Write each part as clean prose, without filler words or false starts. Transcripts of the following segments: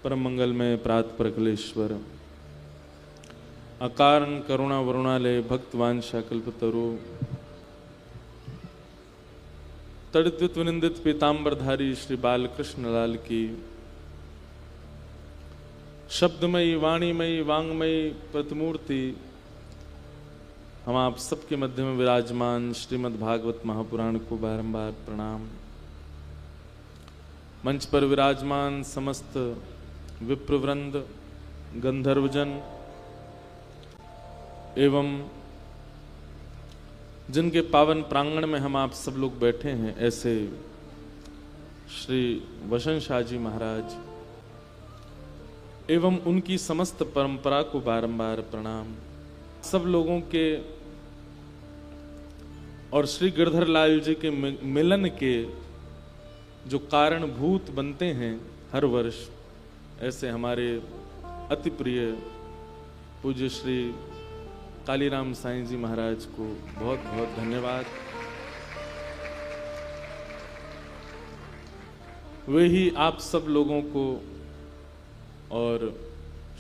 परम मंगल में प्रात प्रकलेश्वर अकारण करुणा वरुणालय भक्तवांशा कल्पतरु तड़ित विनिंदित पीताम्बरधारी श्री बालकृष्ण लाल की शब्दमयी वाणीमयी वांगमयी प्रतिमूर्ति हम आप सबके मध्य में विराजमान श्रीमद् भागवत महापुराण को बारंबार प्रणाम। मंच पर विराजमान समस्त विप्रवृंद गंधर्वजन एवं जिनके पावन प्रांगण में हम आप सब लोग बैठे हैं, ऐसे श्री वसन शाह जी महाराज एवं उनकी समस्त परंपरा को बारंबार प्रणाम। सब लोगों के और श्री गिरधर लाल जी के मिलन के जो कारणभूत बनते हैं हर वर्ष, ऐसे हमारे अति प्रिय पूज्य श्री कालीराम साईं जी महाराज को बहुत बहुत धन्यवाद। वे ही आप सब लोगों को और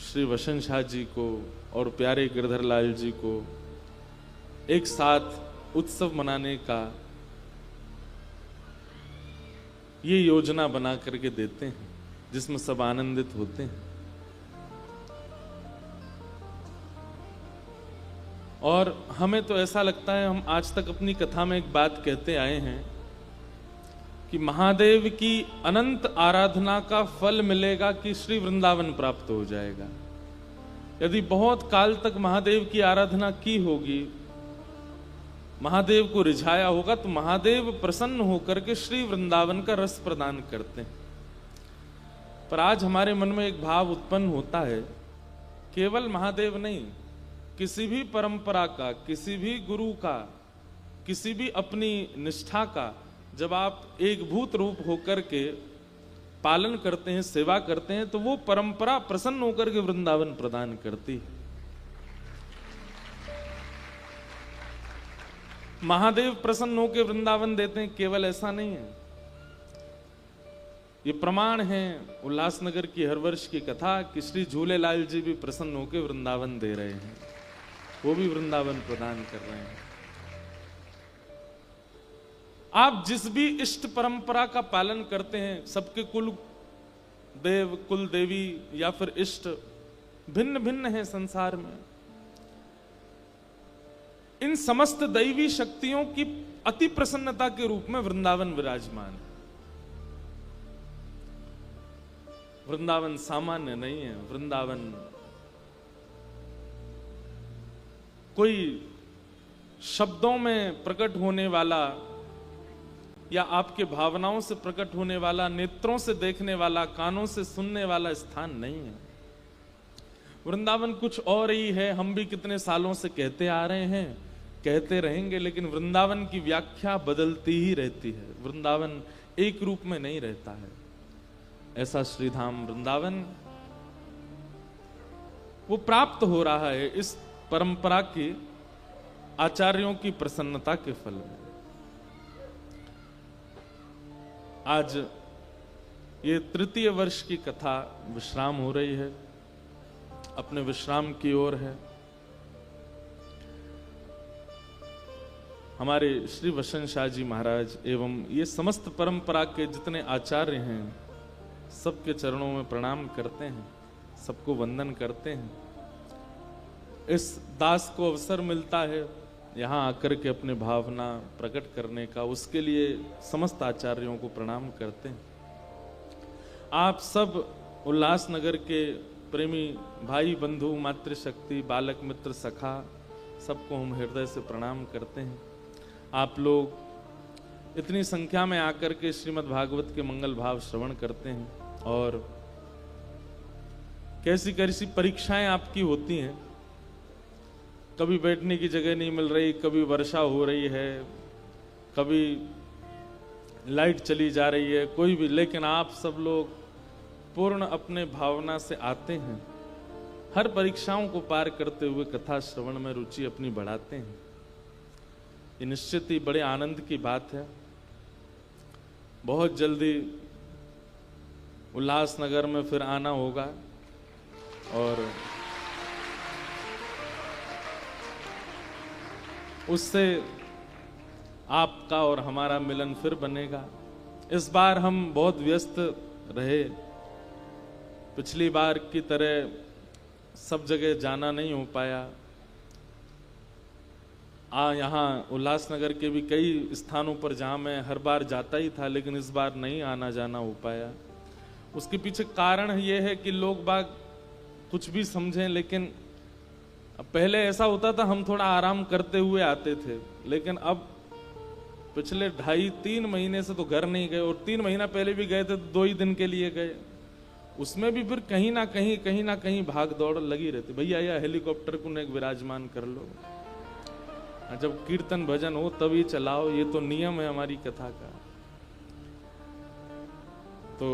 श्री वसन शाह जी को और प्यारे गिरधर लाल जी को एक साथ उत्सव मनाने का ये योजना बना करके देते हैं, जिसमें सब आनंदित होते हैं। और हमें तो ऐसा लगता है, हम आज तक अपनी कथा में एक बात कहते आए हैं कि महादेव की अनंत आराधना का फल मिलेगा कि श्री वृंदावन प्राप्त हो जाएगा। यदि बहुत काल तक महादेव की आराधना की होगी, महादेव को रिझाया होगा, तो महादेव प्रसन्न होकर के श्री वृंदावन का रस प्रदान करते हैं। पर आज हमारे मन में एक भाव उत्पन्न होता है, केवल महादेव नहीं, किसी भी परंपरा का, किसी भी गुरु का, किसी भी अपनी निष्ठा का जब आप एक भूत रूप होकर के पालन करते हैं, सेवा करते हैं, तो वो परंपरा प्रसन्न होकर के वृंदावन प्रदान करती है। महादेव प्रसन्न होकर वृंदावन देते हैं, केवल ऐसा नहीं है। ये प्रमाण है उल्लासनगर की हर वर्ष की कथा कि श्री झूलेलाल जी भी प्रसन्न होकर वृंदावन दे रहे हैं, वो भी वृंदावन प्रदान कर रहे हैं। आप जिस भी इष्ट परंपरा का पालन करते हैं, सबके कुल देव, कुल देवी या फिर इष्ट भिन्न भिन्न है संसार में। इन समस्त दैवी शक्तियों की अति प्रसन्नता के रूप में वृंदावन विराजमान है। वृंदावन सामान्य नहीं है। वृंदावन कोई शब्दों में प्रकट होने वाला या आपके भावनाओं से प्रकट होने वाला, नेत्रों से देखने वाला, कानों से सुनने वाला स्थान नहीं है। वृंदावन कुछ और ही है। हम भी कितने सालों से कहते आ रहे हैं, कहते रहेंगे, लेकिन वृंदावन की व्याख्या बदलती ही रहती है। वृंदावन एक रूप में नहीं रहता है। ऐसा श्रीधाम वृंदावन वो प्राप्त हो रहा है इस परंपरा के आचार्यों की प्रसन्नता के फल में। आज ये तृतीय वर्ष की कथा विश्राम हो रही है, अपने विश्राम की ओर है। हमारे श्री वसन शाह जी महाराज एवं ये समस्त परंपरा के जितने आचार्य हैं, सबके चरणों में प्रणाम करते हैं, सबको वंदन करते हैं। इस दास को अवसर मिलता है यहाँ आकर के अपने भावना प्रकट करने का, उसके लिए समस्त आचार्यों को प्रणाम करते हैं। आप सब उल्लासनगर के प्रेमी भाई बंधु, मातृशक्ति, बालक मित्र, सखा, सबको हम हृदय से प्रणाम करते हैं। आप लोग इतनी संख्या में आकर के श्रीमद् भागवत के मंगल भाव श्रवण करते हैं, और कैसी कैसी परीक्षाएं आपकी होती हैं। कभी बैठने की जगह नहीं मिल रही, कभी वर्षा हो रही है, कभी लाइट चली जा रही है, कोई भी, लेकिन आप सब लोग पूर्ण अपने भावना से आते हैं। हर परीक्षाओं को पार करते हुए कथा श्रवण में रुचि अपनी बढ़ाते हैं। ये निश्चित ही बड़े आनंद की बात है। बहुत जल्दी उल्लासनगर में फिर आना होगा और उससे आपका और हमारा मिलन फिर बनेगा। इस बार हम बहुत व्यस्त रहे, पिछली बार की तरह सब जगह जाना नहीं हो पाया। यहाँ उल्लासनगर के भी कई स्थानों पर जहाँ मैं हर बार जाता ही था, लेकिन इस बार नहीं आना जाना हो पाया। उसके पीछे कारण ये है कि लोग बाग कुछ भी समझें, लेकिन पहले ऐसा होता था हम थोड़ा आराम करते हुए आते थे, लेकिन अब पिछले 2.5-3 महीने से तो घर नहीं गए, और 3 महीना पहले भी गए थे तो 2 ही दिन के लिए गए। उसमें भी फिर कहीं ना कहीं भाग दौड़ लगी रहती। भैया या हेलीकॉप्टर को एक विराजमान कर लो, जब कीर्तन भजन हो तभी चलाओ, ये तो नियम है हमारी कथा का। तो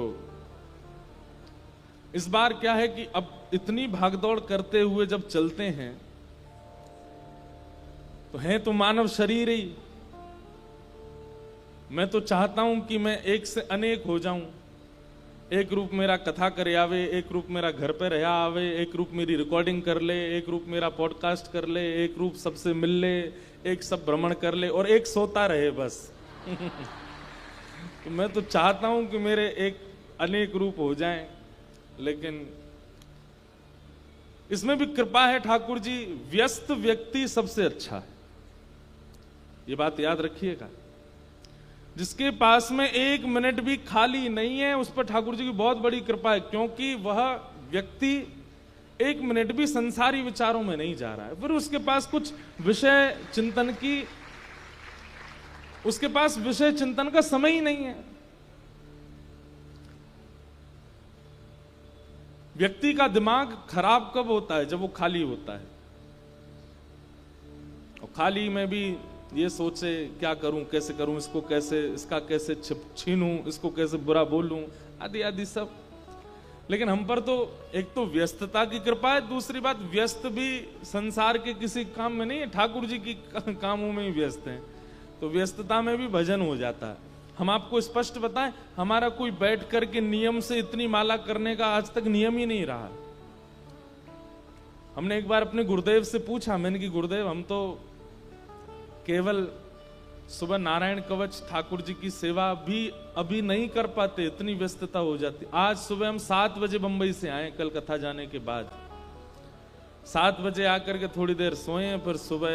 इस बार क्या है कि अब इतनी भागदौड़ करते हुए जब चलते हैं तो है तो मानव शरीर ही। मैं तो चाहता हूं कि मैं एक से अनेक हो जाऊं। एक रूप मेरा कथा करे आवे, एक रूप मेरा घर पे रहा आवे, एक रूप मेरी रिकॉर्डिंग कर ले, एक रूप मेरा पॉडकास्ट कर ले, एक रूप सबसे मिल ले, एक सब भ्रमण कर ले, और एक सोता रहे बस। तो मैं तो चाहता हूं कि मेरे एक अनेक रूप हो जाएं, लेकिन इसमें भी कृपा है ठाकुर जी। व्यस्त व्यक्ति सबसे अच्छा है, ये बात याद रखिएगा। जिसके पास में 1 मिनट भी खाली नहीं है, उस पर ठाकुर जी की बहुत बड़ी कृपा है, क्योंकि वह व्यक्ति 1 मिनट भी संसारी विचारों में नहीं जा रहा है। फिर उसके पास कुछ विषय चिंतन की, उसके पास विषय चिंतन का समय ही नहीं है। व्यक्ति का दिमाग खराब कब होता है? जब वो खाली होता है। और खाली में भी ये सोचे क्या करूं, कैसे करूं, इसको कैसे, इसका कैसे छीनूं, इसको कैसे बुरा बोलूं, आदि आदि सब। लेकिन हम पर तो एक तो व्यस्तता की कृपा है, दूसरी बात व्यस्त भी संसार के किसी काम में नहीं है, ठाकुर जी की कामों में ही व्यस्त हैं। तो व्यस्तता में भी भजन हो जाता है। हम आपको स्पष्ट बताएं, हमारा कोई बैठ करके नियम से इतनी माला करने का आज तक नियम ही नहीं रहा। हमने एक बार अपने गुरुदेव से पूछा, मैंने कि गुरुदेव हम तो केवल सुबह नारायण कवच ठाकुर जी की सेवा भी अभी नहीं कर पाते, इतनी व्यस्तता हो जाती। आज सुबह हम 7 बजे बंबई से आए, कल कथा जाने के बाद 7 बजे आकर के थोड़ी देर सोए, फिर सुबह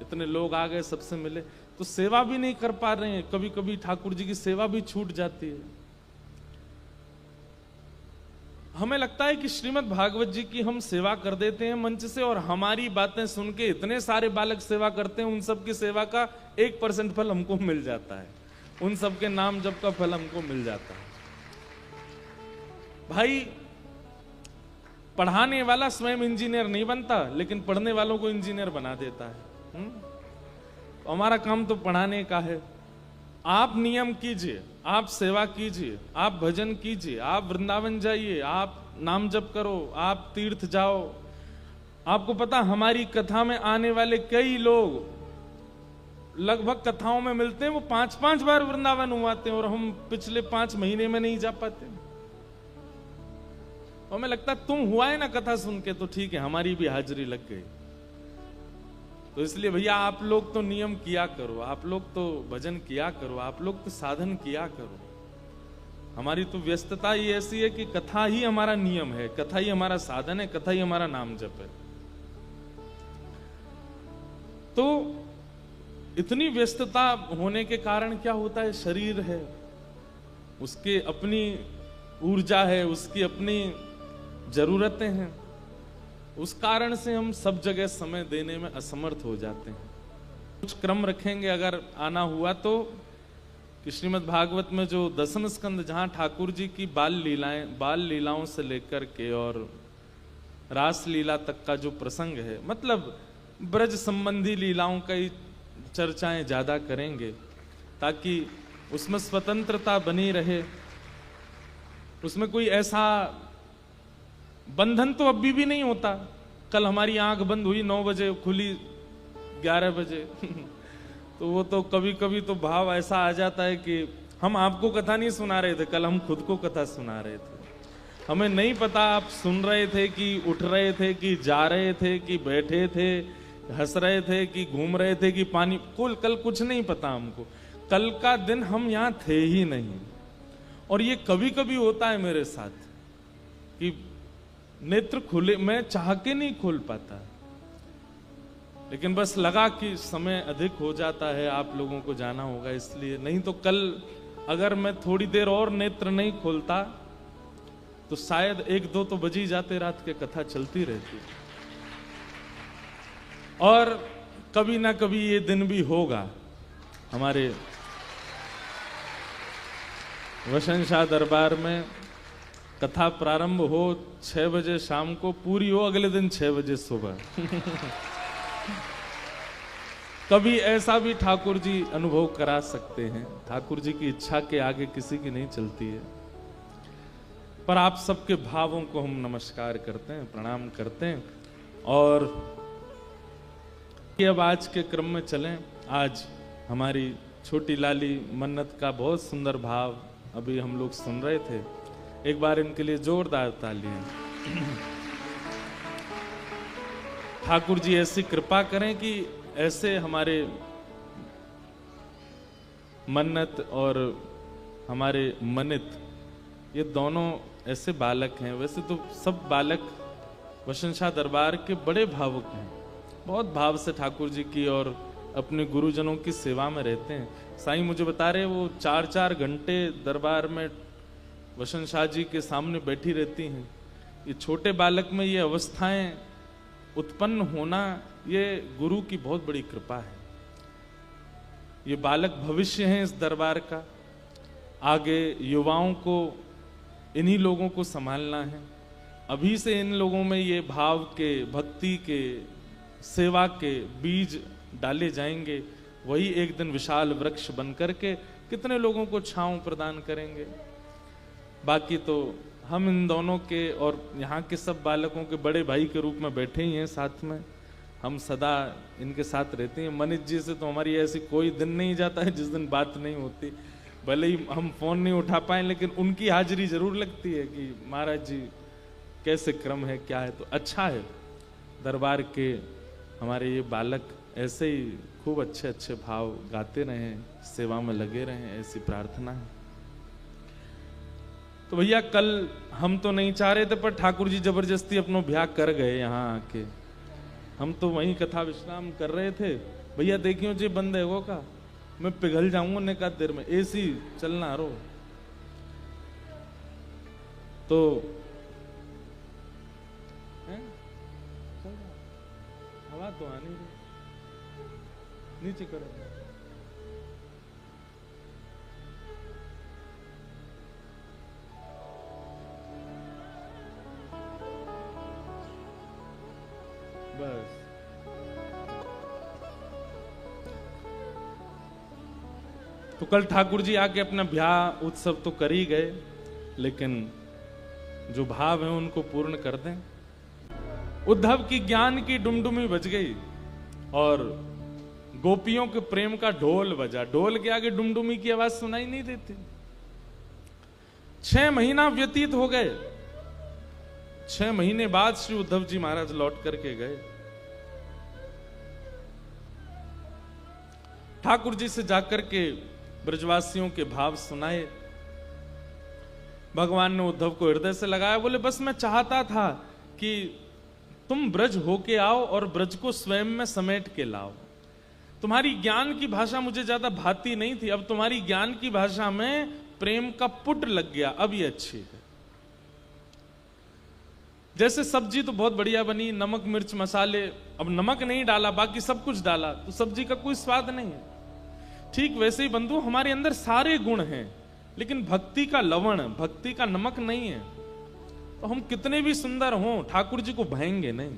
इतने लोग आ गए, सबसे मिले, तो सेवा भी नहीं कर पा रहे हैं। कभी कभी ठाकुर जी की सेवा भी छूट जाती है। हमें लगता है कि श्रीमद् भागवत जी की हम सेवा कर देते हैं मंच से, और हमारी बातें सुन के इतने सारे बालक सेवा करते हैं, उन सब की सेवा का 1% फल हमको मिल जाता है, उन सब के नाम जप का फल हमको मिल जाता है। भाई, पढ़ाने वाला स्वयं इंजीनियर नहीं बनता, लेकिन पढ़ने वालों को इंजीनियर बना देता है। हमारा काम तो पढ़ाने का है। आप नियम कीजिए, आप सेवा कीजिए, आप भजन कीजिए, आप वृंदावन जाइए, आप नाम जप करो, आप तीर्थ जाओ। आपको पता, हमारी कथा में आने वाले कई लोग लगभग कथाओं में मिलते हैं, वो 5-5 बार वृंदावन हुआते हैं, और हम पिछले 5 महीने में नहीं जा पाते। तो हमें लगता है तुम हुआ है ना कथा सुन के, तो ठीक है, हमारी भी हाजिरी लग गई। तो इसलिए भैया आप लोग तो नियम किया करो, आप लोग तो भजन किया करो, आप लोग तो साधन किया करो। हमारी तो व्यस्तता ही ऐसी है कि कथा ही हमारा नियम है, कथा ही हमारा साधन है, कथा ही हमारा नाम जप है। तो इतनी व्यस्तता होने के कारण क्या होता है, शरीर है, उसके अपनी ऊर्जा है, उसकी अपनी जरूरतें हैं, उस कारण से हम सब जगह समय देने में असमर्थ हो जाते हैं। कुछ क्रम रखेंगे अगर आना हुआ तो, कि श्रीमद् भागवत में जो 10वें स्कंद, जहां ठाकुर जी की बाल लीलाओं से लेकर के और रास लीला तक का जो प्रसंग है, मतलब ब्रज संबंधी लीलाओं का ही चर्चाएं ज्यादा करेंगे, ताकि उसमें स्वतंत्रता बनी रहे। उसमें कोई ऐसा बंधन तो अभी भी नहीं होता। कल हमारी आंख बंद हुई 9 बजे, खुली 11 बजे तो वो तो कभी कभी तो भाव ऐसा आ जाता है कि हम आपको कथा नहीं सुना रहे थे, कल हम खुद को कथा सुना रहे थे। हमें नहीं पता आप सुन रहे थे कि उठ रहे थे कि जा रहे थे कि बैठे थे, हंस रहे थे कि घूम रहे थे कि पानी, कल कुछ नहीं पता हमको। कल का दिन हम यहां थे ही नहीं। और ये कभी कभी होता है मेरे साथ कि नेत्र खुले, मैं चाह के नहीं खोल पाता, लेकिन बस लगा कि समय अधिक हो जाता है, आप लोगों को जाना होगा इसलिए। नहीं तो कल अगर मैं थोड़ी देर और नेत्र नहीं खोलता तो शायद 1-2 तो बज ही जाते, रात के कथा चलती रहती। और कभी ना कभी ये दिन भी होगा, हमारे वसन शाह दरबार में कथा प्रारंभ हो 6 बजे शाम को, पूरी हो अगले दिन 6 बजे सुबह। कभी ऐसा भी ठाकुर जी अनुभव करा सकते हैं। ठाकुर जी की इच्छा के आगे किसी की नहीं चलती है। पर आप सबके भावों को हम नमस्कार करते हैं, प्रणाम करते हैं। और अब आज के क्रम में चलें। आज हमारी छोटी लाली मन्नत का बहुत सुंदर भाव अभी हम लोग सुन रहे थे। एक बार इनके लिए जोरदार तालियां। ठाकुर जी ऐसी कृपा करें कि ऐसे हमारे मन्नत और हमारे मनित, ये दोनों ऐसे बालक हैं। वैसे तो सब बालक वसन शाह दरबार के बड़े भावुक हैं, बहुत भाव से ठाकुर जी की और अपने गुरुजनों की सेवा में रहते हैं। साईं मुझे बता रहे वो 4-4 घंटे दरबार में वसन शाह जी के सामने बैठी रहती हैं। ये छोटे बालक में ये अवस्थाएं उत्पन्न होना, ये गुरु की बहुत बड़ी कृपा है। ये बालक भविष्य हैं इस दरबार का। आगे युवाओं को, इन्हीं लोगों को संभालना है। अभी से इन लोगों में ये भाव के, भक्ति के, सेवा के बीज डाले जाएंगे, वही एक दिन विशाल वृक्ष बन करके कितने लोगों को छांव प्रदान करेंगे। बाकी तो हम इन दोनों के और यहाँ के सब बालकों के बड़े भाई के रूप में बैठे ही हैं साथ में। हम सदा इनके साथ रहते हैं। मनीष जी से तो हमारी ऐसी कोई दिन नहीं जाता है जिस दिन बात नहीं होती। भले ही हम फोन नहीं उठा पाए, लेकिन उनकी हाजिरी जरूर लगती है कि महाराज जी कैसे क्रम है, क्या है। तो अच्छा है, दरबार के हमारे ये बालक ऐसे ही खूब अच्छे अच्छे भाव गाते रहें, सेवा में लगे रहें, ऐसी प्रार्थना है। तो भैया कल हम तो नहीं चाह रहे थे, पर ठाकुर जी जबरदस्ती अपनो ब्याह कर गए यहाँ आके। हम तो वहीं कथा विश्राम कर रहे थे। भैया देखियो जी बंद है वो का, मैं पिघल जाऊंगा निकात देर में, एसी चलना रो। तो हवा तो आनी रही, नीचे करो। बस तो कल ठाकुर जी आके अपना ब्याह उत्सव तो कर ही गए, लेकिन जो भाव है उनको पूर्ण कर दें। उद्धव की ज्ञान की डुमडुमी बज गई और गोपियों के प्रेम का ढोल बजा। ढोल के आगे डुमडुमी की आवाज सुनाई नहीं देती। 6 महीना व्यतीत हो गए। 6 महीने बाद श्री उद्धव जी महाराज लौट करके गए। ठाकुर जी से जाकर के ब्रजवासियों के भाव सुनाए। भगवान ने उद्धव को हृदय से लगाया। बोले बस मैं चाहता था कि तुम ब्रज होके आओ और ब्रज को स्वयं में समेट के लाओ। तुम्हारी ज्ञान की भाषा मुझे ज्यादा भाती नहीं थी, अब तुम्हारी ज्ञान की भाषा में प्रेम का पुट लग गया, अब ये अच्छी है। जैसे सब्जी तो बहुत बढ़िया बनी, नमक मिर्च मसाले, अब नमक नहीं डाला बाकी सब कुछ डाला तो सब्जी का कोई स्वाद नहीं है। ठीक वैसे ही बंधु हमारे अंदर सारे गुण हैं, लेकिन भक्ति का लवण, भक्ति का नमक नहीं है। तो हम कितने भी सुंदर हों, ठाकुर जी को भाएंगे नहीं।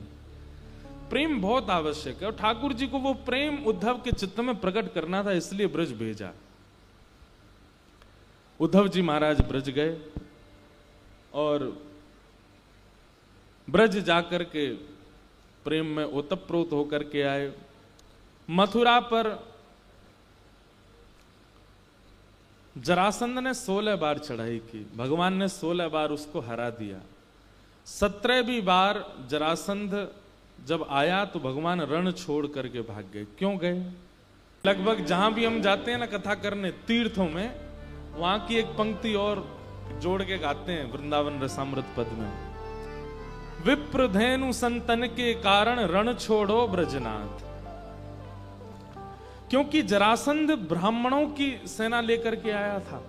प्रेम बहुत आवश्यक है और ठाकुर जी को वो प्रेम उद्धव के चित्त में प्रकट करना था, इसलिए ब्रज भेजा। उद्धव जी महाराज ब्रज गए और ब्रज जाकर के प्रेम में ओतप्रोत होकर के आए। मथुरा पर जरासंध ने 16 बार चढ़ाई की, भगवान ने 16 बार उसको हरा दिया। 17वीं बार जरासंध जब आया तो भगवान रण छोड़ करके भाग गए। क्यों गए? लगभग जहां भी हम जाते हैं ना कथा करने तीर्थों में, वहां की एक पंक्ति और जोड़ के गाते हैं वृंदावन रसामृत पद में, विप्रधेनु संतन के कारण रण छोड़ो ब्रजनाथ। क्योंकि जरासंध ब्राह्मणों की सेना लेकर के आया था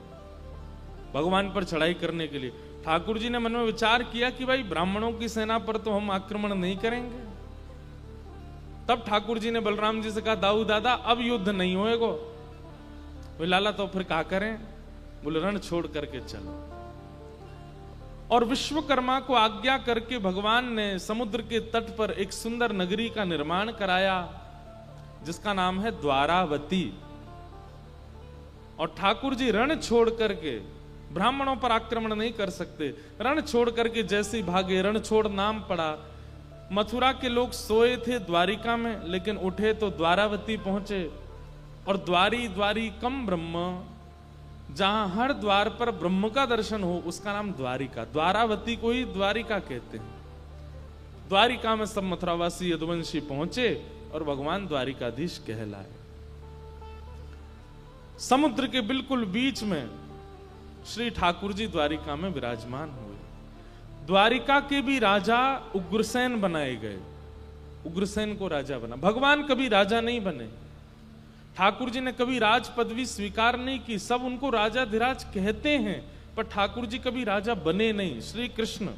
भगवान पर चढ़ाई करने के लिए। ठाकुर जी ने मन में विचार किया कि भाई ब्राह्मणों की सेना पर तो हम आक्रमण नहीं करेंगे। तब ठाकुर जी ने बलराम जी से कहा, दाऊ दादा अब युद्ध नहीं होएगा। वे लाला तो फिर क्या करें? बोले रण छोड़ करके चलो। और विश्वकर्मा को आज्ञा करके भगवान ने समुद्र के तट पर एक सुंदर नगरी का निर्माण कराया जिसका नाम है द्वारावती। और ठाकुर जी रण छोड़ करके, ब्राह्मणों पर आक्रमण नहीं कर सकते, रण छोड़ करके जैसे ही भागे, रण छोड़ नाम पड़ा। मथुरा के लोग सोए थे द्वारिका में, लेकिन उठे तो द्वारावती पहुंचे। और द्वारी द्वारी कम ब्रह्म, जहां हर द्वार पर ब्रह्म का दर्शन हो उसका नाम द्वारिका। द्वारावती को ही द्वारिका कहते हैं। द्वारिका में सब मथुरावासी यदुवंशी पहुंचे और भगवान द्वारिकाधीश कहलाए। समुद्र के बिल्कुल बीच में श्री ठाकुर जी द्वारिका में विराजमान हुए। द्वारिका के भी राजा उग्रसेन बनाए गए, उग्रसेन को राजा बना। भगवान कभी राजा नहीं बने, ठाकुर जी ने कभी राज पदवी स्वीकार नहीं की। सब उनको राजा धीराज कहते हैं, पर ठाकुर जी कभी राजा बने नहीं। श्री कृष्ण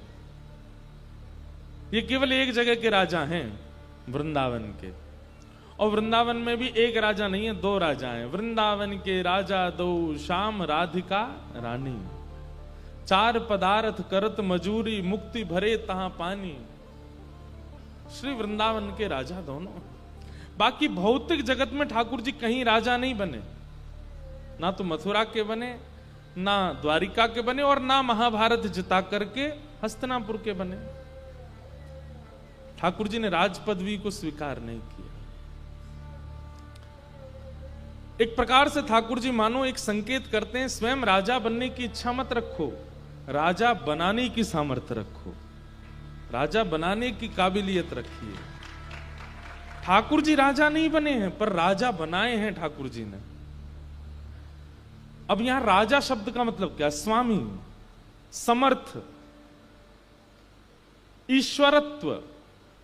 ये केवल एक जगह के राजा हैं, वृंदावन के। और वृंदावन में भी एक राजा नहीं है, दो राजा हैं। वृंदावन के राजा दो, श्याम राधिका रानी। 4 पदार्थ करत मजूरी, मुक्ति भरे तहां पानी। श्री वृंदावन के राजा दोनों। बाकी भौतिक जगत में ठाकुर जी कहीं राजा नहीं बने, ना तो मथुरा के बने, ना द्वारिका के बने, और ना महाभारत जिता करके हस्तिनापुर के बने। ठाकुर जी ने राज पदवी को स्वीकार नहीं किया। एक प्रकार से ठाकुर जी मानो एक संकेत करते हैं, स्वयं राजा बनने की इच्छा मत रखो, राजा बनाने की सामर्थ्य रखो, राजा बनाने की काबिलियत रखिए। ठाकुर जी राजा नहीं बने हैं, पर राजा बनाए हैं ठाकुर जी ने। अब यहां राजा शब्द का मतलब क्या? स्वामी, समर्थ, ईश्वरत्व।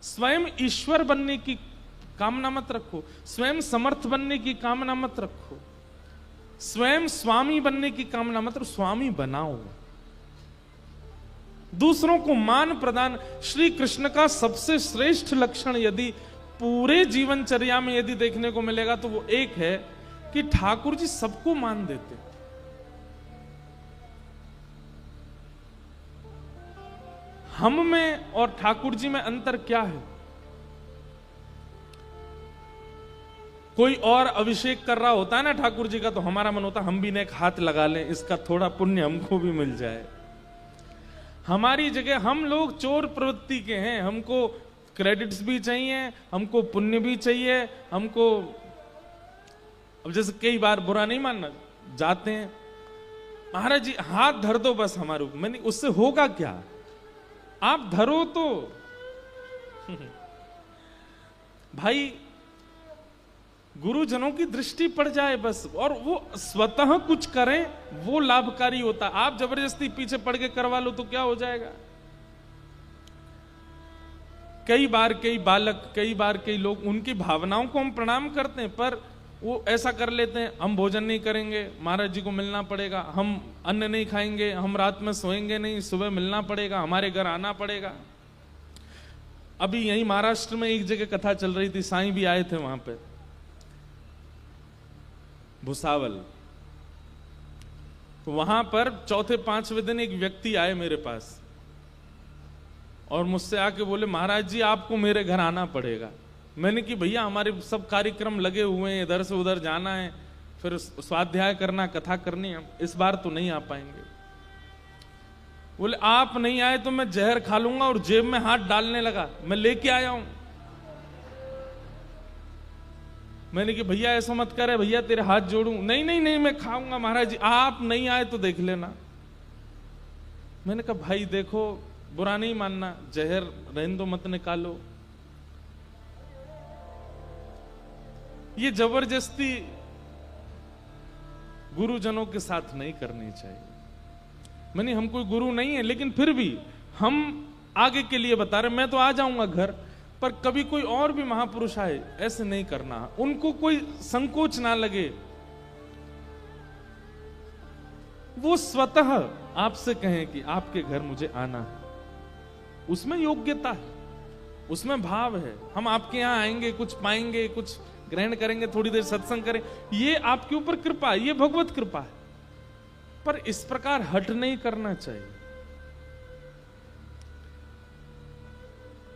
स्वयं ईश्वर बनने की कामना मत रखो, स्वयं समर्थ बनने की कामना मत रखो, स्वयं स्वामी बनने की कामना मत रखो, स्वामी बनाओ। दूसरों को मान प्रदान। श्री कृष्ण का सबसे श्रेष्ठ लक्षण यदि पूरे जीवनचर्या में यदि देखने को मिलेगा तो वो एक है कि ठाकुर जी सबको मान देते। हम में और ठाकुर जी में अंतर क्या है? कोई और अभिषेक कर रहा होता है ना ठाकुर जी का, तो हमारा मन होता हम भी ने एक हाथ लगा लें, इसका थोड़ा पुण्य हमको भी मिल जाए। हमारी जगह हम लोग चोर प्रवृत्ति के हैं, हमको क्रेडिट्स भी चाहिए, हमको पुण्य भी चाहिए, हमको। अब जैसे कई बार बुरा नहीं मानना, जाते हैं महाराज जी हाथ धर दो बस हमारे ऊपर। मैंने उससे होगा क्या? आप धरो तो भाई गुरुजनों की दृष्टि पड़ जाए बस, और वो स्वतः कुछ करें वो लाभकारी होता। आप जबरदस्ती पीछे पड़ के करवा लो तो क्या हो जाएगा? कई बार कई बालक, कई बार कई लोग, उनकी भावनाओं को हम प्रणाम करते हैं, पर वो ऐसा कर लेते हैं, हम भोजन नहीं करेंगे, महाराज जी को मिलना पड़ेगा, हम अन्न नहीं खाएंगे, हम रात में सोएंगे नहीं, सुबह मिलना पड़ेगा, हमारे घर आना पड़ेगा। अभी यही महाराष्ट्र में एक जगह कथा चल रही थी, साईं भी आए थे वहां पे, भुसावल। तो वहां पर चौथे 5वें दिन एक व्यक्ति आए मेरे पास और मुझसे आके बोले, महाराज जी आपको मेरे घर आना पड़ेगा। मैंने कि भैया हमारे सब कार्यक्रम लगे हुए हैं, इधर से उधर जाना है, फिर स्वाध्याय करना, कथा करनी है, इस बार तो नहीं आ पाएंगे। बोले आप नहीं आए तो मैं जहर खा लूंगा, और जेब में हाथ डालने लगा, मैं लेके आया हूं। मैंने कि भैया ऐसा मत करे, भैया तेरे हाथ जोड़ूं। नहीं नहीं नहीं, मैं खाऊंगा महाराज जी, आप नहीं आए तो देख लेना। मैंने कहा भाई देखो, बुरा नहीं मानना, जहर रहने दो, मत निकालो। ये जबरदस्ती गुरुजनों के साथ नहीं करनी चाहिए। मैंने, हम कोई गुरु नहीं है, लेकिन फिर भी हम आगे के लिए बता रहे। मैं तो आ जाऊंगा घर, पर कभी कोई और भी महापुरुष आए, ऐसे नहीं करना। उनको कोई संकोच ना लगे, वो स्वतः आपसे कहें कि आपके घर मुझे आना है। उसमें योग्यता है, उसमें भाव है। हम आपके यहां आएंगे, कुछ पाएंगे, कुछ ग्रहण करेंगे, थोड़ी देर सत्संग करें, ये आपके ऊपर कृपा है, ये भगवत कृपा है। पर इस प्रकार हट नहीं करना चाहिए।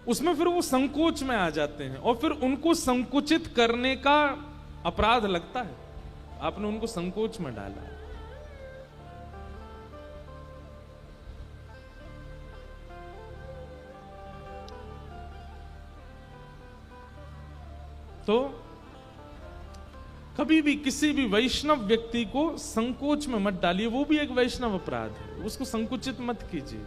उसमें फिर वो संकोच में आ जाते हैं और फिर उनको संकुचित करने का अपराध लगता है। आपने उनको संकोच में डाला है। तो कभी भी किसी भी वैष्णव व्यक्ति को संकोच में मत डालिए, वो भी एक वैष्णव अपराध है, उसको संकुचित मत कीजिए।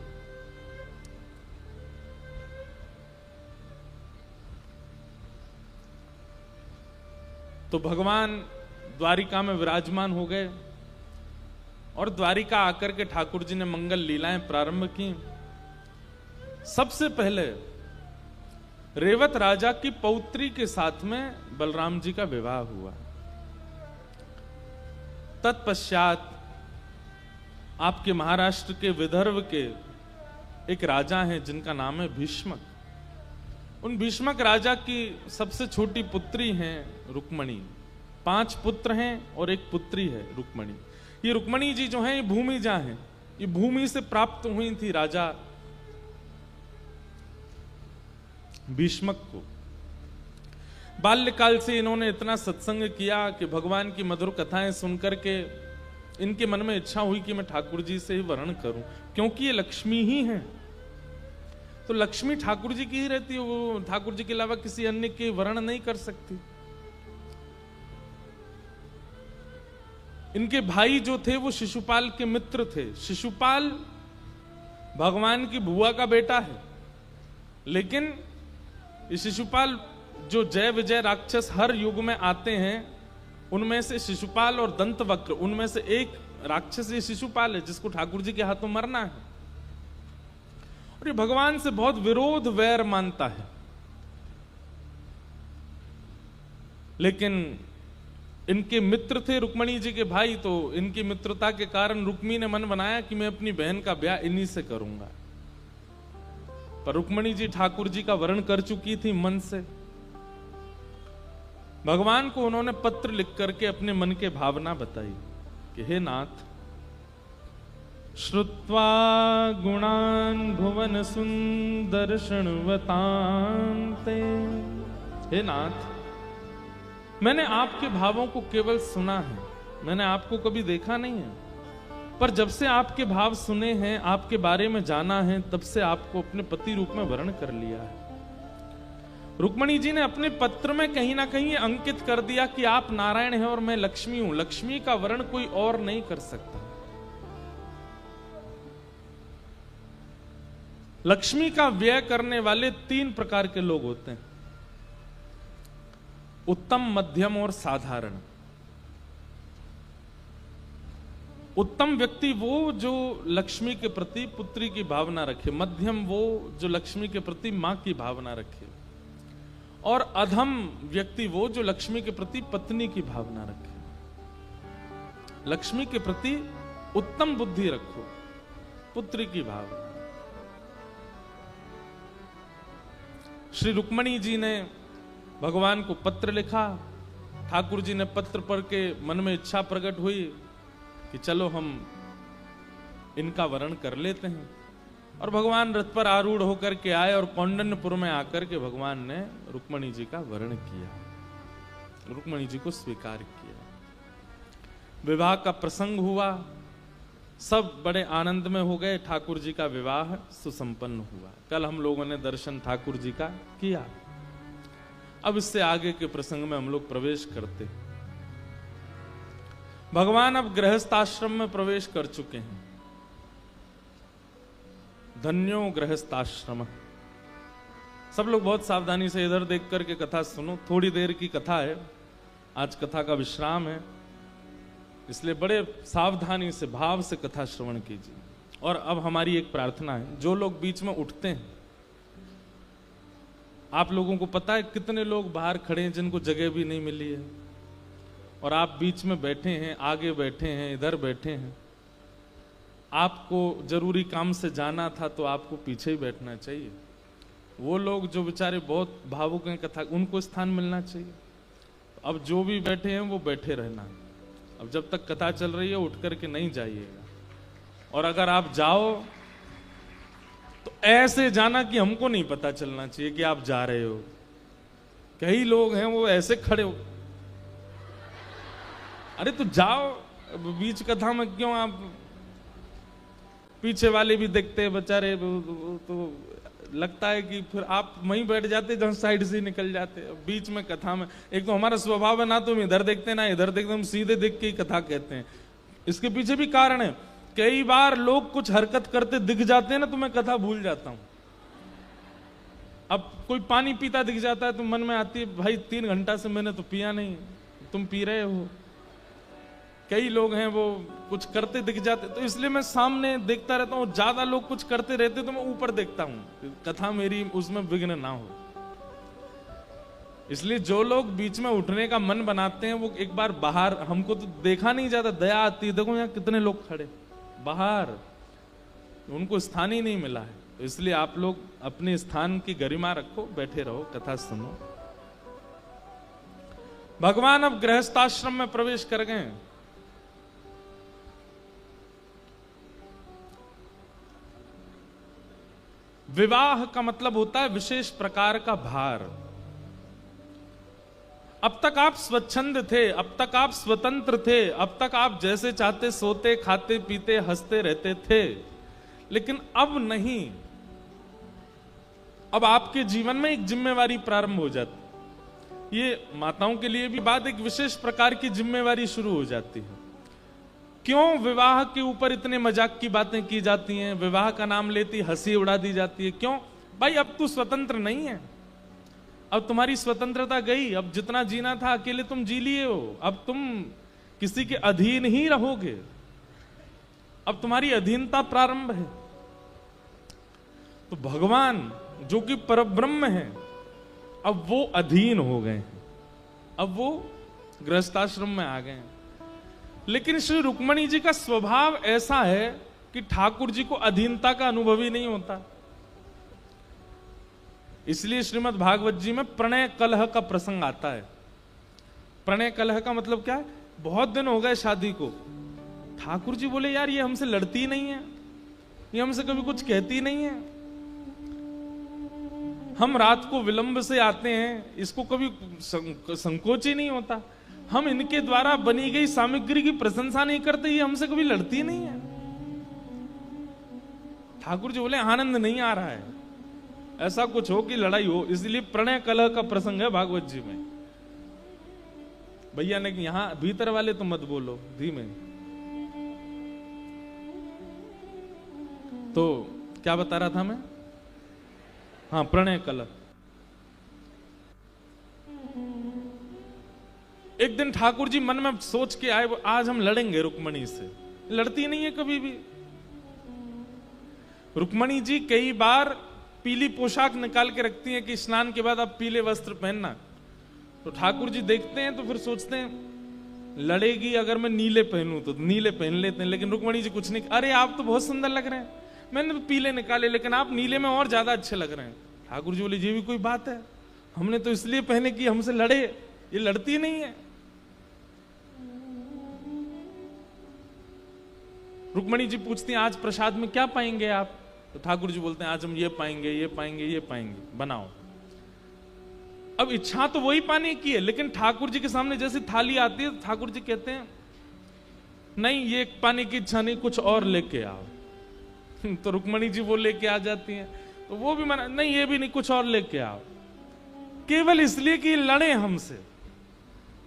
तो भगवान द्वारिका में विराजमान हो गए और द्वारिका आकर के ठाकुर जी ने मंगल लीलाएं प्रारंभ की। सबसे पहले रेवत राजा की पौत्री के साथ में बलराम जी का विवाह हुआ। तत्पश्चात आपके महाराष्ट्र के विदर्भ के एक राजा हैं जिनका नाम है भीष्मक। उन भीष्मक राजा की सबसे छोटी पुत्री हैं रुक्मणी। 5 पुत्र हैं और एक पुत्री है रुक्मणी। ये रुक्मणी जी जो हैं ये भूमिजा हैं, ये भूमि से प्राप्त हुई थी राजा भीष्मक को। बाल्यकाल से इन्होंने इतना सत्संग किया कि भगवान की मधुर कथाएं सुनकर के इनके मन में इच्छा हुई कि मैं ठाकुर जी से ही वर्ण करूं, क्योंकि ये लक्ष्मी ही हैं। तो लक्ष्मी ठाकुर जी की ही रहती है, वो ठाकुर जी के अलावा किसी अन्य के वर्ण नहीं कर सकती। इनके भाई जो थे वो शिशुपाल के मित्र थे। शिशुपाल भगवान की बुआ का बेटा है, लेकिन ये शिशुपाल जो जय विजय राक्षस हर युग में आते हैं, उनमें से शिशुपाल और दंतवक्र, उनमें से एक राक्षस ये शिशुपाल है जिसको ठाकुर जी के हाथों मरना है। और ये भगवान से बहुत विरोध वैर मानता है। लेकिन इनके मित्र थे रुक्मणी जी के भाई, तो इनकी मित्रता के कारण रुक्मी ने मन बनाया कि मैं अपनी बहन का ब्याह इन्हीं से करूंगा। पर रुक्मणी जी ठाकुर जी का वर्ण कर चुकी थी मन से। भगवान को उन्होंने पत्र लिख करके अपने मन के भावना बताई कि हे नाथ, श्रुत्वा गुणान भुवन सुंदर शृण्वतान्ते। हे नाथ, मैंने आपके भावों को केवल सुना है, मैंने आपको कभी देखा नहीं है, पर जब से आपके भाव सुने हैं, आपके बारे में जाना है, तब से आपको अपने पति रूप में वर्ण कर लिया है। रुक्मणी जी ने अपने पत्र में कहीं ना कहीं अंकित कर दिया कि आप नारायण हैं और मैं लक्ष्मी हूं। लक्ष्मी का वर्ण कोई और नहीं कर सकता। लक्ष्मी का व्यय करने वाले 3 प्रकार के लोग होते हैं, उत्तम, मध्यम और साधारण। उत्तम व्यक्ति वो जो लक्ष्मी के प्रति पुत्री की भावना रखे, मध्यम वो जो लक्ष्मी के प्रति मां की भावना रखे, और अधम व्यक्ति वो जो लक्ष्मी के प्रति पत्नी की भावना रखे। लक्ष्मी के प्रति उत्तम बुद्धि रखो, पुत्री की भावना। श्री रुक्मणी जी ने भगवान को पत्र लिखा। ठाकुर जी ने पत्र पढ़ के मन में इच्छा प्रकट हुई कि चलो हम इनका वर्ण कर लेते हैं। और भगवान रथ पर आरूढ़ होकर के आए और कौंडन्यपुर में आकर के भगवान ने रुक्मणी जी का वर्ण किया, रुक्मणी जी को स्वीकार किया। विवाह का प्रसंग हुआ, सब बड़े आनंद में हो गए। ठाकुर जी का विवाह सुसंपन्न हुआ। कल हम लोगों ने दर्शन ठाकुर जी का किया। अब इससे आगे के प्रसंग में हम लोग प्रवेश करते हैं। भगवान अब गृहस्थ आश्रम में प्रवेश कर चुके हैं। धन्यो गृहस्थ आश्रम। सब लोग बहुत सावधानी से इधर देख करके कथा सुनो। थोड़ी देर की कथा है, आज कथा का विश्राम है, इसलिए बड़े सावधानी से भाव से कथा श्रवण कीजिए। और अब हमारी एक प्रार्थना है, जो लोग बीच में उठते हैं, आप लोगों को पता है कितने लोग बाहर खड़े हैं जिनको जगह भी नहीं मिली है, और आप बीच में बैठे हैं, आगे बैठे हैं, इधर बैठे हैं। आपको जरूरी काम से जाना था तो आपको पीछे ही बैठना चाहिए। वो लोग जो बेचारे बहुत भावुक हैं कथा, उनको स्थान मिलना चाहिए। अब जो भी बैठे हैं वो बैठे रहना। अब जब तक कथा चल रही है उठ करके नहीं जाइएगा, और अगर आप जाओ तो ऐसे जाना कि हमको नहीं पता चलना चाहिए कि आप जा रहे हो। कई लोग हैं वो ऐसे खड़े हो, अरे तो जाओ, बीच कथा में क्यों आप? पीछे वाले भी देखते हैं बेचारे, तो लगता है कि फिर आप वहीं बैठ जाते जहां साइड से निकल जाते। बीच में कथा में एक तो हमारा स्वभाव है, ना तो हम इधर देखते ना इधर देखते, हम सीधे देख के ही कथा कहते हैं। इसके पीछे भी कारण है, कई बार लोग कुछ हरकत करते दिख जाते हैं ना तो मैं कथा भूल जाता हूं। अब कोई पानी पीता दिख जाता है तो मन में आती है, भाई 3 घंटा से मैंने तो पिया नहीं, तुम पी रहे हो। कई लोग हैं वो कुछ करते दिख जाते, तो इसलिए मैं सामने देखता रहता हूँ। ज्यादा लोग कुछ करते रहते तो मैं ऊपर देखता हूँ, कथा मेरी उसमें विघ्न ना हो। इसलिए जो लोग बीच में उठने का मन बनाते हैं वो एक बार बाहर, हमको तो देखा नहीं जाता, दया आती है, देखो यहाँ कितने लोग खड़े बाहर, उनको स्थान ही नहीं मिला है। तो इसलिए आप लोग अपने स्थान की गरिमा रखो, बैठे रहो, कथा सुनो। भगवान अब गृहस्थाश्रम में प्रवेश कर गए। विवाह का मतलब होता है विशेष प्रकार का भार। अब तक आप स्वच्छंद थे, अब तक आप स्वतंत्र थे, अब तक आप जैसे चाहते सोते, खाते, पीते, हंसते रहते थे, लेकिन अब नहीं। अब आपके जीवन में एक जिम्मेवारी प्रारंभ हो जाती। ये माताओं के लिए भी बात, एक विशेष प्रकार की जिम्मेवारी शुरू हो जाती है। क्यों विवाह के ऊपर इतने मजाक की बातें की जाती हैं, विवाह का नाम लेती हंसी उड़ा दी जाती है? क्यों भाई? अब तू स्वतंत्र नहीं है, अब तुम्हारी स्वतंत्रता गई। अब जितना जीना था अकेले तुम जी लिए हो, अब तुम किसी के अधीन ही रहोगे। अब तुम्हारी अधीनता प्रारंभ है। तो भगवान जो कि परब्रह्म है, अब वो अधीन हो गए हैं, अब वो गृहस्थाश्रम में आ गए हैं। लेकिन श्री रुक्मणी जी का स्वभाव ऐसा है कि ठाकुर जी को अधीनता का अनुभव ही नहीं होता। इसलिए श्रीमद् भागवत जी में प्रणय कलह का प्रसंग आता है। प्रणय कलह का मतलब क्या है? बहुत दिन हो गए शादी को, ठाकुर जी बोले यार ये हमसे लड़ती नहीं है, ये हमसे कभी कुछ कहती नहीं है, हम रात को विलंब से आते हैं, इसको कभी संकोच ही नहीं होता, हम इनके द्वारा बनी गई सामग्री की प्रशंसा नहीं करते, ये हमसे कभी लड़ती नहीं है। ठाकुर जी बोले आनंद नहीं आ रहा है, ऐसा कुछ हो कि लड़ाई हो। इसलिए प्रणय कलह का प्रसंग है भागवत जी में। भैया ने यहां भीतर वाले तो मत बोलो, धीमे। तो क्या बता रहा था मैं? हाँ, प्रणय कलह। एक दिन ठाकुर जी मन में सोच के आए, आज हम लड़ेंगे रुक्मणी से। लड़ती नहीं है कभी भी। रुक्मणी जी कई बार पीली पोशाक निकाल के रखती हैं कि स्नान के बाद आप पीले वस्त्र पहनना। तो ठाकुर जी देखते हैं तो फिर सोचते हैं लड़ेगी अगर मैं नीले पहनूं तो नीले पहन लेते हैं। लेकिन रुक्मणी जी कुछ नहीं, अरे आप तो बहुत सुंदर लग रहे हैं, मैंने तो पीले निकाले लेकिन आप नीले में और ज्यादा अच्छे लग रहे हैं। ठाकुर जी बोले ये भी कोई बात है, हमने तो इसलिए पहने कि हमसे लड़े, ये लड़ती नहीं है। रुक्मणी जी पूछती हैं आज प्रसाद में क्या पाएंगे आप? तो ठाकुर जी बोलते हैं आज हम ये पाएंगे, ये पाएंगे, ये पाएंगे, बनाओ। अब इच्छा तो वही पाने की है, लेकिन ठाकुर जी के सामने जैसे थाली आती है तो ठाकुर जी कहते हैं नहीं ये पाने की इच्छा नहीं, कुछ और लेके आओ। तो रुक्मणी जी वो लेके आ जाती हैं, तो वो भी मना, नहीं ये भी नहीं, कुछ और लेके आओ। केवल इसलिए कि लड़े हमसे।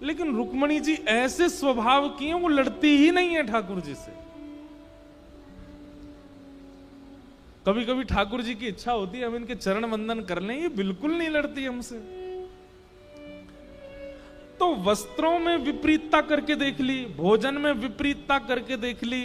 लेकिन रुक्मणी जी ऐसे स्वभाव की हैं, वो लड़ती ही नहीं है ठाकुर जी से। कभी कभी ठाकुर जी की इच्छा होती है हम इनके चरण वंदन कर लें, ये बिल्कुल नहीं लड़ती हमसे। तो वस्त्रों में विपरीतता करके देख ली, भोजन में विपरीतता करके देख ली,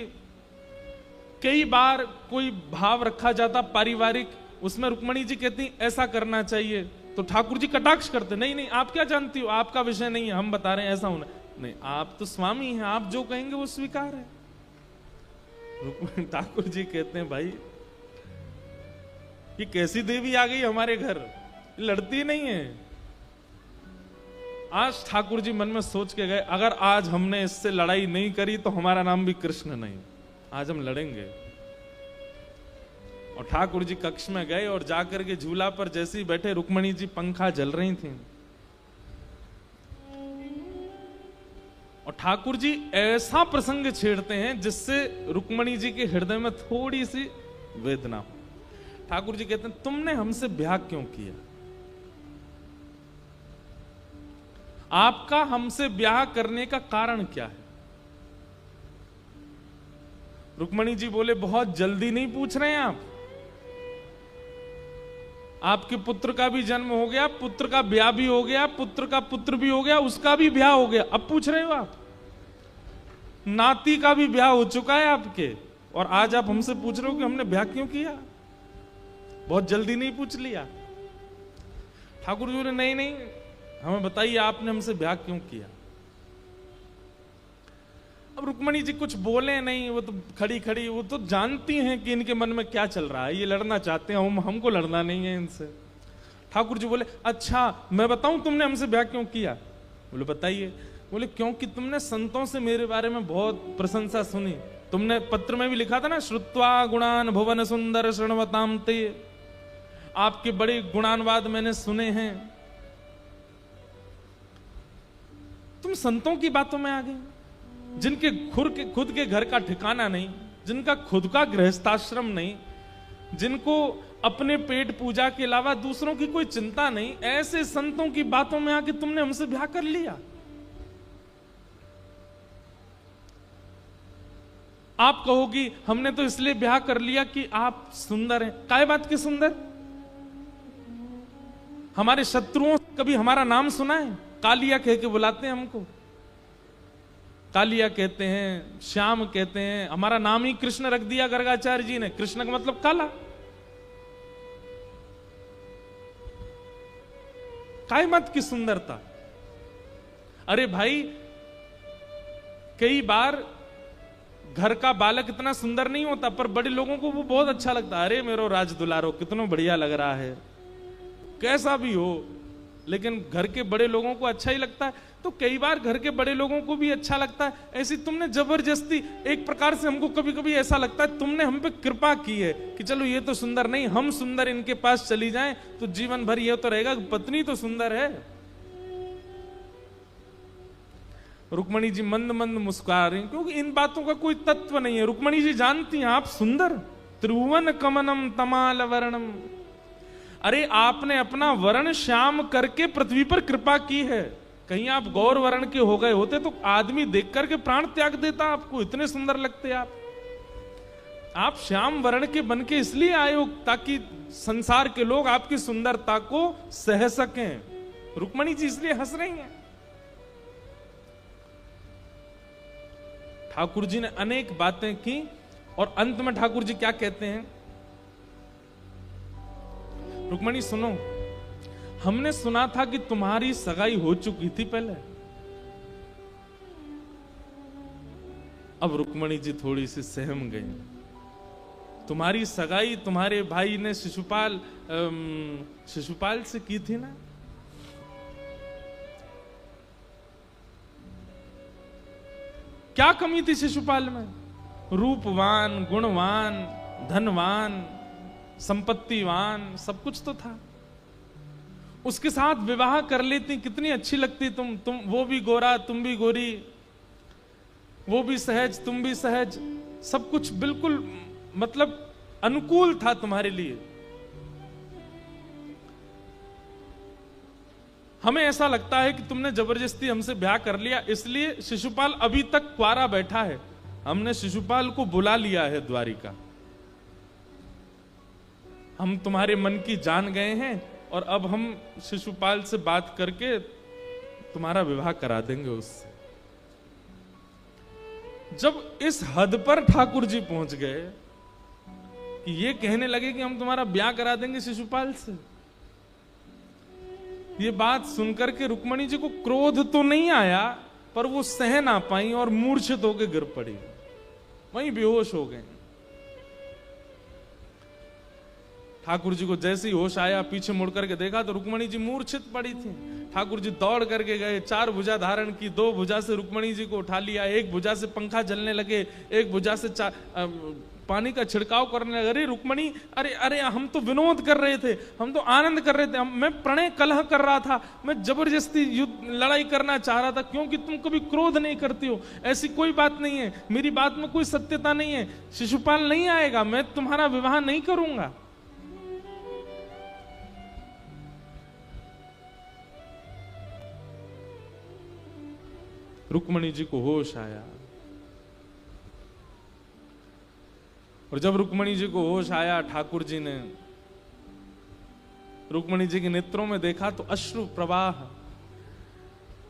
कई बार कोई भाव रखा जाता पारिवारिक, उसमें रुक्मणी जी कहती ऐसा करना चाहिए, तो ठाकुर जी कटाक्ष करते, नहीं नहीं आप क्या जानती हो, आपका विषय नहीं है, हम बता रहे हैं ऐसा होना नहीं, आप तो स्वामी हैं, आप जो कहेंगे वो स्वीकार है। ठाकुर जी कहते हैं भाई ये कैसी देवी आ गई हमारे घर, लड़ती नहीं है। आज ठाकुर जी मन में सोच के गए, अगर आज हमने इससे लड़ाई नहीं करी तो हमारा नाम भी कृष्ण नहीं, आज हम लड़ेंगे। और ठाकुर जी कक्ष में गए और जाकर के झूला पर जैसे ही बैठे, रुक्मणी जी पंखा जल रही थी और ठाकुर जी ऐसा प्रसंग छेड़ते हैं जिससे रुक्मणी जी के हृदय में थोड़ी सी वेदना हो। ठाकुर जी कहते हैं तुमने हमसे ब्याह क्यों किया, आपका हमसे ब्याह करने का कारण क्या है। रुक्मणी जी बोले बहुत जल्दी नहीं पूछ रहे हैं आप, आपके पुत्र का भी जन्म हो गया, पुत्र का ब्याह भी हो गया, पुत्र का पुत्र भी हो गया, उसका भी ब्याह हो गया, अब पूछ रहे हो आप, नाती का भी ब्याह हो चुका है आपके, और आज आप हमसे पूछ रहे हो कि हमने ब्याह क्यों किया, बहुत जल्दी नहीं पूछ लिया। ठाकुर जी ने नहीं नहीं हमें बताइए आपने हमसे ब्याह क्यों किया। अब रुक्मणी जी कुछ बोले नहीं, वो तो खड़ी खड़ी, वो तो जानती हैं कि इनके मन में क्या चल रहा है, ये लड़ना चाहते हैं, हमको लड़ना नहीं है इनसे। ठाकुर जी बोले अच्छा मैं बताऊं तुमने हमसे ब्याह क्यों किया। बोले बताइए। बोले क्योंकि तुमने संतों से मेरे बारे में बहुत प्रशंसा सुनी, तुमने पत्र में भी लिखा था ना, श्रुत्वा गुणान भुवन सुंदर शृण्वताम ते, आपके बड़े गुणानवाद मैंने सुने हैं। तुम संतों की बातों में आ गए, जिनके खुद के घर का ठिकाना नहीं, जिनका खुद का गृहस्थाश्रम नहीं, जिनको अपने पेट पूजा के अलावा दूसरों की कोई चिंता नहीं, ऐसे संतों की बातों में आके तुमने हमसे ब्याह कर लिया। आप कहोगी हमने तो इसलिए ब्याह कर लिया कि आप सुंदर हैं। काय बात की सुंदर? हमारे शत्रुओं कभी हमारा नाम सुना है? कालिया कह के बुलाते हैं हमको, कालिया कहते हैं, श्याम कहते हैं, हमारा नाम ही कृष्ण रख दिया गर्गाचार्य जी ने, कृष्ण का मतलब काला। काय मत की सुंदरता। अरे भाई कई बार घर का बालक इतना सुंदर नहीं होता, पर बड़े लोगों को वो बहुत अच्छा लगता है, अरे मेरो राज दुलारो कितना बढ़िया लग रहा है, कैसा भी हो, लेकिन घर के बड़े लोगों को अच्छा ही लगता है। तो कई बार घर के बड़े लोगों को भी अच्छा लगता है। ऐसी तुमने जबरदस्ती, एक प्रकार से हमको कभी कभी ऐसा लगता है तुमने हम पे कृपा की है कि चलो ये तो सुंदर नहीं, हम सुंदर इनके पास चली जाएं तो जीवन भर ये तो रहेगा, पत्नी तो सुंदर है। रुक्मणी जी मंद मंद मुस्कुरा रही, क्योंकि इन बातों का कोई तत्व नहीं है। रुक्मणी जी जानती हैं आप सुंदर, त्रिभुवन कमनम तमाल वर्णम, अरे आपने अपना वर्ण श्याम करके पृथ्वी पर कृपा की है। कहीं आप गौर वर्ण के हो गए होते तो आदमी देख करके प्राण त्याग देता, आपको इतने सुंदर लगते आप श्याम वर्ण के बन के इसलिए आए हो ताकि संसार के लोग आपकी सुंदरता को सह सकें। रुक्मणी जी इसलिए हंस रही हैं। ठाकुर जी ने अनेक बातें की और अंत में ठाकुर जी क्या कहते हैं, रुक्मणी सुनो, हमने सुना था कि तुम्हारी सगाई हो चुकी थी पहले। अब रुक्मणी जी थोड़ी सी सहम गई। तुम्हारी सगाई तुम्हारे भाई ने शिशुपाल से की थी ना। क्या कमी थी शिशुपाल में? रूपवान, गुणवान, धनवान, संपत्तिवान, सब कुछ तो था। उसके साथ विवाह कर लेती, कितनी अच्छी लगती तुम, वो भी गोरा, तुम भी गोरी, वो भी सहज, तुम भी सहज, सब कुछ बिल्कुल मतलब अनुकूल था तुम्हारे लिए। हमें ऐसा लगता है कि तुमने जबरदस्ती हमसे ब्याह कर लिया, इसलिए शिशुपाल अभी तक क्वारा बैठा है। हमने शिशुपाल को बुला लिया है द्वारिका। हम तुम्हारे मन की जान गए हैं और अब हम शिशुपाल से बात करके तुम्हारा विवाह करा देंगे उससे। जब इस हद पर ठाकुर जी पहुंच गए कि ये कहने लगे कि हम तुम्हारा ब्याह करा देंगे शिशुपाल से, ये बात सुनकर के रुक्मणी जी को क्रोध तो नहीं आया, पर वो सह ना पाई और मूर्छित होकर गिर पड़ी, वहीं बेहोश हो गए। ठाकुर जी को जैसे ही होश आया, पीछे मुड़ करके देखा तो रुक्मणी जी मूर्छित पड़ी थी। ठाकुर जी दौड़ करके गए, 4 भुजा धारण की, 2 भुजा से रुक्मणी जी को उठा लिया, 1 भुजा से पंखा जलने लगे, 1 भुजा से पानी का छिड़काव करने लगे। अरे रुक्मणी, अरे अरे हम तो विनोद कर रहे थे, हम तो आनंद कर रहे थे, मैं प्रणय कलह कर रहा था, मैं जबरदस्ती युद्ध लड़ाई करना चाह रहा था, क्योंकि तुम कभी क्रोध नहीं करती हो। ऐसी कोई बात नहीं है, मेरी बात में कोई सत्यता नहीं है, शिशुपाल नहीं आएगा, मैं तुम्हारा विवाह नहीं करूंगा। रुक्मणी जी को होश आया, और जब रुक्मणी जी को होश आया, ठाकुर जी ने रुक्मणी जी के नेत्रों में देखा तो अश्रु प्रवाह,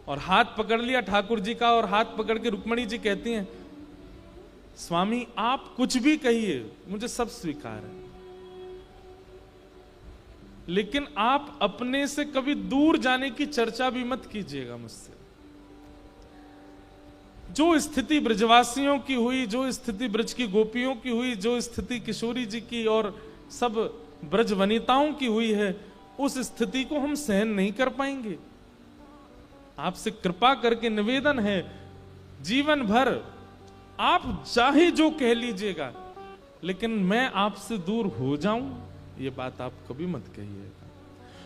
और हाथ पकड़ लिया ठाकुर जी का, और हाथ पकड़ के रुक्मणी जी कहती हैं, स्वामी आप कुछ भी कहिए, मुझे सब स्वीकार है, लेकिन आप अपने से कभी दूर जाने की चर्चा भी मत कीजिएगा मुझसे। जो स्थिति ब्रजवासियों की हुई, जो स्थिति ब्रज की गोपियों की हुई, जो स्थिति किशोरी जी की और सब ब्रज वनिताओं की हुई है, उस स्थिति को हम सहन नहीं कर पाएंगे। आपसे कृपा करके निवेदन है, जीवन भर आप चाहे जो कह लीजिएगा, लेकिन मैं आपसे दूर हो जाऊं, ये बात आप कभी मत कहिएगा।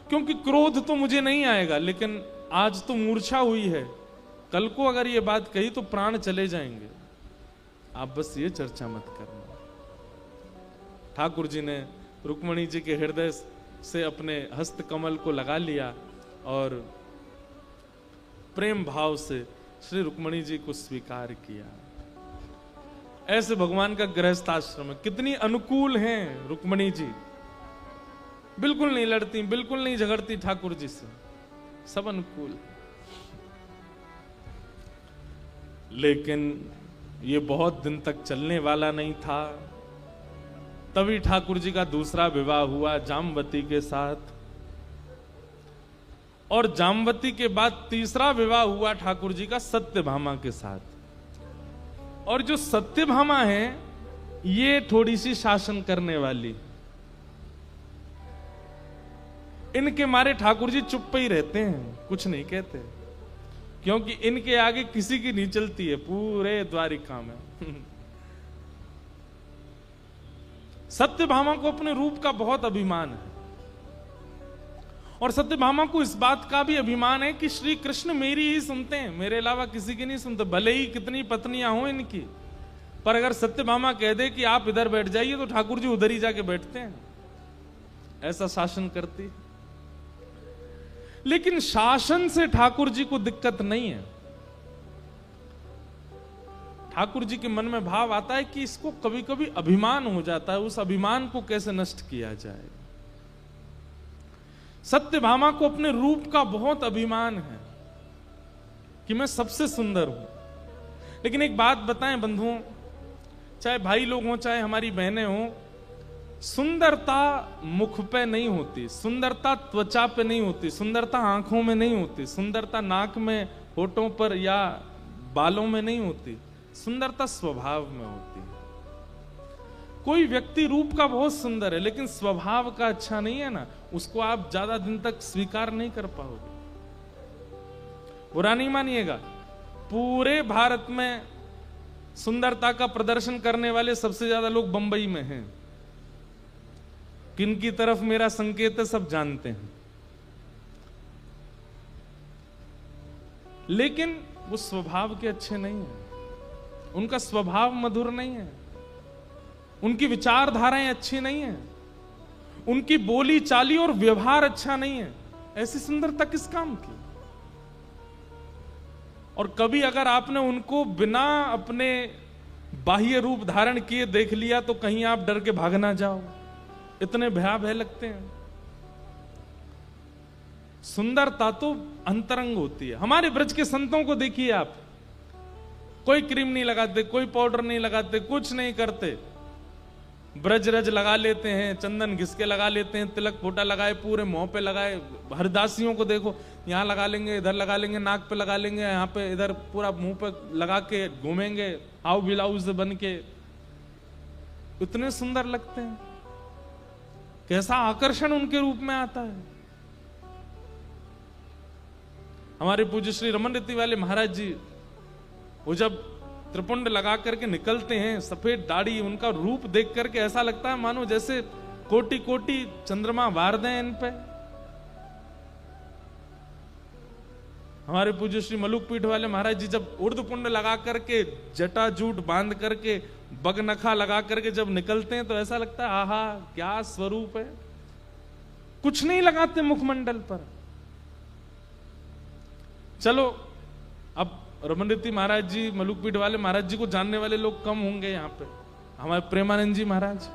क्योंकि क्रोध तो मुझे नहीं आएगा, लेकिन आज तो मूर्छा हुई है, कल को अगर ये बात कही तो प्राण चले जाएंगे। आप बस ये चर्चा मत करना। ठाकुर जी ने रुक्मणी जी के हृदय से अपने हस्त कमल को लगा लिया और प्रेम भाव से श्री रुक्मणी जी को स्वीकार किया। ऐसे भगवान का गृहस्थाश्रम है, कितनी अनुकूल हैं रुक्मणी जी, बिल्कुल नहीं लड़ती, बिल्कुल नहीं झगड़ती ठाकुर जी से, सब अनुकूल। लेकिन ये बहुत दिन तक चलने वाला नहीं था। तभी ठाकुर जी का दूसरा विवाह हुआ जामवती के साथ, और जामवती के बाद तीसरा विवाह हुआ ठाकुर जी का सत्यभामा के साथ। और जो सत्यभामा है, ये थोड़ी सी शासन करने वाली, इनके मारे ठाकुर जी चुप ही रहते हैं, कुछ नहीं कहते, क्योंकि इनके आगे किसी की नहीं चलती है पूरे द्वारिका में। सत्यभामा को अपने रूप का बहुत अभिमान है, और सत्यभामा को इस बात का भी अभिमान है कि श्री कृष्ण मेरी ही सुनते हैं, मेरे अलावा किसी की नहीं सुनते, भले ही कितनी पत्नियां हो इनकी। पर अगर सत्यभामा कह दे कि आप इधर बैठ जाइए, तो ठाकुर जी उधर ही जाके बैठते हैं, ऐसा शासन करती। लेकिन शासन से ठाकुर जी को दिक्कत नहीं है। ठाकुर जी के मन में भाव आता है कि इसको कभी कभी अभिमान हो जाता है, उस अभिमान को कैसे नष्ट किया जाए। सत्यभामा को अपने रूप का बहुत अभिमान है कि मैं सबसे सुंदर हूं। लेकिन एक बात बताएं बंधुओं, चाहे भाई लोग हों चाहे हमारी बहनें हों, सुंदरता मुख पे नहीं होती, सुंदरता त्वचा पे नहीं होती, सुंदरता आंखों में नहीं होती, सुंदरता नाक में, होठों पर या बालों में नहीं होती, सुंदरता स्वभाव में होती है। कोई व्यक्ति रूप का बहुत सुंदर है, लेकिन स्वभाव का अच्छा नहीं है ना, उसको आप ज्यादा दिन तक स्वीकार नहीं कर पाओगे। बुरा नहीं मानिएगा, पूरे भारत में सुंदरता का प्रदर्शन करने वाले सबसे ज्यादा लोग बंबई में हैं। किन की तरफ मेरा संकेत है सब जानते हैं, लेकिन वो स्वभाव के अच्छे नहीं है, उनका स्वभाव मधुर नहीं है, उनकी विचारधाराएं अच्छी नहीं है, उनकी बोली चाली और व्यवहार अच्छा नहीं है। ऐसी सुंदरता किस काम की? और कभी अगर आपने उनको बिना अपने बाह्य रूप धारण किए देख लिया तो कहीं आप डर के भाग ना जाओ, इतने भयावह लगते हैं। सुंदरता तो अंतरंग होती है। हमारे ब्रज के संतों को देखिए आप, कोई क्रीम नहीं लगाते, कोई पाउडर नहीं लगाते, कुछ नहीं करते, ब्रज रज लगा लेते हैं, चंदन घिस के लगा लेते हैं, तिलक फोटा लगाए, पूरे मुंह पे लगाए। हरदासियों को देखो, यहाँ लगा लेंगे, इधर लगा लेंगे, नाक पे लगा लेंगे, यहाँ पे, इधर पूरा मुंह पे लगा के घूमेंगे हाउ ब्लाउज बन के, इतने सुंदर लगते हैं। कैसा आकर्षण उनके रूप में आता है। हमारे पूज्य श्री रमन रीति वाले महाराज जी, वो जब त्रिपुंड लगा करके निकलते हैं, सफेद दाढ़ी, उनका रूप देख करके ऐसा लगता है मानो जैसे कोटि कोटि चंद्रमा वार दें इन पे। हमारे पूज्य श्री मलुक पीठ वाले महाराज जी जब उर्धपुंड लगा करके, जटा जूट बांध करके, बगनखा लगा करके जब निकलते हैं तो ऐसा लगता है आहा क्या स्वरूप है। कुछ नहीं लगाते मुखमंडल पर। चलो अब रमन रीति महाराज जी, मलुक पीठ वाले महाराज जी को जानने वाले लोग कम होंगे यहाँ पे। हमारे प्रेमानंद जी महाराज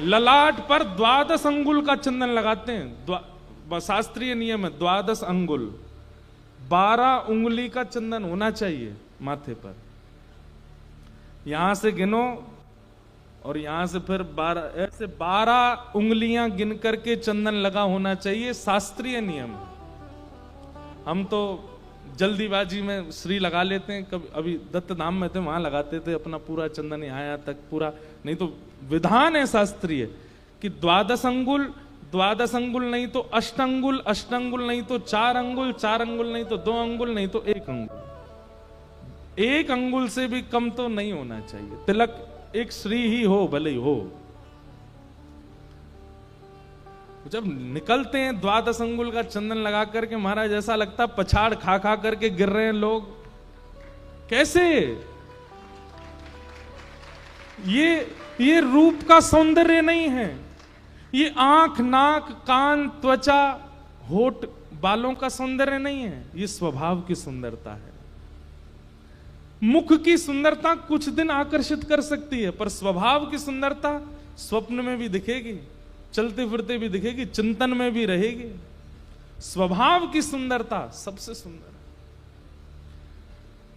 ललाट पर 12 अंगुल का चंदन लगाते हैं। शास्त्रीय नियम है 12 अंगुल, 12 उंगली का चंदन होना चाहिए माथे पर। यहां से गिनो और यहां से फिर 12, ऐसे 12 उंगलियां गिन करके चंदन लगा होना चाहिए, शास्त्रीय नियम। हम तो जल्दीबाजी में श्री लगा लेते हैं। कभी अभी दत्त धाम में थे, वहां लगाते थे अपना पूरा चंदन यहाँ तक पूरा, नहीं तो विधान है शास्त्रीय कि 12 अंगुल, 12 अंगुल नहीं तो 8 अंगुल, 8 अंगुल नहीं तो 4 अंगुल, 4 अंगुल नहीं तो 2 अंगुल, नहीं तो 1 अंगुल। 1 अंगुल से भी कम तो नहीं होना चाहिए। तिलक एक श्री ही हो भले ही हो। जब निकलते हैं 12 अंगुल का चंदन लगा करके, महाराज ऐसा लगता है पछाड़ खा खा करके गिर रहे हैं लोग। कैसे? ये रूप का सौंदर्य नहीं है, ये आंख, नाक, कान, त्वचा, होठ, बालों का सौंदर्य नहीं है, ये स्वभाव की सुंदरता है। मुख की सुंदरता कुछ दिन आकर्षित कर सकती है, पर स्वभाव की सुंदरता स्वप्न में भी दिखेगी, चलते फिरते भी दिखेगी, चिंतन में भी रहेगी। स्वभाव की सुंदरता सबसे सुंदर है।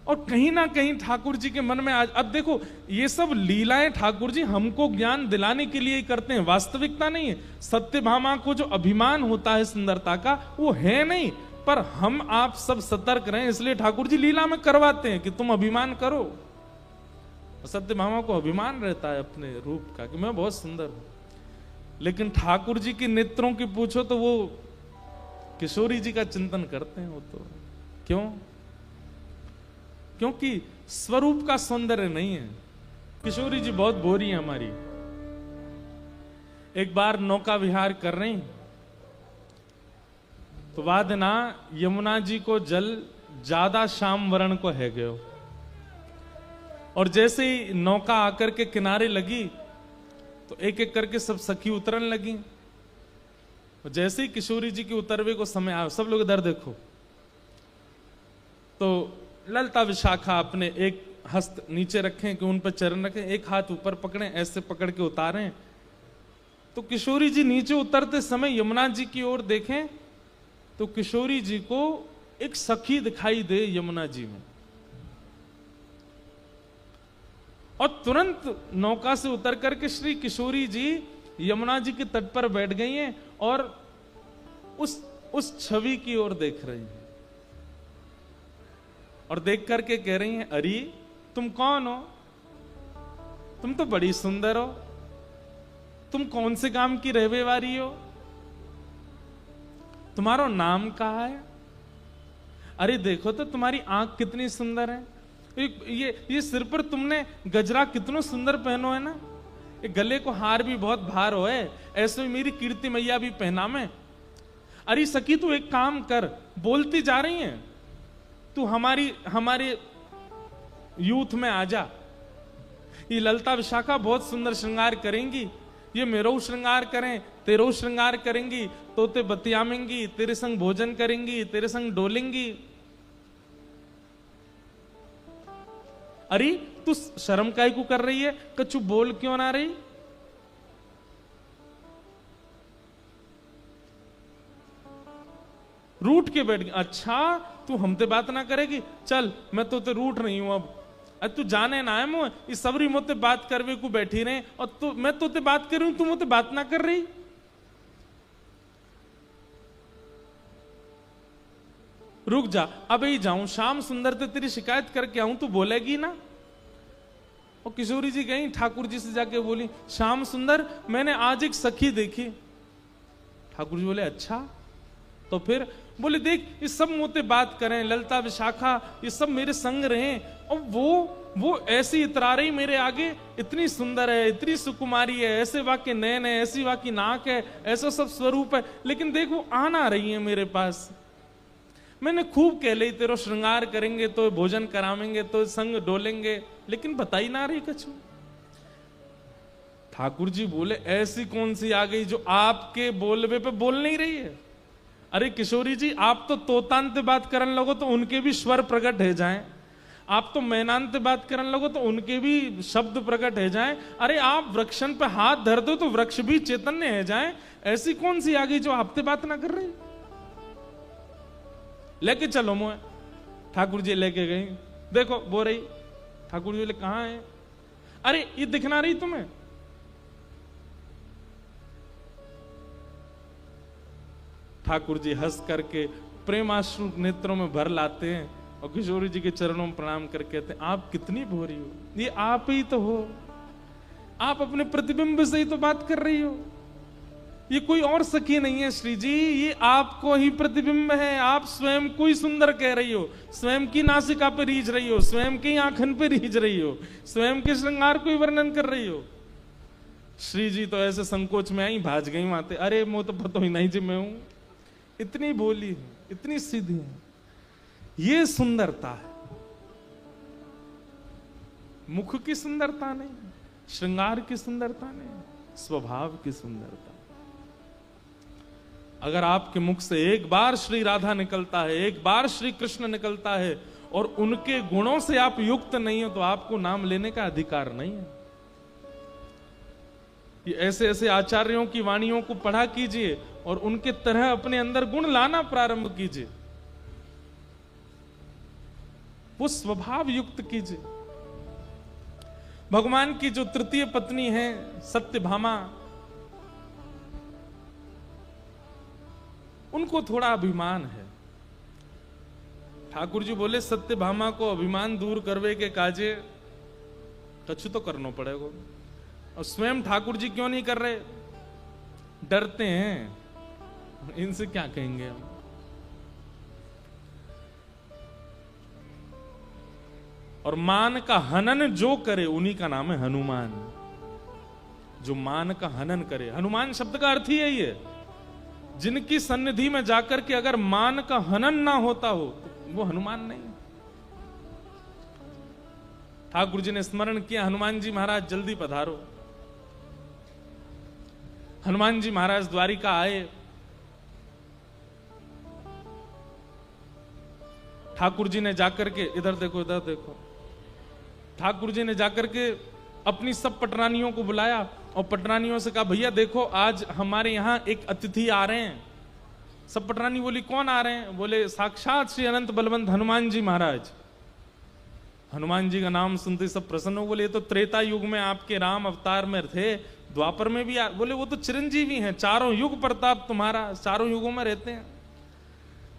और कहीं ना कहीं ठाकुर जी के मन में आज, अब देखो ये सब लीलाएं ठाकुर जी हमको ज्ञान दिलाने के लिए ही करते हैं, वास्तविकता नहीं है। सत्यभामा को जो अभिमान होता है सुंदरता का, वो है नहीं, पर हम आप सब सतर्क रहें इसलिए ठाकुर जी लीला में करवाते हैं कि तुम अभिमान करो। सत्यभामा को अभिमान रहता है अपने रूप का कि मैं बहुत सुंदर हूं, लेकिन ठाकुर जी के नेत्रों की पूछो तो वो किशोरी जी का चिंतन करते हैं। वो तो क्यों? क्योंकि स्वरूप का सौंदर्य नहीं है। किशोरी जी बहुत भोरी है हमारी। एक बार नौका विहार कर रही तो बाद ना यमुना जी को जल ज्यादा श्याम वर्ण को है गयो, और जैसे ही नौका आकर के किनारे लगी तो एक एक करके सब सखी उतरन लगी। जैसे ही किशोरी जी के उतरवे को समय आया, सब लोग इधर देखो, तो ललता विशाखा अपने एक हस्त नीचे रखें कि उन पर चरण रखें, एक हाथ ऊपर पकड़े, ऐसे पकड़ के उतारें। तो किशोरी जी नीचे उतरते समय यमुना जी की ओर देखें तो किशोरी जी को एक सखी दिखाई दे यमुना जी में, और तुरंत नौका से उतर करके श्री किशोरी जी यमुना जी के तट पर बैठ गई हैं और उस छवि की ओर देख रही हैं, और देख करके कह रही हैं, अरे तुम कौन हो? तुम तो बड़ी सुंदर हो, तुम कौन से गांव की रहने वाली हो? तुम्हारा नाम कहाँ है? अरे देखो तो तुम्हारी आंख कितनी सुंदर है, ये सिर पर तुमने गजरा कितना सुंदर पहनो है ना, ये गले को हार भी बहुत भार हो है, ऐसे मेरी कीर्ति मैया भी पहना में। अरे सखी तू एक काम कर, बोलती जा रही है, तू हमारे यूथ में आ जा, ये ललता विशाखा बहुत सुंदर श्रृंगार करेंगी, ये मेरो श्रृंगार करें, तेरो श्रृंगार करेंगी, तो ते बतियामेंगी, तेरे संग भोजन करेंगी, तेरे संग डोलेंगी। अरे तू शर्म काहे को कर रही है? कछु बोल क्यों ना रही? रूठ के बैठ गई। अच्छा तू हमते बात ना करेगी, चल मैं तो ते रूठ रही हूं अब। अरे तू जाने ना है मुझे, इस सबरी मोते बात करवे को बैठी रहे, और तू मैं तो ते बात कर रही हूं, तू मोते बात ना कर रही। रुक जा, अब ही जाऊं, श्याम सुंदर ते तेरी शिकायत करके आऊं, तू बोलेगी ना? और किशोरी जी गई ठाकुर जी से जाके बोली, श्याम सुंदर मैंने आज एक सखी देखी। ठाकुर जी बोले अच्छा, तो फिर बोले देख ये सब मोते बात करें, ललता विशाखा ये सब मेरे संग रहे, और वो ऐसी इतरा रही मेरे आगे, इतनी सुंदर है, इतनी सुकुमारी है, ऐसे वाके नैन है, ऐसी वाकी नाक है, ऐसा सब स्वरूप है, लेकिन देख वो आ ना रही है मेरे पास। मैंने खूब कह ली तेरो श्रृंगार करेंगे, तो भोजन करावेंगे, तो संग डोलेंगे, लेकिन बताई ना रही कछु। ठाकुर जी बोले ऐसी कौन सी आ गई जो आपके बोलवे पे बोल नहीं रही है? अरे किशोरी जी आप तो तोतांत बात करने लगो तो उनके भी स्वर प्रकट है जाएं, आप तो मैनांत बात करने लगो तो उनके भी शब्द प्रकट है जाएं। अरे आप वृक्षन पे हाथ धर दो तो वृक्ष भी चैतन्य है जाएं। ऐसी कौन सी आ गई जो आपसे बात ना कर रही? लेके चलो मुझे। ठाकुर जी लेके गई, देखो बो रही। ठाकुर जी बोले कहां है? अरे ये दिखना रही तुम्हें? ठाकुर जी हंस करके प्रेमाश्रु नेत्रों में भर लाते हैं और किशोरी जी के चरणों में प्रणाम करके कहते हैं आप कितनी भोरी हो, ये आप ही तो हो, आप अपने प्रतिबिंब से ही तो बात कर रही हो, ये कोई और सखी नहीं है श्री जी, ये आपको ही प्रतिबिंब है, आप स्वयं को ही सुंदर कह रही हो, स्वयं की नासिका पे रीझ रही हो, स्वयं की आंखन पे रीझ रही हो, स्वयं के श्रृंगार को ही वर्णन कर रही हो। श्री जी तो ऐसे संकोच में आई, भाज गई माते, अरे मुझे तो पता ही नहीं जी मैं हूं, इतनी बोली है, इतनी सीधी है, ये सुंदरता है, मुख की सुंदरता नहीं, श्रृंगार की सुंदरता नहीं, स्वभाव की सुंदरता। अगर आपके मुख से एक बार श्री राधा निकलता है, एक बार श्री कृष्ण निकलता है और उनके गुणों से आप युक्त नहीं हो तो आपको नाम लेने का अधिकार नहीं है। ये ऐसे ऐसे आचार्यों की वाणियों को पढ़ा कीजिए और उनके तरह अपने अंदर गुण लाना प्रारंभ कीजिए, वो स्वभाव युक्त कीजिए। भगवान की जो तृतीय पत्नी है सत्यभामा, उनको थोड़ा अभिमान है। ठाकुर जी बोले सत्यभामा को अभिमान दूर करवे के काजे कछु तो करना पड़ेगा, और स्वयं ठाकुर जी क्यों नहीं कर रहे? डरते हैं, इनसे क्या कहेंगे हम। और मान का हनन जो करे उन्हीं का नाम है हनुमान। जो मान का हनन करे, हनुमान शब्द का अर्थ ही है ये, जिनकी सन्निधि में जाकर के अगर मान का हनन ना होता हो तो वो हनुमान नहीं। ठाकुर जी ने स्मरण किया, हनुमान जी महाराज जल्दी पधारो। हनुमान जी महाराज द्वारिका आए, ठाकुर जी ने जाकर के, इधर देखो इधर देखो, ठाकुर जी ने जाकर के अपनी सब पटरानियों को बुलाया और पटरानियों से कहा भैया देखो आज हमारे यहां एक अतिथि आ रहे हैं। सब पटरानी बोली कौन आ रहे हैं? बोले साक्षात श्री अनंत बलवंत हनुमान जी महाराज। हनुमान जी का नाम सुनते सब प्रसन्न हो, बोले ये तो त्रेता युग में आपके राम अवतार में थे, द्वापर में भी बोले वो तो चिरंजीवी हैं, चारों युग प्रताप तुम्हारा, चारों युगों में रहते हैं।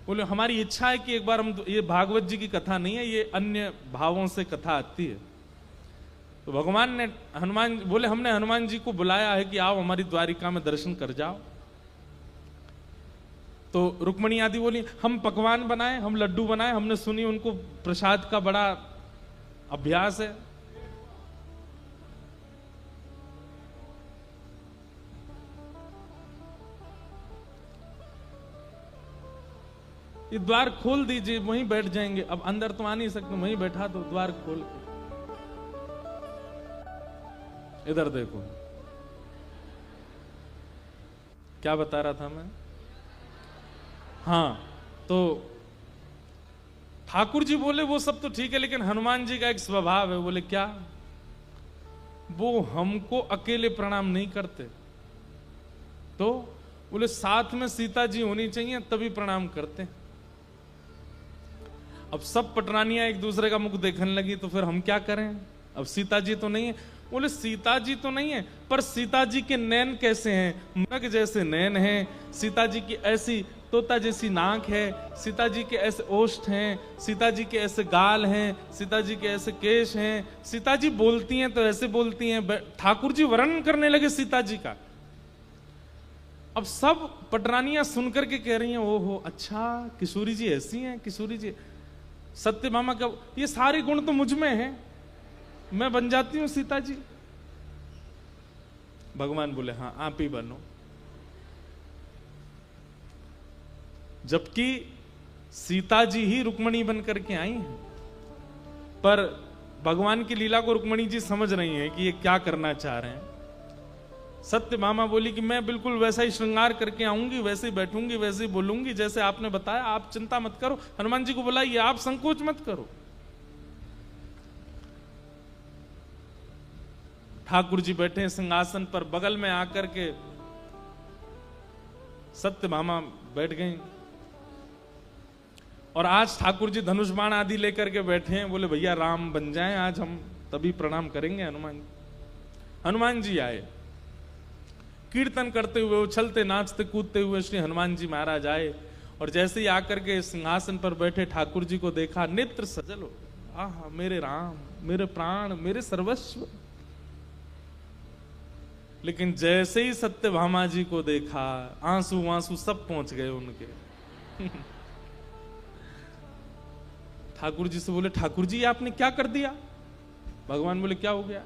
बोले हमारी इच्छा है कि एक बार हम, ये भागवत जी की कथा नहीं है, ये अन्य भावों से कथा आती है। तो भगवान ने हनुमान बोले हमने हनुमान जी को बुलाया है कि आओ हमारी द्वारिका में दर्शन कर जाओ। तो रुक्मणी आदि बोली हम पकवान बनाए, हम लड्डू बनाए, हमने सुनी उनको प्रसाद का बड़ा अभ्यास है। ये द्वार खोल दीजिए, वहीं बैठ जाएंगे, अब अंदर तो आ नहीं सकते, वहीं बैठा दो, द्वार खोल के। इधर देखो, क्या बता रहा था मैं? हाँ, तो ठाकुर जी बोले वो सब तो ठीक है, लेकिन हनुमान जी का एक स्वभाव है। बोले क्या? वो हमको अकेले प्रणाम नहीं करते, तो बोले साथ में सीता जी होनी चाहिए तभी प्रणाम करते। अब सब पटरानियां एक दूसरे का मुख देखने लगी, तो फिर हम क्या करें? अब सीता जी तो नहीं है। बोले सीता जी तो नहीं है, पर सीता जी के नैन कैसे हैं? मृग जैसे नैन हैं, सीता जी की ऐसी तोता जैसी नाक है, सीता जी के ऐसे ओष्ठ हैं, सीता जी के ऐसे गाल हैं, सीता जी के ऐसे केश हैं, सीता जी बोलती हैं तो ऐसे बोलती हैं। ठाकुर जी वर्णन करने लगे सीता जी का। अब सब पटरानियां सुनकर के कह रही हैं, ओहो अच्छा, किशोरी जी ऐसी हैं, किशोरी जी। सत्यभामा का ये सारे गुण तो मुझ में हैं, मैं बन जाती हूं सीता जी। भगवान बोले हाँ, आप ही बनो। जबकि सीता जी ही रुक्मणी बन करके आई हैं, पर भगवान की लीला को रुक्मणी जी समझ रही हैं कि ये क्या करना चाह रहे हैं। सत्यभामा बोली कि मैं बिल्कुल वैसा ही श्रृंगार करके आऊंगी, वैसे ही बैठूंगी, वैसे ही बोलूंगी जैसे आपने बताया, आप चिंता मत करो। हनुमान जी को बुलाइए, आप संकोच मत करो। ठाकुर जी बैठे सिंहासन पर, बगल में आकर के सत्यभामा बैठ गई। और आज ठाकुर जी धनुष बाण आदि लेकर के बैठे हैं। बोले भैया राम बन जाएं आज हम, तभी प्रणाम करेंगे हनुमान जी। हनुमान जी आए, कीर्तन करते हुए, उछलते नाचते कूदते हुए श्री हनुमान जी महाराज आए। और जैसे ही आकर के सिंहासन पर बैठे ठाकुर जी को देखा, नेत्र सजल हो। आहा मेरे राम, मेरे प्राण, मेरे सर्वस्व। लेकिन जैसे ही सत्यभामा जी को देखा, आंसू आंसू सब पहुंच गए उनके। ठाकुर जी से बोले, ठाकुर जी आपने क्या कर दिया? भगवान बोले क्या हो गया?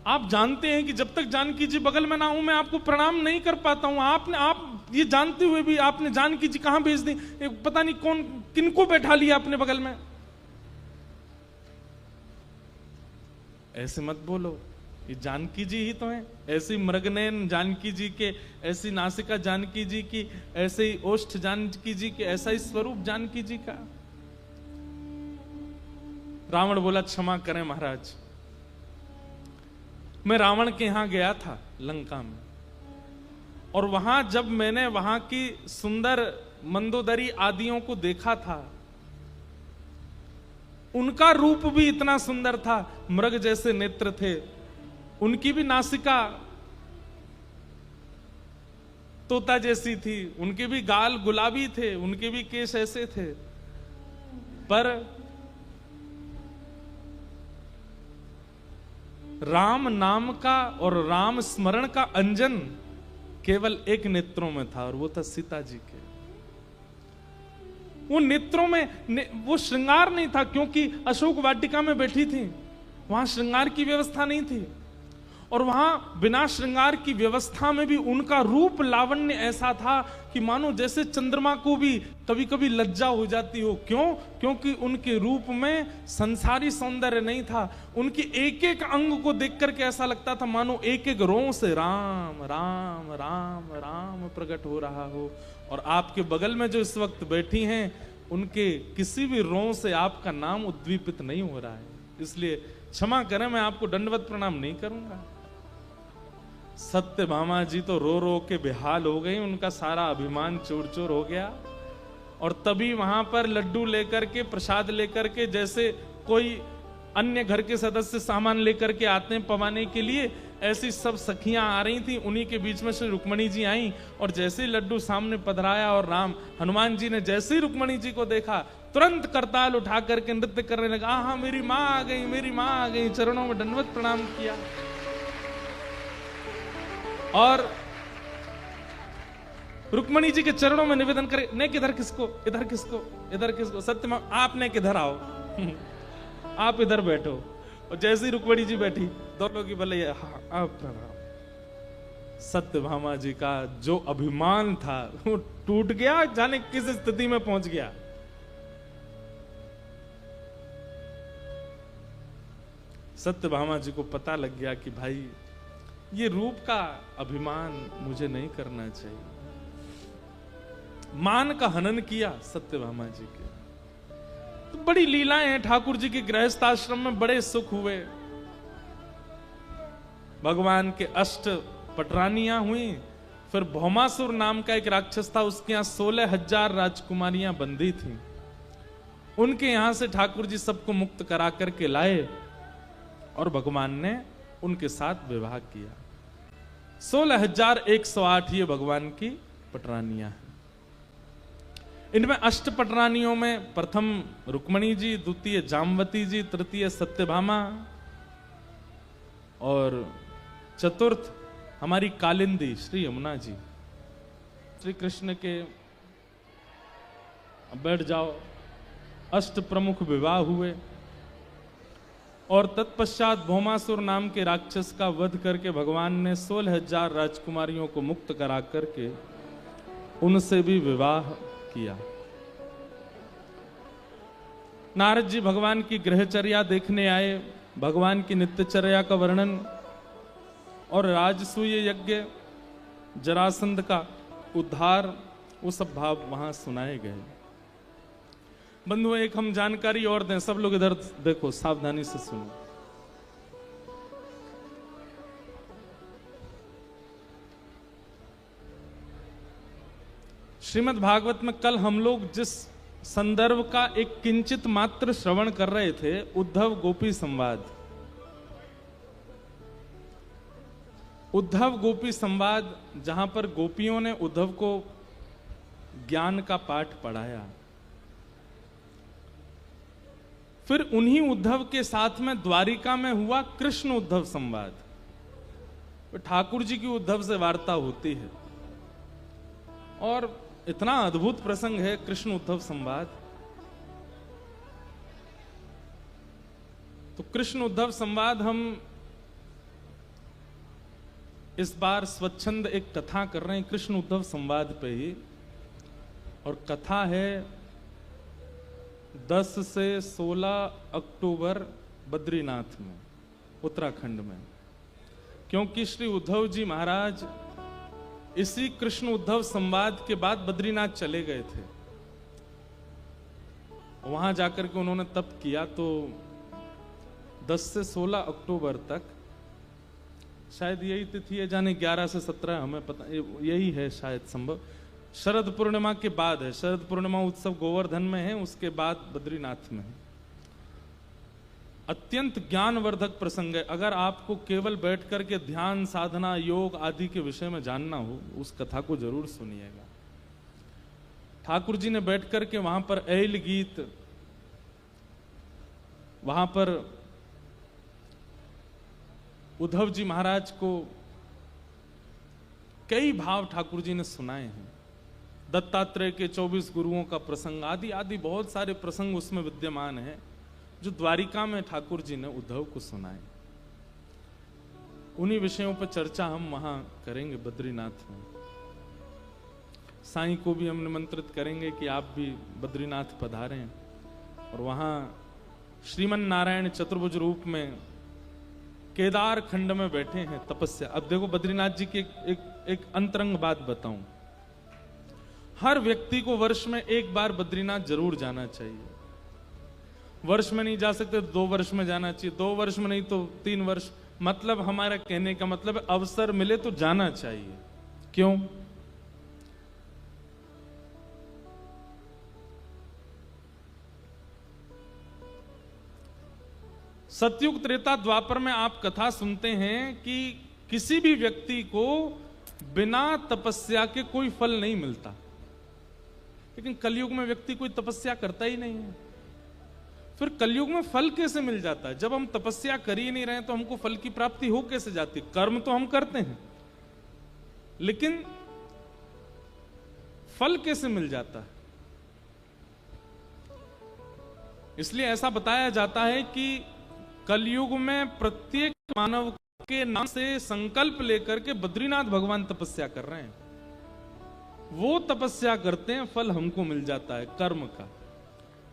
आप जानते हैं कि जब तक जानकी जी बगल में ना हूं मैं आपको प्रणाम नहीं कर पाता हूं। आप ये जानते हुए भी आपने जानकी जी कहां भेज दी? पता नहीं कौन किनको बैठा लिया अपने बगल में। ऐसे मत बोलो, ये जानकी जी ही तो हैं। ऐसी मृगनयन जानकी जी के, ऐसी नासिका जानकी जी की, ऐसे ही ओष्ठ जानकी जी के, ऐसा ही स्वरूप जानकी जी का। रावण बोला क्षमा करें महाराज, मैं रावण के यहां गया था लंका में, और वहां जब मैंने वहां की सुंदर मंदोदरी आदियों को देखा था, उनका रूप भी इतना सुंदर था, मृग जैसे नेत्र थे, उनकी भी नासिका तोता जैसी थी, उनके भी गाल गुलाबी थे, उनके भी केश ऐसे थे। पर राम नाम का और राम स्मरण का अंजन केवल एक नेत्रों में था, और वो था सीता जी के। वो नेत्रों में वो श्रृंगार नहीं था, क्योंकि अशोक वाटिका में बैठी थी, वहां श्रृंगार की व्यवस्था नहीं थी। और वहां बिना श्रृंगार की व्यवस्था में भी उनका रूप लावण्य ऐसा था कि मानो जैसे चंद्रमा को भी कभी कभी लज्जा हो जाती हो। क्यों? क्योंकि उनके रूप में संसारी सौंदर्य नहीं था। उनकी एक एक अंग को देख करके ऐसा लगता था मानो एक एक रों से राम राम राम राम प्रकट हो रहा हो। और आपके बगल में जो इस वक्त बैठी हैं, उनके किसी भी रों से आपका नाम उद्दीपित नहीं हो रहा है। इसलिए क्षमा करें, मैं आपको दंडवत प्रणाम नहीं करूंगा। सत्यभामा जी तो रो रो के बेहाल हो गई, उनका सारा अभिमान चूर चूर हो गया। और तभी वहां पर लड्डू लेकर के, प्रसाद लेकर के, जैसे कोई अन्य घर के सदस्य सामान लेकर के आते हैं पवाने के लिए, ऐसी सब सखियां आ रही थी। उन्हीं के बीच में श्री रुक्मणी जी आई, और जैसे ही लड्डू सामने पधराया और राम हनुमान जी ने जैसे ही रुक्मणी जी को देखा, तुरंत करताल उठा करके नृत्य करने लगा। हाँ मेरी माँ आ गई, मेरी माँ आ गई, चरणों में दंडवत प्रणाम किया। और रुक्मणी जी के चरणों में निवेदन करे, ने किधर किसको, इधर किसको, इधर किसको? सत्यमा आपने किधर आओ, आप इधर बैठो। और जैसे ही रुक्मणी जी बैठी, दोनों की भले हाँ आप प्रणाम। सत्यभामा जी का जो अभिमान था वो टूट गया, जाने किस स्थिति में पहुंच गया। सत्यभामा जी को पता लग गया कि भाई ये रूप का अभिमान मुझे नहीं करना चाहिए। मान का हनन किया सत्यभामा जी के। तो बड़ी लीलाएं हैं ठाकुर जी के गृहस्थ आश्रम में, बड़े सुख हुए। भगवान के अष्ट पटरानियां हुई, फिर भौमासुर नाम का एक राक्षस था, उसके यहां 16,000 राजकुमारियां बंदी थीं। उनके यहां से ठाकुर जी सबको मुक्त करा करके लाए और भगवान ने उनके साथ विवाह किया। 16,108 ये भगवान की पटरानियां हैं। इनमें अष्ट पटरानियों में प्रथम रुक्मणी जी, द्वितीय जामवती जी, तृतीय सत्यभामा और चतुर्थ हमारी कालिंदी श्री यमुना जी। श्री कृष्ण के बैठ जाओ अष्ट प्रमुख विवाह हुए और तत्पश्चात भौमासुर नाम के राक्षस का वध करके भगवान ने 16,000 राजकुमारियों को मुक्त करा करके उनसे भी विवाह किया। नारद जी भगवान की गृहचर्या देखने आए, भगवान की नित्यचर्या का वर्णन और राजसूय यज्ञ, जरासंध का उद्धार, वो सब भाव वहां सुनाए गए। बंधुओं, एक हम जानकारी और दें, सब लोग इधर देखो, सावधानी से सुनो। श्रीमद् भागवत में कल हम लोग जिस संदर्भ का एक किंचित मात्र श्रवण कर रहे थे, उद्धव गोपी संवाद। उद्धव गोपी संवाद, जहां पर गोपियों ने उद्धव को ज्ञान का पाठ पढ़ाया। फिर उन्हीं उद्धव के साथ में द्वारिका में हुआ कृष्ण उद्धव संवाद। ठाकुर जी की उद्धव से वार्ता होती है और इतना अद्भुत प्रसंग है कृष्ण उद्धव संवाद। तो कृष्ण उद्धव संवाद हम इस बार स्वच्छंद एक कथा कर रहे हैं कृष्ण उद्धव संवाद पे ही, और कथा है 10 से 16 अक्टूबर बद्रीनाथ में, उत्तराखंड में। क्योंकि श्री उद्धव जी महाराज इसी कृष्ण उद्धव संवाद के बाद बद्रीनाथ चले गए थे। वहां जाकर के उन्होंने तप किया। तो 10 से 16 अक्टूबर तक, शायद यही तिथि है, जाने 11 से 17, हमें पता, यही है शायद संभव। शरद पूर्णिमा के बाद है। शरद पूर्णिमा उत्सव गोवर्धन में है, उसके बाद बद्रीनाथ में है। अत्यंत ज्ञानवर्धक प्रसंग है। अगर आपको केवल बैठ करके ध्यान साधना योग आदि के विषय में जानना हो, उस कथा को जरूर सुनिएगा। ठाकुर जी ने बैठ करके वहां पर ऐल गीत, वहां पर उद्धव जी महाराज को कई भाव ठाकुर जी ने सुनाए हैं। दत्तात्रेय के 24 गुरुओं का प्रसंग आदि आदि बहुत सारे प्रसंग उसमें विद्यमान है, जो द्वारिका में ठाकुर जी ने उद्धव को सुनाए। उन्हीं विषयों पर चर्चा हम वहां करेंगे बद्रीनाथ में। साईं को भी हम निमंत्रित करेंगे कि आप भी बद्रीनाथ पधारें और वहां श्रीमन नारायण चतुर्भुज रूप में केदार खंड में बैठे हैं तपस्या। अब देखो बद्रीनाथ जी की एक अंतरंग बात बताऊं। हर व्यक्ति को वर्ष में एक बार बद्रीनाथ जरूर जाना चाहिए। वर्ष में नहीं जा सकते तो 2 वर्ष में जाना चाहिए, 2 वर्ष में नहीं तो 3 वर्ष। मतलब हमारा कहने का मतलब है अवसर मिले तो जाना चाहिए। क्यों? सतयुग त्रेता द्वापर में आप कथा सुनते हैं कि किसी भी व्यक्ति को बिना तपस्या के कोई फल नहीं मिलता। लेकिन कलयुग में व्यक्ति कोई तपस्या करता ही नहीं है। फिर कलयुग में फल कैसे मिल जाता है? जब हम तपस्या कर ही नहीं रहे तो हमको फल की प्राप्ति हो कैसे जाती? कर्म तो हम करते हैं, लेकिन फल कैसे मिल जाता है? इसलिए ऐसा बताया जाता है कि कलयुग में प्रत्येक मानव के नाम से संकल्प लेकर के बद्रीनाथ भगवान तपस्या कर रहे हैं। वो तपस्या करते हैं, फल हमको मिल जाता है कर्म का।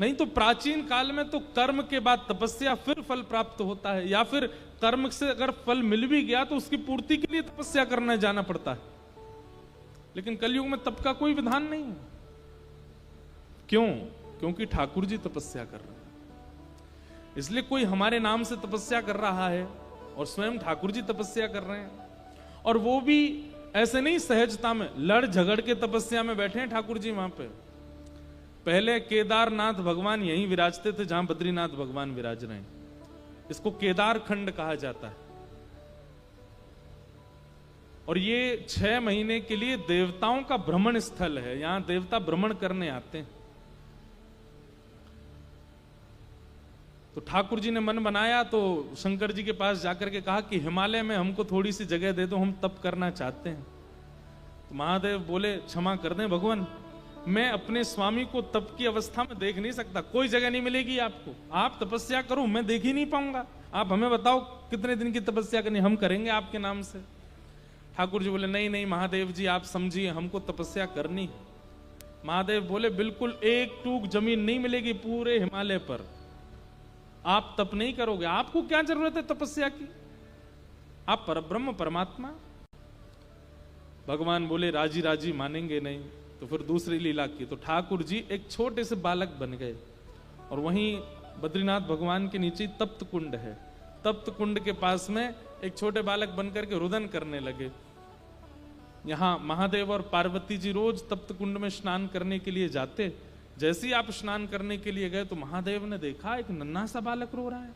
नहीं तो प्राचीन काल में तो कर्म के बाद तपस्या फिर फल प्राप्त होता है, या फिर कर्म से अगर फल मिल भी गया तो उसकी पूर्ति के लिए तपस्या करने जाना पड़ता है। लेकिन कलयुग में तप का कोई विधान नहीं है। क्यों? क्योंकि ठाकुर जी तपस्या कर रहे हैं। इसलिए कोई हमारे नाम से तपस्या कर रहा है और स्वयं ठाकुर जी तपस्या कर रहे हैं, और वो भी ऐसे नहीं सहजता में, लड़ झगड़ के तपस्या में बैठे हैं ठाकुर जी वहां पे। पहले केदारनाथ भगवान यहीं विराजते थे जहां बद्रीनाथ भगवान विराज रहे हैं। इसको केदार खंड कहा जाता है। और ये 6 महीने के लिए देवताओं का भ्रमण स्थल है, यहां देवता भ्रमण करने आते हैं। तो ठाकुर जी ने मन बनाया तो शंकर जी के पास जाकर के कहा कि हिमालय में हमको थोड़ी सी जगह दे दो, हम तप करना चाहते हैं। तो महादेव बोले क्षमा कर दें भगवान, मैं अपने स्वामी को तप की अवस्था में देख नहीं सकता, कोई जगह नहीं मिलेगी आपको, आप तपस्या करो, मैं देख ही नहीं पाऊंगा। आप हमें बताओ कितने दिन की तपस्या करनी, हम करेंगे आपके नाम से। ठाकुर जी बोले नहीं नहीं महादेव जी आप समझिए, हमको तपस्या करनी है। महादेव बोले बिल्कुल एक टूक जमीन नहीं मिलेगी पूरे हिमालय पर, आप तप नहीं करोगे, आपको क्या जरूरत है तपस्या की, आप परब्रह्म परमात्मा। भगवान बोले राजी राजी मानेंगे नहीं। तो फिर दूसरी लीला की, तो ठाकुर जी एक छोटे से बालक बन गए, और वहीं बद्रीनाथ भगवान के नीचे तप्त कुंड है, तप्त कुंड के पास में एक छोटे बालक बनकर के रुदन करने लगे। यहां महादेव और पार्वती जी रोज तप्त कुंड में स्नान करने के लिए जाते। जैसे ही आप स्नान करने के लिए गए तो महादेव ने देखा एक नन्हा सा बालक रो रहा है।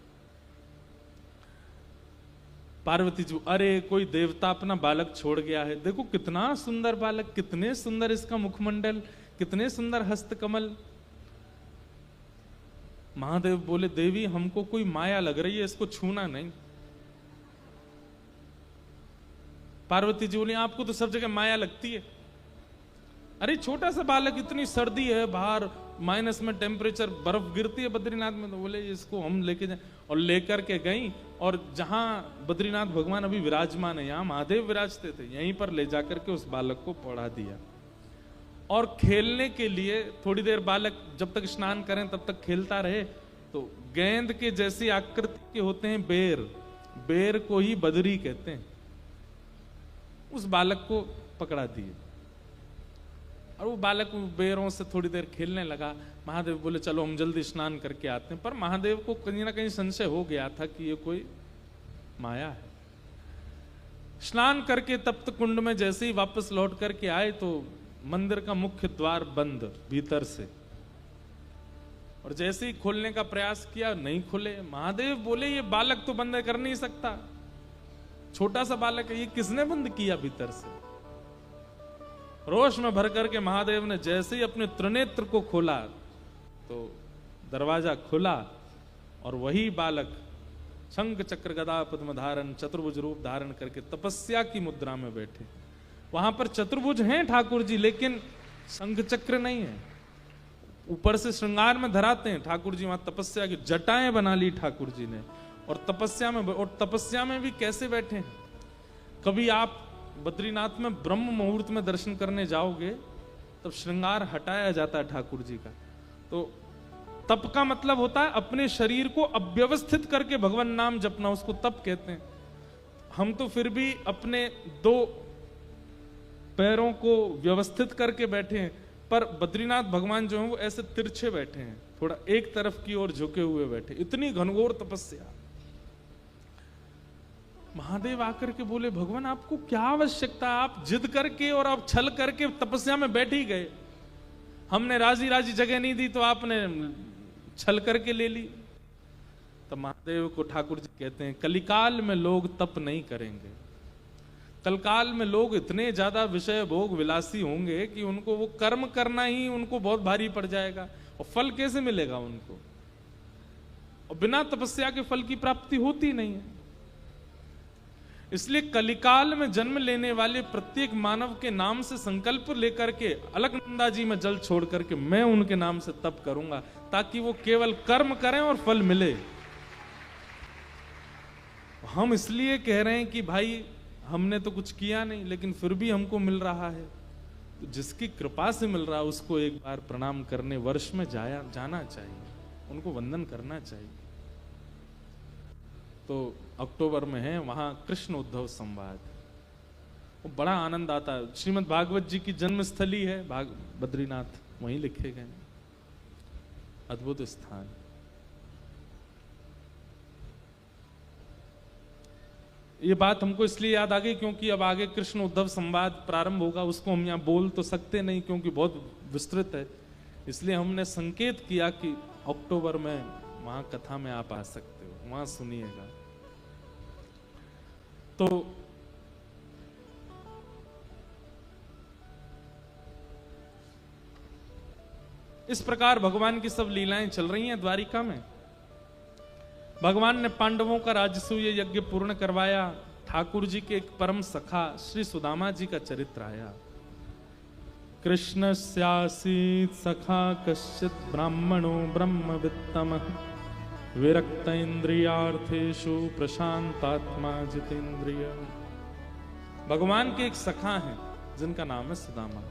पार्वती जी, अरे कोई देवता अपना बालक छोड़ गया है, देखो कितना सुंदर बालक, कितने सुंदर इसका मुखमंडल, कितने सुंदर हस्तकमल। महादेव बोले देवी हमको कोई माया लग रही है, इसको छूना नहीं। पार्वती जी बोली आपको तो सब जगह माया लगती है, अरे छोटा सा बालक, इतनी सर्दी है बाहर, माइनस में टेम्परेचर, बर्फ गिरती है बद्रीनाथ में, तो बोले इसको हम लेके जाए। और लेकर के गई, और जहां बद्रीनाथ भगवान अभी विराजमान है, यहाँ महादेव विराजते थे, यहीं पर ले जाकर के उस बालक को पढ़ा दिया। और खेलने के लिए थोड़ी देर बालक जब तक स्नान करें तब तक खेलता रहे। तो गेंद के जैसी आकृति के होते हैं बेर, बेर को ही बदरी कहते हैं, उस बालक को पकड़ा दिए, और वो बालक बेरों से थोड़ी देर खेलने लगा। महादेव बोले चलो हम जल्दी स्नान करके आते हैं, पर महादेव को कहीं ना कहीं संशय हो गया था कि ये कोई माया है। स्नान करके तप्त कुंड में जैसे ही वापस लौट करके आए तो मंदिर का मुख्य द्वार बंद भीतर से, और जैसे ही खोलने का प्रयास किया नहीं खुले। महादेव बोले ये बालक तो बंद कर नहीं सकता, छोटा सा बालक है, ये किसने बंद किया भीतर से। रोष में भर करके महादेव ने जैसे ही अपने त्रिनेत्र को खोला तो दरवाजा खुला, और वही बालक शंख चक्र गदा पद्म धारण चतुर्भुज रूप धारण करके तपस्या की मुद्रा में बैठे। वहां पर चतुर्भुज हैं ठाकुर जी, लेकिन शंख चक्र नहीं है, ऊपर से श्रृंगार में धराते हैं ठाकुर जी। वहां तपस्या की जटाएं बना ली ठाकुर जी ने, और तपस्या में भी कैसे बैठे हैं। कभी आप बद्रीनाथ में ब्रह्म मुहूर्त में दर्शन करने जाओगे तब श्रृंगार हटाया जाता है ठाकुर जी का। तो तप का मतलब होता है अपने शरीर को अव्यवस्थित करके भगवान नाम जपना, उसको तप कहते हैं। हम तो फिर भी अपने 2 पैरों को व्यवस्थित करके बैठे हैं, पर बद्रीनाथ भगवान जो है वो ऐसे तिरछे बैठे हैं, थोड़ा एक तरफ की ओर झुके हुए बैठे, इतनी घनघोर तपस्या। महादेव आकर के बोले भगवान आपको क्या आवश्यकता, आप जिद करके और आप छल करके तपस्या में बैठ ही गए, हमने राजी राजी जगह नहीं दी तो आपने छल करके ले ली। तो महादेव को ठाकुर जी कहते हैं कलिकाल में लोग तप नहीं करेंगे, कलकाल में लोग इतने ज्यादा विषय भोग विलासी होंगे कि उनको वो कर्म करना ही उनको बहुत भारी पड़ जाएगा, और फल कैसे मिलेगा उनको, और बिना तपस्या के फल की प्राप्ति होती नहीं है। इसलिए कलिकाल में जन्म लेने वाले प्रत्येक मानव के नाम से संकल्प लेकर के अलकनंदा जी में जल छोड़ करके मैं उनके नाम से तप करूंगा, ताकि वो केवल कर्म करें और फल मिले। हम इसलिए कह रहे हैं कि भाई हमने तो कुछ किया नहीं लेकिन फिर भी हमको मिल रहा है, तो जिसकी कृपा से मिल रहा है उसको एक बार प्रणाम करने वर्ष में जाना चाहिए, उनको वंदन करना चाहिए। तो अक्टूबर में है वहां कृष्ण उद्धव संवाद, वो बड़ा आनंद आता है। श्रीमद् भागवत जी की जन्मस्थली है बद्रीनाथ, वहीं लिखे गए, अद्भुत स्थान। ये बात हमको इसलिए याद आ गई क्योंकि अब आगे कृष्ण उद्धव संवाद प्रारंभ होगा, उसको हम यहाँ बोल तो सकते नहीं क्योंकि बहुत विस्तृत है, इसलिए हमने संकेत किया कि अक्टूबर में वहां कथा में आप आ सकते हो, वहां सुनिएगा। तो इस प्रकार भगवान की सब लीलाएं चल रही हैं द्वारिका में। भगवान ने पांडवों का राजसूय यज्ञ पूर्ण करवाया। ठाकुर जी के एक परम सखा श्री सुदामा जी का चरित्र आया। कृष्णस्यासीत् सखा कश्चित् ब्राह्मणो ब्रह्मवित्तम विरक्त इंद्रियार्थेषु प्रशांतात्मा जितेंद्रिय। भगवान के एक सखा हैं जिनका नाम है सुदामा।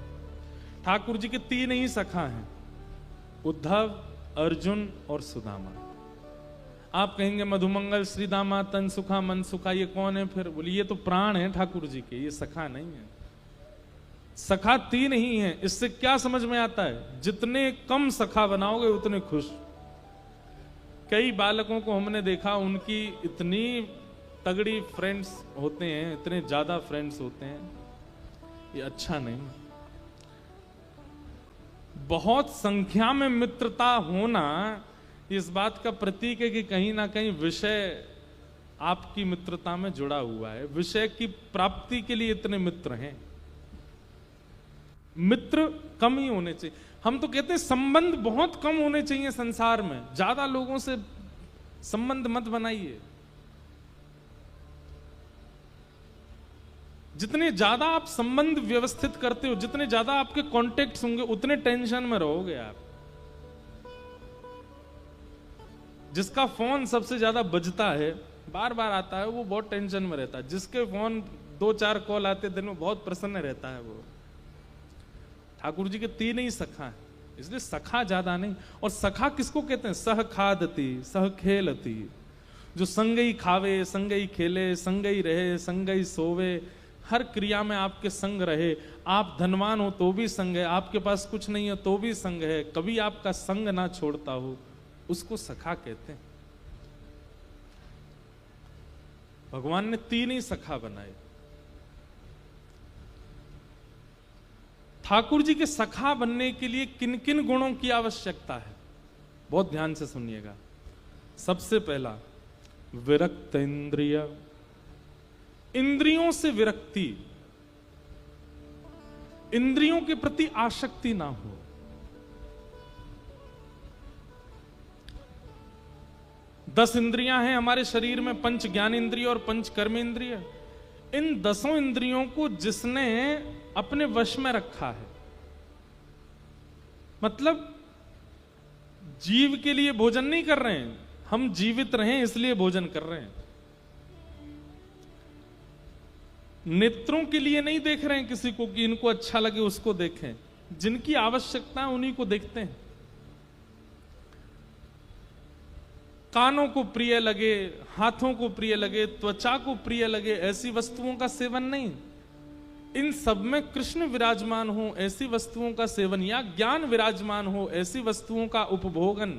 ठाकुर जी के 3 ही सखा हैं, उद्धव, अर्जुन और सुदामा। आप कहेंगे मधुमंगल, श्रीदामा, तनसुखा, मनसुखा, ये कौन है? फिर बोलिए ये तो प्राण है ठाकुर जी के, ये सखा नहीं है। सखा 3 ही हैं। इससे क्या समझ में आता है? जितने कम सखा बनाओगे उतने खुश। कई बालकों को हमने देखा, उनकी इतनी तगड़ी फ्रेंड्स होते हैं, इतने ज्यादा फ्रेंड्स होते हैं, ये अच्छा नहीं। बहुत संख्या में मित्रता होना इस बात का प्रतीक है कि कहीं ना कहीं विषय आपकी मित्रता में जुड़ा हुआ है। विषय की प्राप्ति के लिए इतने मित्र हैं। मित्र कम ही होने चाहिए। हम तो कहते हैं संबंध बहुत कम होने चाहिए संसार में, ज्यादा लोगों से संबंध मत बनाइए। जितने ज्यादा आप संबंध व्यवस्थित करते हो, जितने ज्यादा आपके कॉन्टेक्ट्स होंगे, उतने टेंशन में रहोगे आप। जिसका फोन सबसे ज्यादा बजता है, बार बार आता है, वो बहुत टेंशन में रहता है। जिसके फोन 2-4 कॉल आते दिन में बहुत प्रसन्न रहता है वो। ठाकुर जी के 3 ही सखा हैं, इसलिए सखा ज्यादा नहीं। और सखा किसको कहते हैं? सह खादती सह खेलती, जो संगई खावे, संगई खेले, संगई रहे, संगई सोवे, हर क्रिया में आपके संग रहे। आप धनवान हो तो भी संग है, आपके पास कुछ नहीं है तो भी संग है, कभी आपका संग ना छोड़ता हो, उसको सखा कहते हैं। भगवान ने 3 ही सखा बनाए। ठाकुर जी के सखा बनने के लिए किन किन गुणों की आवश्यकता है, बहुत ध्यान से सुनिएगा। सबसे पहला, विरक्त इंद्रिय, इंद्रियों से विरक्ति, इंद्रियों के प्रति आसक्ति ना हो। दस इंद्रियां हैं हमारे शरीर में, 5 ज्ञान इंद्रिय और 5 कर्म इंद्रिय। इन 10 इंद्रियों को जिसने अपने वश में रखा है, मतलब जीव के लिए भोजन नहीं कर रहे हैं, हम जीवित रहें इसलिए भोजन कर रहे हैं। नेत्रों के लिए नहीं देख रहे हैं किसी को कि इनको अच्छा लगे उसको देखें, जिनकी आवश्यकता है उन्हीं को देखते हैं। कानों को प्रिय लगे, हाथों को प्रिय लगे, त्वचा को प्रिय लगे, ऐसी वस्तुओं का सेवन नहीं। इन सब में कृष्ण विराजमान हो ऐसी वस्तुओं का सेवन, या ज्ञान विराजमान हो ऐसी वस्तुओं का उपभोगन,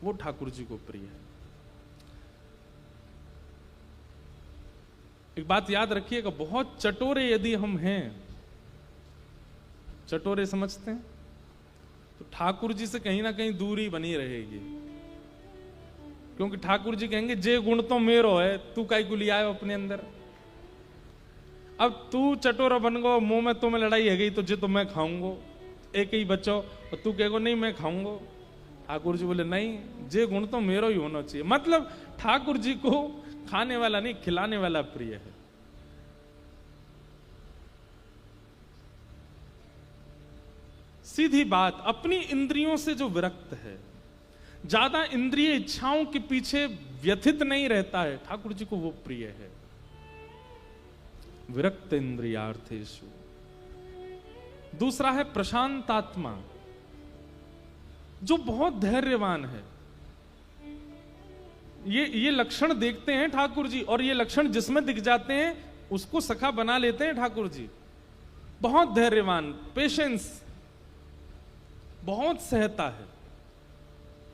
वो ठाकुर जी को प्रिय है। एक बात याद रखिएगा, बहुत चटोरे यदि हम हैं, चटोरे समझते हैं, तो ठाकुर जी से कहीं ना कहीं दूरी बनी रहेगी। क्योंकि ठाकुर जी कहेंगे जे गुण तो मेरो है, तू काई को लिया है अपने अंदर। अब तू चटोरा बन गो, मुंह में तुम्हें लड़ाई है गई तो जे तो मैं खाऊंगो, एक ही बच्चो, और तू कहेगो नहीं मैं खाऊंगो। ठाकुर जी बोले नहीं, जे गुण तो मेरो ही होना चाहिए। मतलब ठाकुर जी को खाने वाला नहीं, खिलाने वाला प्रिय है। सीधी बात, अपनी इंद्रियों से जो विरक्त है, ज्यादा इंद्रिय इच्छाओं के पीछे व्यथित नहीं रहता है, ठाकुर जी को वो प्रिय है। विरक्त इंद्रियार्थेषु, दूसरा है प्रशांतात्मा, जो बहुत धैर्यवान है। ये लक्षण देखते हैं ठाकुर जी, और ये लक्षण जिसमें दिख जाते हैं उसको सखा बना लेते हैं ठाकुर जी। बहुत धैर्यवान, पेशेंस, बहुत सहता है,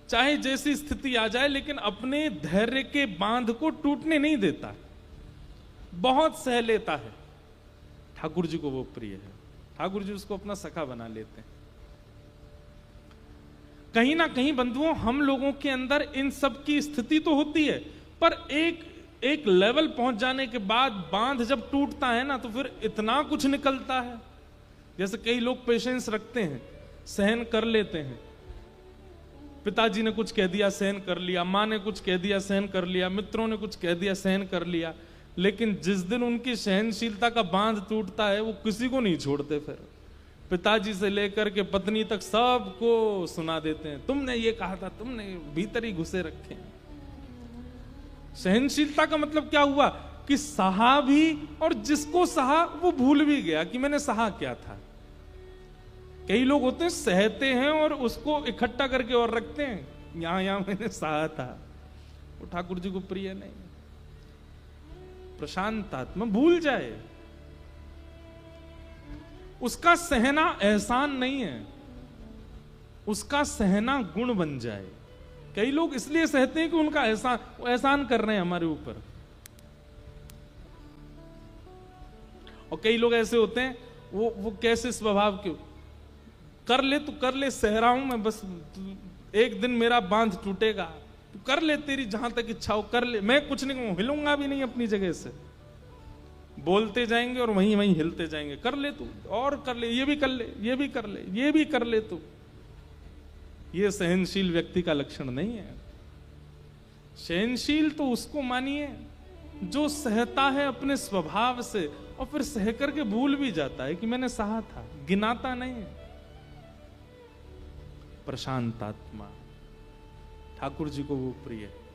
चाहे जैसी स्थिति आ जाए लेकिन अपने धैर्य के बांध को टूटने नहीं देता, बहुत सह लेता है। ठाकुर जी को वो प्रिय है, ठाकुर जी उसको अपना सखा बना लेते हैं। कहीं ना कहीं बंधुओं, हम लोगों के अंदर इन सब की स्थिति तो होती है, पर एक लेवल पहुंच जाने के बाद बांध जब टूटता है ना, तो फिर इतना कुछ निकलता है। जैसे कई लोग पेशेंस रखते हैं, सहन कर लेते हैं, पिताजी ने कुछ कह दिया सहन कर लिया, माँ ने कुछ कह दिया सहन कर लिया, मित्रों ने कुछ कह दिया सहन कर लिया, लेकिन जिस दिन उनकी सहनशीलता का बांध टूटता है वो किसी को नहीं छोड़ते। फिर पिताजी से लेकर के पत्नी तक सबको सुना देते हैं, तुमने ये कहा था, तुमने भीतर ही घुसे रखे हैं। सहनशीलता का मतलब क्या हुआ कि सहा भी, और जिसको सहा वो भूल भी गया कि मैंने सहा क्या था। कई लोग होते हैं सहते हैं और उसको इकट्ठा करके और रखते हैं, यहां मैंने सहा था। वो ठाकुर जी को प्रिय नहीं। प्रशांत आत्मा भूल जाए, उसका सहना एहसान नहीं है, उसका सहना गुण बन जाए। कई लोग इसलिए सहते हैं कि उनका एहसान कर रहे हैं हमारे ऊपर, और कई लोग ऐसे होते हैं वो कैसे स्वभाव के, कर ले तो कर ले, सह रहा हूं मैं, बस एक दिन मेरा बांध टूटेगा, तू कर ले, तेरी जहां तक इच्छा हो कर ले, मैं कुछ नहीं कहूं, हिलूंगा भी नहीं अपनी जगह से। बोलते जाएंगे और वहीं वहीं हिलते जाएंगे, कर ले तू, और कर ले, ये भी कर ले, ये भी कर ले, ये भी कर ले तू। ये सहनशील व्यक्ति का लक्षण नहीं है। सहनशील तो उसको मानिए जो सहता है अपने स्वभाव से, और फिर सह करके भूल भी जाता है कि मैंने सहा था, गिनाता नहीं है। प्रशांत आत्मा, ठाकुर जी को वो प्रिय है।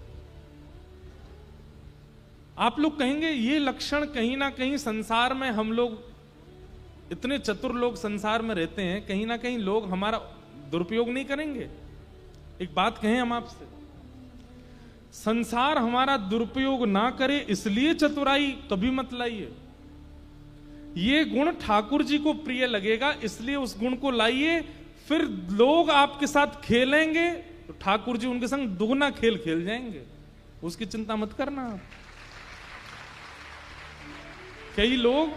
आप लोग कहेंगे ये लक्षण कहीं ना कहीं संसार में, हम लोग इतने चतुर लोग संसार में रहते हैं, कहीं ना कहीं लोग हमारा दुरुपयोग नहीं करेंगे। एक बात कहें हम आपसे, संसार हमारा दुरुपयोग ना करे इसलिए चतुराई कभी मत लाइए। ये गुण ठाकुर जी को प्रिय लगेगा इसलिए उस गुण को लाइए, फिर लोग आपके साथ खेलेंगे तो ठाकुर जी उनके संग दुगना खेल खेल जाएंगे, उसकी चिंता मत करना आप। कई लोग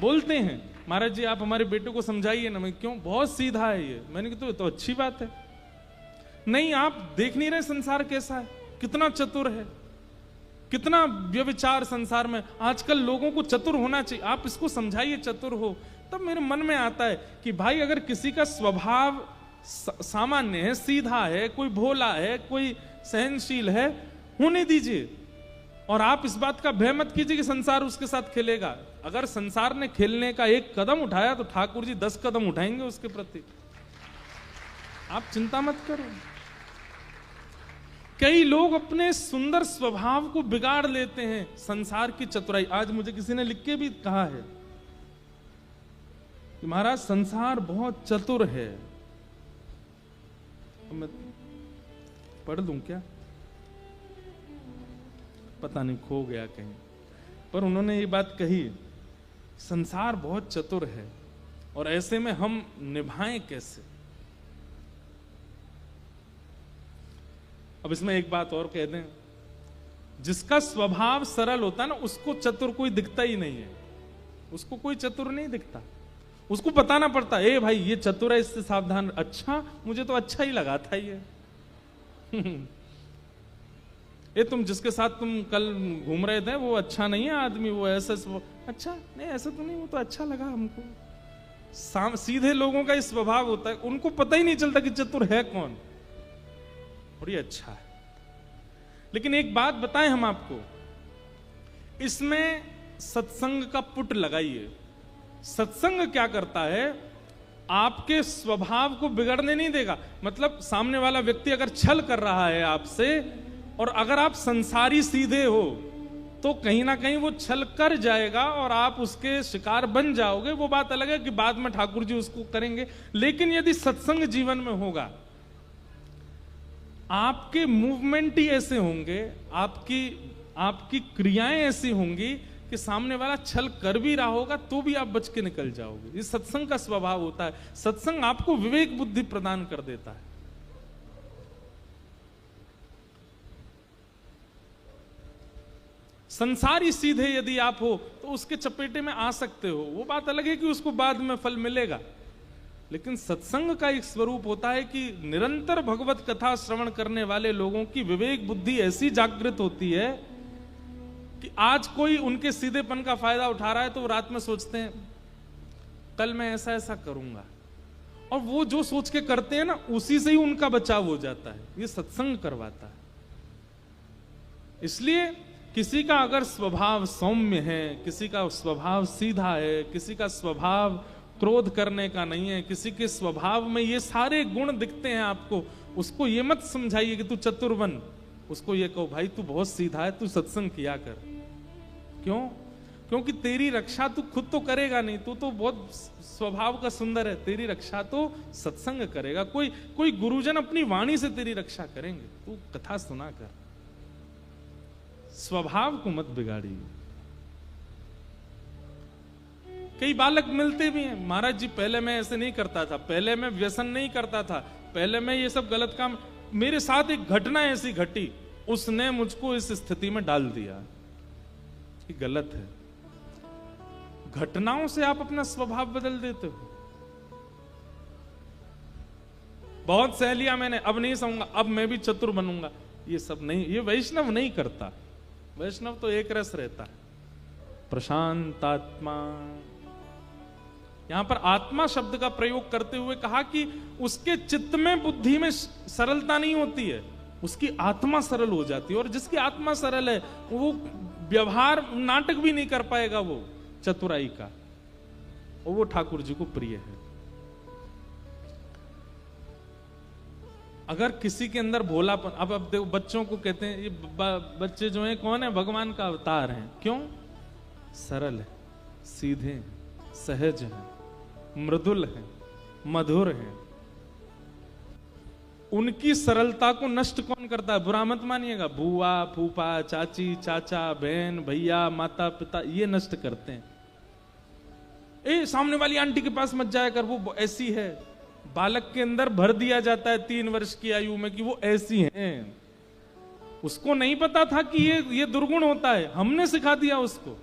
बोलते हैं महाराज जी आप हमारे बेटे को समझाइए ना। मैं क्यों, बहुत सीधा है ये। मैंने कहा तो अच्छी बात है। नहीं, आप देख नहीं रहे संसार कैसा है, कितना चतुर है, कितना व्यभिचार संसार में। आजकल लोगों को चतुर होना चाहिए, आप इसको समझाइए चतुर हो। तब मेरे मन में आता है कि भाई अगर किसी का स्वभाव सामान्य है, सीधा है, कोई भोला है, कोई सहनशील है, होने दीजिए। और आप इस बात का भय मत कीजिए कि संसार उसके साथ खेलेगा। अगर संसार ने खेलने का एक कदम उठाया तो ठाकुर जी 10 कदम उठाएंगे उसके प्रति, आप चिंता मत करो। कई लोग अपने सुंदर स्वभाव को बिगाड़ लेते हैं संसार की चतुराई। आज मुझे किसी ने लिख के भी कहा है कि महाराज संसार बहुत चतुर है। मैं पढ़ दूं क्या, पता नहीं खो गया कहीं, पर उन्होंने ये बात कही, संसार बहुत चतुर है और ऐसे में हम निभाएं कैसे। अब इसमें एक बात और कह दें, जिसका स्वभाव सरल होता है ना, उसको चतुर कोई दिखता ही नहीं है। उसको कोई चतुर नहीं दिखता, उसको बताना पड़ता है, ए भाई ये चतुर है, इससे सावधान। अच्छा, मुझे तो अच्छा ही लगा था ये। ये तुम जिसके साथ तुम कल घूम रहे थे वो अच्छा नहीं है आदमी, वो ऐसा, वो अच्छा नहीं, ऐसा तो नहीं, वो तो अच्छा लगा हमको। सीधे लोगों का इस स्वभाव होता है, उनको पता ही नहीं चलता कि चतुर है कौन, और ये अच्छा है। लेकिन एक बात बताएं हम आपको, इसमें सत्संग का पुट लगाइए। सत्संग क्या करता है, आपके स्वभाव को बिगड़ने नहीं देगा। मतलब सामने वाला व्यक्ति अगर छल कर रहा है आपसे, और अगर आप संसारी सीधे हो, तो कहीं ना कहीं वो छल कर जाएगा और आप उसके शिकार बन जाओगे। वो बात अलग है कि बाद में ठाकुर जी उसको करेंगे। लेकिन यदि सत्संग जीवन में होगा, आपके मूवमेंट ही ऐसे होंगे, आपकी क्रियाएं ऐसी होंगी कि सामने वाला छल कर भी रहा होगा तो भी आप बच के निकल जाओगे। ये सत्संग का स्वभाव होता है। सत्संग आपको विवेक बुद्धि प्रदान कर देता है। संसारी सीधे यदि आप हो तो उसके चपेटे में आ सकते हो, वो बात अलग है कि उसको बाद में फल मिलेगा। लेकिन सत्संग का एक स्वरूप होता है कि निरंतर भगवत कथा श्रवण करने वाले लोगों की विवेक बुद्धि ऐसी जागृत होती है कि आज कोई उनके सीधेपन का फायदा उठा रहा है तो वो रात में सोचते हैं कल मैं ऐसा ऐसा करूंगा, और वो जो सोच के करते हैं ना, उसी से ही उनका बचाव हो जाता है। ये सत्संग करवाता है। इसलिए किसी का अगर स्वभाव सौम्य है, किसी का स्वभाव सीधा है, किसी का स्वभाव क्रोध करने का नहीं है, किसी के स्वभाव में ये सारे गुण दिखते हैं आपको, उसको ये मत समझाइए कि तू चतुर बन। उसको ये कहो भाई तू बहुत सीधा है, तू सत्संग किया कर। क्यों? क्योंकि तेरी रक्षा तू खुद तो करेगा नहीं, तू तो बहुत स्वभाव का सुंदर है, तेरी रक्षा तो सत्संग करेगा। कोई गुरुजन अपनी वाणी से तेरी रक्षा करेंगे। तू कथा सुना कर, स्वभाव को मत बिगाड़िए। कई बालक मिलते भी हैं, महाराज जी पहले मैं ऐसे नहीं करता था, पहले मैं व्यसन नहीं करता था, पहले मैं ये सब गलत काम, मेरे साथ एक घटना ऐसी घटी, उसने मुझको इस स्थिति में डाल दिया। ये गलत है। घटनाओं से आप अपना स्वभाव बदल देते हो। बहुत सहेलियां मैंने, अब नहीं सहूंगा, अब मैं भी चतुर बनूंगा, ये सब नहीं, ये वैष्णव नहीं करता। वैष्णव तो एक रस रहता है, प्रशांत आत्मा। यहां पर आत्मा शब्द का प्रयोग करते हुए कहा कि उसके चित्त में बुद्धि में सरलता नहीं होती है, उसकी आत्मा सरल हो जाती है। और जिसकी आत्मा सरल है वो व्यवहार नाटक भी नहीं कर पाएगा, वो चतुराई का, और वो ठाकुर जी को प्रिय है। अगर किसी के अंदर भोलापन, अब देखो बच्चों को कहते हैं ये बच्चे जो हैं कौन है? भगवान का अवतार हैं। क्यों? सरल है, सीधे हैं, सहज हैं, मृदुल हैं, मधुर हैं। उनकी सरलता को नष्ट कौन करता है? बुरा मत मानिएगा, बुआ, फूफा, चाची, चाचा, बहन, भैया, माता पिता, ये नष्ट करते हैं। सामने वाली आंटी के पास मत जाया कर, वो ऐसी है। बालक के अंदर भर दिया जाता है 3 वर्ष की आयु में कि वो ऐसी हैं। उसको नहीं पता था कि ये दुर्गुण होता है, हमने सिखा दिया उसको।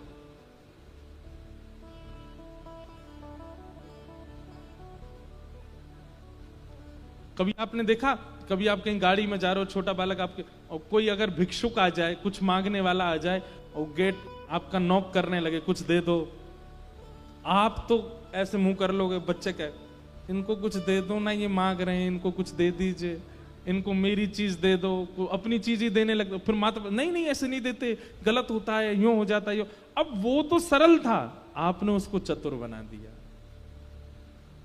कभी आपने देखा, कभी आप कहीं गाड़ी में जा रहे हो, छोटा बालक आपके, और कोई अगर भिक्षुक आ जाए, कुछ मांगने वाला आ जाए और गेट आपका नॉक करने लगे, कुछ दे दो, आप तो ऐसे मुंह कर लोगे, बच्चे कहे इनको कुछ दे दो ना, ये मांग रहे हैं, इनको कुछ दे दीजिए, इनको मेरी चीज दे दो, अपनी चीज ही देने लगते। फिर माता नहीं ऐसे नहीं देते, गलत होता है, यूं हो जाता है। अब वो तो सरल था, आपने उसको चतुर बना दिया।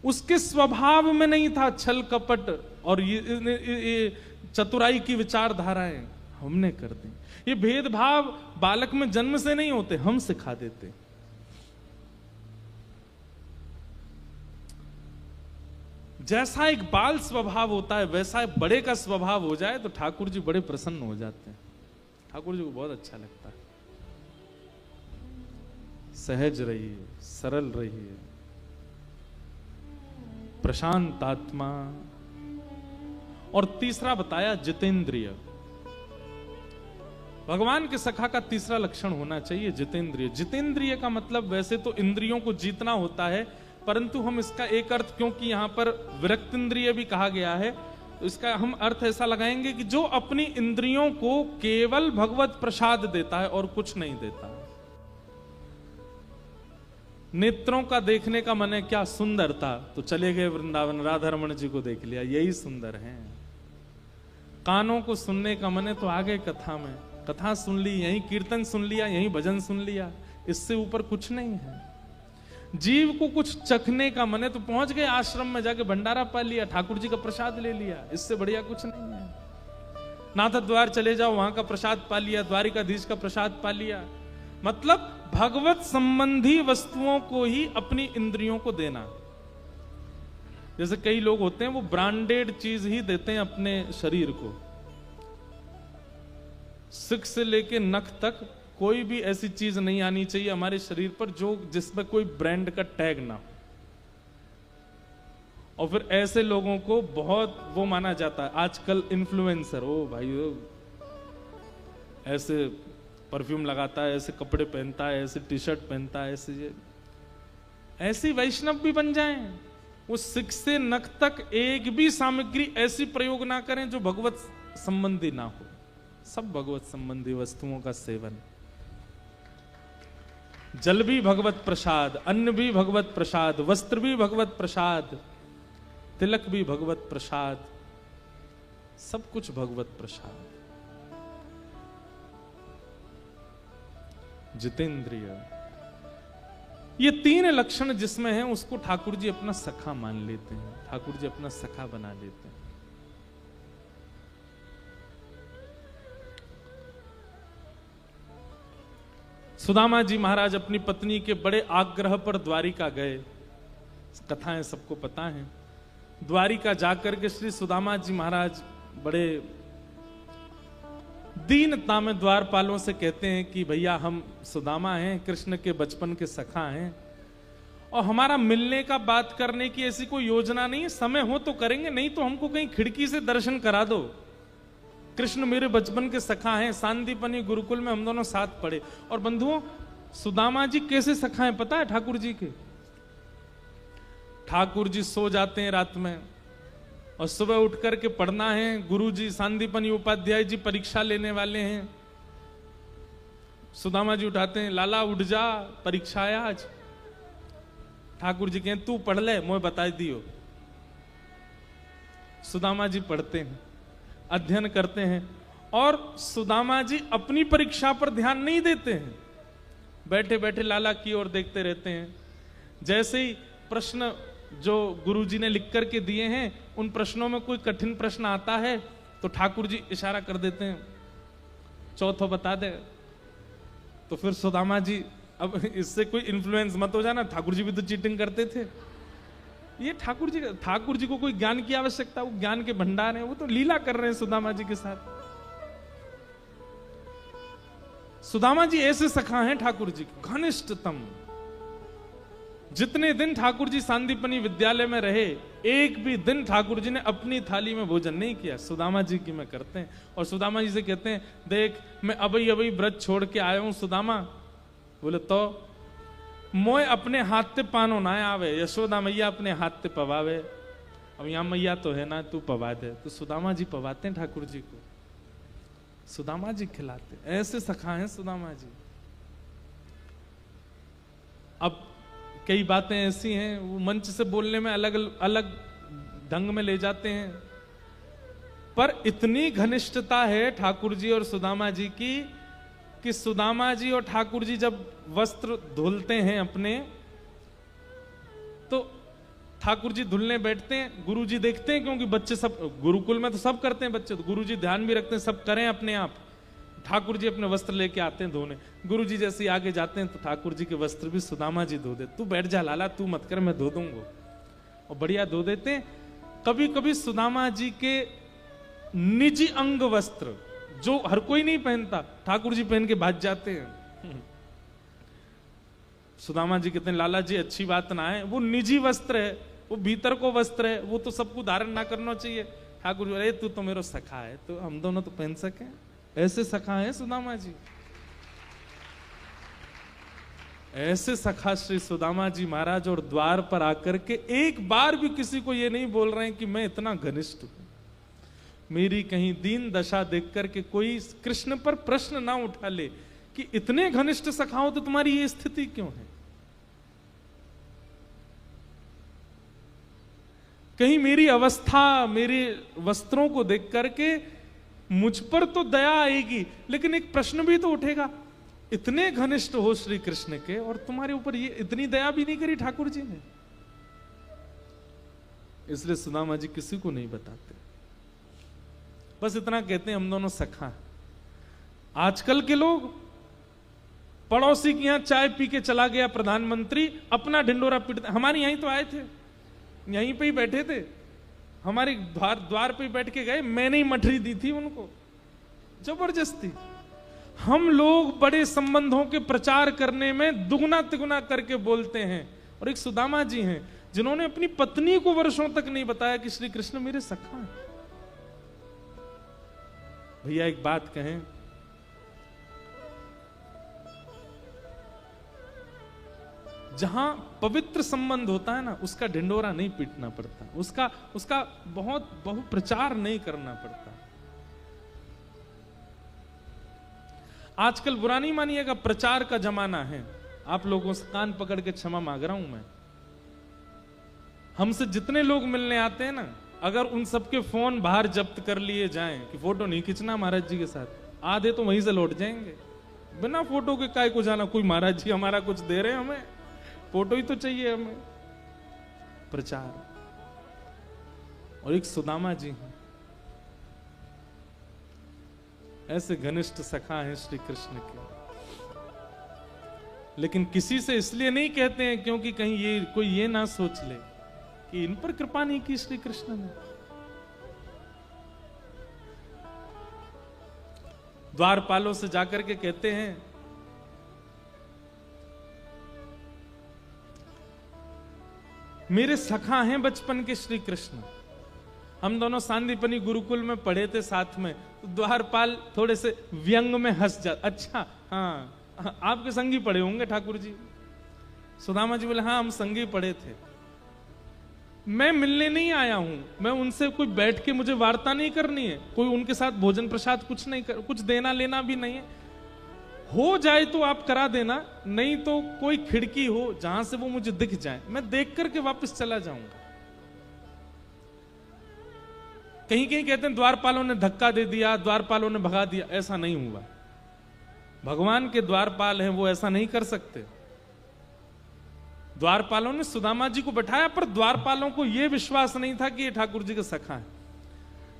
उसके स्वभाव में नहीं था छल कपट और ये चतुराई की विचारधाराएं, हमने कर दी। ये भेदभाव बालक में जन्म से नहीं होते, हम सिखा देते। जैसा एक बाल स्वभाव होता है वैसा एक बड़े का स्वभाव हो जाए तो ठाकुर जी बड़े प्रसन्न हो जाते हैं। ठाकुर जी को बहुत अच्छा लगता है। सहज रहिए, सरल रहिए, प्रशांत आत्मा। और तीसरा बताया जितेंद्रिय। भगवान के सखा का तीसरा लक्षण होना चाहिए जितेंद्रिय। जितेंद्रिय का मतलब वैसे तो इंद्रियों को जीतना होता है, परंतु हम इसका एक अर्थ, क्योंकि यहां पर विरक्त इंद्रिय भी कहा गया है, तो इसका हम अर्थ ऐसा लगाएंगे कि जो अपनी इंद्रियों को केवल भगवत प्रसाद देता है और कुछ नहीं देता। नेत्रों का देखने का मन है क्या सुंदर था, तो चले गए वृंदावन, राधा रमण जी को देख लिया, यही सुंदर है। कानों को सुनने का मन है तो आ गए कथा में, कथा सुन ली, यही कीर्तन सुन लिया, यही भजन सुन लिया, इससे ऊपर कुछ नहीं है। जीव को कुछ चखने का मन है तो पहुंच गए आश्रम में, जाके भंडारा पा लिया, ठाकुर जी का प्रसाद ले लिया, इससे बढ़िया कुछ नहीं है। नाथ द्वार चले जाओ, वहां का प्रसाद पा लिया, द्वारिकाधीश का प्रसाद पा लिया। मतलब भगवत संबंधी वस्तुओं को ही अपनी इंद्रियों को देना। जैसे कई लोग होते हैं वो ब्रांडेड चीज ही देते हैं अपने शरीर को, सिक से लेके नख तक कोई भी ऐसी चीज नहीं आनी चाहिए हमारे शरीर पर जो जिसमें कोई ब्रांड का टैग ना हो। और फिर ऐसे लोगों को बहुत वो माना जाता है आजकल, इन्फ्लुएंसर, ओ भाई ओ, ऐसे परफ्यूम लगाता है, ऐसे कपड़े पहनता है, ऐसे टी शर्ट पहनता है, ऐसी वैष्णव भी बन जाएं। वो सिक से नख तक एक भी सामग्री ऐसी प्रयोग ना करें जो भगवत संबंधी ना हो। सब भगवत संबंधी वस्तुओं का सेवन। जल भी भगवत प्रसाद, अन्न भी भगवत प्रसाद, वस्त्र भी भगवत प्रसाद, तिलक भी भगवत प्रसाद, सब कुछ भगवत प्रसाद। जितेंद्रिय, ये तीन लक्षण जिसमें हैं उसको ठाकुर जी अपना सखा मान लेते हैं, ठाकुर जी अपना सखा बना लेते हैं। सुदामा जी महाराज अपनी पत्नी के बड़े आग्रह पर द्वारिका गए, कथाएं सबको पता है। द्वारिका जाकर के श्री सुदामा जी महाराज बड़े दीनता में द्वारपालों से कहते हैं कि भैया हम सुदामा हैं, कृष्ण के बचपन के सखा हैं, और हमारा मिलने का बात करने की ऐसी कोई योजना नहीं है, समय हो तो करेंगे, नहीं तो हमको कहीं खिड़की से दर्शन करा दो। कृष्ण मेरे बचपन के सखा हैं, सांदीपनी गुरुकुल में हम दोनों साथ पढ़े। और बंधुओं, सुदामा जी कैसे सखा हैं पता है ठाकुर जी के? ठाकुर जी सो जाते हैं रात में और सुबह उठ करके पढ़ना है, गुरु जी सांदीपनी उपाध्याय जी परीक्षा लेने वाले हैं। सुदामा जी उठाते हैं, लाला उठ जा, परीक्षा है आज। ठाकुर जी कहें तू पढ़ ले, मैं बता दियो। सुदामा जी पढ़ते हैं, अध्ययन करते हैं, और सुदामा जी अपनी परीक्षा पर ध्यान नहीं देते हैं, बैठे बैठे लाला की ओर देखते रहते हैं। जैसे ही प्रश्न जो गुरुजी ने लिख करके दिए हैं उन प्रश्नों में कोई कठिन प्रश्न आता है तो ठाकुर जी इशारा कर देते हैं, चौथो बता दे। तो फिर सुदामा जी, अब इससे कोई इन्फ्लुएंस मत हो जाना, ठाकुर जी भी तो चीटिंग करते थे। ये ठाकुर जी को कोई ज्ञान की आवश्यकता, वो ज्ञान के भंडार हैं, वो तो लीला कर रहे हैं सुदामा जी के साथ। सुदामा जी ऐसे सखा हैं ठाकुर जी, घनिष्ठतम। जितने दिन ठाकुर जी सांदीपनी विद्यालय में रहे, एक भी दिन ठाकुर जी ने अपनी थाली में भोजन नहीं किया। सुदामा जी की में करते हैं, और सुदामा जी से कहते हैं, देख मैं अभी अभी व्रत छोड़ के आया हूं सुदामा। बोले तो मोय अपने हाथ ते पानो ना आवे, यशोदा मैया अपने हाथ ते पवावे। अब यहां मैया तो है ना, तू पवा दे। तो सुदामा जी पवाते हैं ठाकुर जी को, सुदामा जी खिलाते। ऐसे सखा हैं सुदामा जी। अब कई बातें ऐसी हैं वो मंच से बोलने में अलग अलग ढंग में ले जाते हैं, पर इतनी घनिष्ठता है ठाकुर जी और सुदामा जी की कि सुदामा जी और ठाकुर जी जब वस्त्र धुलते हैं अपने, तो ठाकुर जी धुलने बैठते हैं, गुरु जी देखते हैं, क्योंकि बच्चे सब गुरुकुल में तो सब करते हैं बच्चे, तो गुरु जी ध्यान भी रखते हैं सब करें अपने आप। ठाकुर जी अपने वस्त्र लेके आते हैं धोने, गुरु जी जैसे आगे जाते हैं तो ठाकुर जी के वस्त्र भी सुदामा जी धो दे। तू बैठ जा लाला, तू मत कर, मैं धो दूंगा। और बढ़िया धो देते हैं। कभी कभी सुदामा जी के निजी अंग वस्त्र जो हर कोई नहीं पहनता, ठाकुर जी पहन के भाग जाते हैं। सुदामा जी कहते हैं, लाला जी अच्छी बात ना है, वो निजी वस्त्र है, वो भीतर को वस्त्र है, वो तो सबको धारण ना करना चाहिए। ठाकुर जी, अरे तू तो मेरा सखा है, तो हम दोनों तो पहन सके। ऐसे सखा है सुदामा जी। ऐसे सखा श्री सुदामा जी महाराज, और द्वार पर आकर के एक बार भी किसी को ये नहीं बोल रहे हैं कि मैं इतना घनिष्ठ हूं। मेरी कहीं दीन दशा देख करके कोई कृष्ण पर प्रश्न ना उठा ले कि इतने घनिष्ठ सखा हो तो तुम्हारी ये स्थिति क्यों है। कहीं मेरी अवस्था, मेरे वस्त्रों को देख करके मुझ पर तो दया आएगी, लेकिन एक प्रश्न भी तो उठेगा, इतने घनिष्ठ हो श्री कृष्ण के और तुम्हारे ऊपर ये इतनी दया भी नहीं करी ठाकुर जी ने। इसलिए सुदामा जी किसी को नहीं बताते, बस इतना कहते हैं हम दोनों सखा। आजकल के लोग पड़ोसी के यहाँ चाय पी के चला गया प्रधानमंत्री, अपना ढिंडोरा पीटता। हमारे यहीं तो आए थे, यहीं पे ही बैठे थे, हमारे द्वार पे बैठ के गए, मैंने ही मठरी दी थी उनको जबरदस्ती। हम लोग बड़े संबंधों के प्रचार करने में दुगना तिगुना करके बोलते हैं। और एक सुदामा जी हैं जिन्होंने अपनी पत्नी को वर्षों तक नहीं बताया कि श्री कृष्ण मेरे सखा हैं। भैया एक बात कहें, जहां पवित्र संबंध होता है ना, उसका ढिंडोरा नहीं पीटना पड़ता, उसका बहुत प्रचार नहीं करना पड़ता। आजकल बुरा नहीं मानिएगा, प्रचार का जमाना है। आप लोगों से कान पकड़ के क्षमा मांग रहा हूं मैं। हमसे जितने लोग मिलने आते हैं ना, अगर उन सबके फोन बाहर जब्त कर लिए जाएं कि फोटो नहीं खींचना महाराज जी के साथ, आधे तो वहीं से लौट जाएंगे। बिना फोटो के काय को जाना, कोई महाराज जी हमारा कुछ दे रहे हैं, हमें फोटो ही तो चाहिए हमें। प्रचार। और एक सुदामा जी हैं, ऐसे घनिष्ठ सखा हैं श्री कृष्ण के, लेकिन किसी से इसलिए नहीं कहते हैं क्योंकि कहीं कोई ये ना सोच ले कि इन पर कृपा नहीं की श्री कृष्ण ने। द्वारपालों से जाकर के कहते हैं, मेरे सखा हैं बचपन के श्री कृष्ण। हम दोनों सांदीपनी गुरुकुल में पढ़े थे साथ में, तो द्वारपाल थोड़े से व्यंग में हंस जा, अच्छा हाँ आपके संगी पढ़े होंगे ठाकुर जी। सुदामा जी बोले हाँ हम संगी पढ़े थे। मैं मिलने नहीं आया हूं, मैं उनसे कोई बैठ के मुझे वार्ता नहीं करनी है, कोई उनके साथ भोजन प्रसाद कुछ देना लेना भी नहीं है। हो जाए तो आप करा देना, नहीं तो कोई खिड़की हो जहां से वो मुझे दिख जाए, मैं देख करके वापस चला जाऊंगा। कहीं कहीं कहते हैं द्वारपालों ने धक्का दे दिया, द्वारपालों ने भगा दिया, ऐसा नहीं हुआ। भगवान के द्वारपाल हैं, वो ऐसा नहीं कर सकते। द्वारपालों ने सुदामा जी को बैठाया, पर द्वारपालों को यह विश्वास नहीं था कि ये ठाकुर जी का सखा है।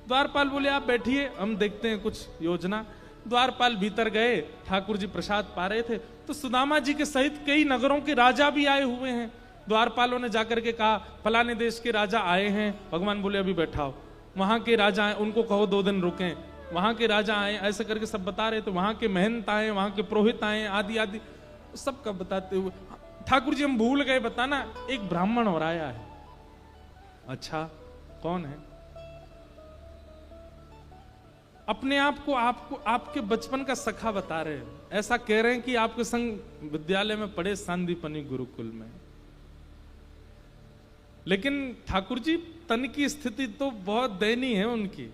द्वारपाल बोले आप बैठिए, हम देखते हैं कुछ योजना। द्वारपाल भीतर गए, ठाकुर जी प्रसाद पा रहे थे, तो सुदामा जी के सहित कई नगरों के राजा भी आए हुए हैं। द्वारपालों ने जाकर के कहा फलाने देश के राजा आए हैं। भगवान बोले अभी बैठाओ। वहां के राजा आए, उनको कहो 2 दिन रुकें। वहां के राजा आए, ऐसे करके सब बता रहे थे। वहां के महंत आए, वहां के पुरोहित आए, आदि आदि सब का बताते हुए ठाकुर जी हम भूल गए बताना, एक ब्राह्मण और आया है। अच्छा कौन है? अपने आप को आपके बचपन का सखा बता रहे हैं, ऐसा कह रहे हैं कि आपके संग विद्यालय में पढ़े सांदीपनी गुरुकुल में। लेकिन ठाकुर जी तन की स्थिति तो बहुत दयनीय है उनकी।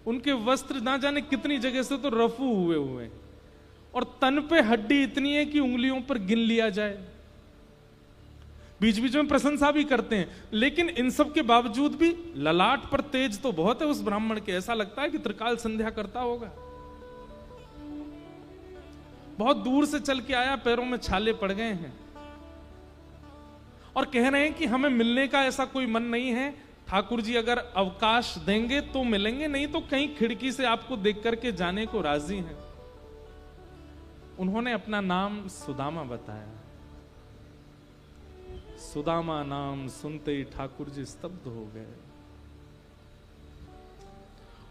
उनके वस्त्र ना जाने कितनी जगह से तो रफू हुए और तन पे हड्डी इतनी है कि उंगलियों पर गिन लिया जाए। बीच बीच में प्रशंसा भी करते हैं, लेकिन इन सब के बावजूद भी ललाट पर तेज तो बहुत है उस ब्राह्मण के। ऐसा लगता है कि त्रिकाल संध्या करता होगा। बहुत दूर से चल के आया, पैरों में छाले पड़ गए हैं और कह रहे हैं कि हमें मिलने का ऐसा कोई मन नहीं है। ठाकुर जी अगर अवकाश देंगे तो मिलेंगे, नहीं तो कहीं खिड़की से आपको देख करके जाने को राजी हैं। उन्होंने अपना नाम सुदामा बताया। सुदामा नाम सुनते ही ठाकुर जी स्तब्ध हो गए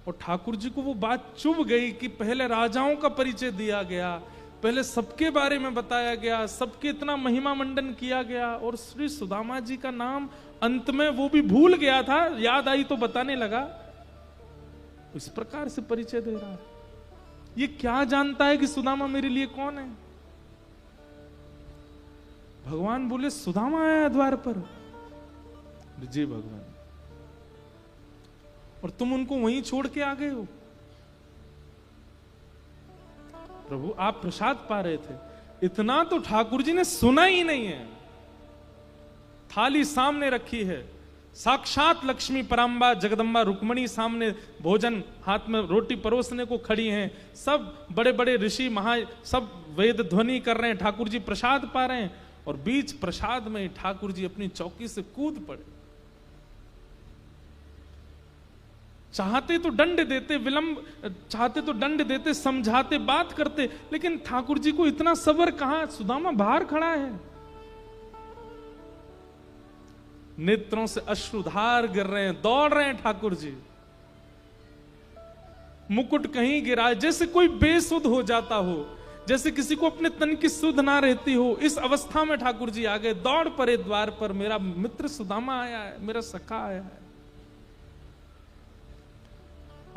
और ठाकुर जी को वो बात चुभ गई कि पहले राजाओं का परिचय दिया गया, पहले सबके बारे में बताया गया, सबके इतना महिमा मंडन किया गया, और श्री सुदामा जी का नाम अंत में वो भी भूल गया था, याद आई तो बताने लगा। इस प्रकार से परिचय दे रहा है। ये क्या जानता है कि सुदामा मेरे लिए कौन है? भगवान बोले सुदामा आया द्वार पर। जी भगवान, और तुम उनको वहीं छोड़ के आ गए हो? प्रभु आप प्रसाद पा रहे थे। इतना तो ठाकुर जी ने सुना ही नहीं है। थाली सामने रखी है, साक्षात लक्ष्मी पराम्बा जगदम्बा रुक्मणी सामने भोजन हाथ में रोटी परोसने को खड़ी हैं। सब बड़े बड़े ऋषि महा सब वेद ध्वनि कर रहे हैं, ठाकुर जी प्रसाद पा रहे हैं, और बीच प्रसाद में ठाकुर जी अपनी चौकी से कूद पड़े। चाहते तो दंड देते, विलंब चाहते तो दंड देते, समझाते, बात करते, लेकिन ठाकुर जी को इतना सब्र कहां। सुदामा बाहर खड़ा है, नेत्रों से अश्रुधार गिर रहे हैं, दौड़ रहे हैं ठाकुर जी। मुकुट कहीं गिरा, जैसे कोई बेसुध हो जाता हो, जैसे किसी को अपने तन की सुध ना रहती हो। इस अवस्था में ठाकुर जी आ गए, दौड़ पड़े द्वार पर, मेरा मित्र सुदामा आया है, मेरा सखा आया है।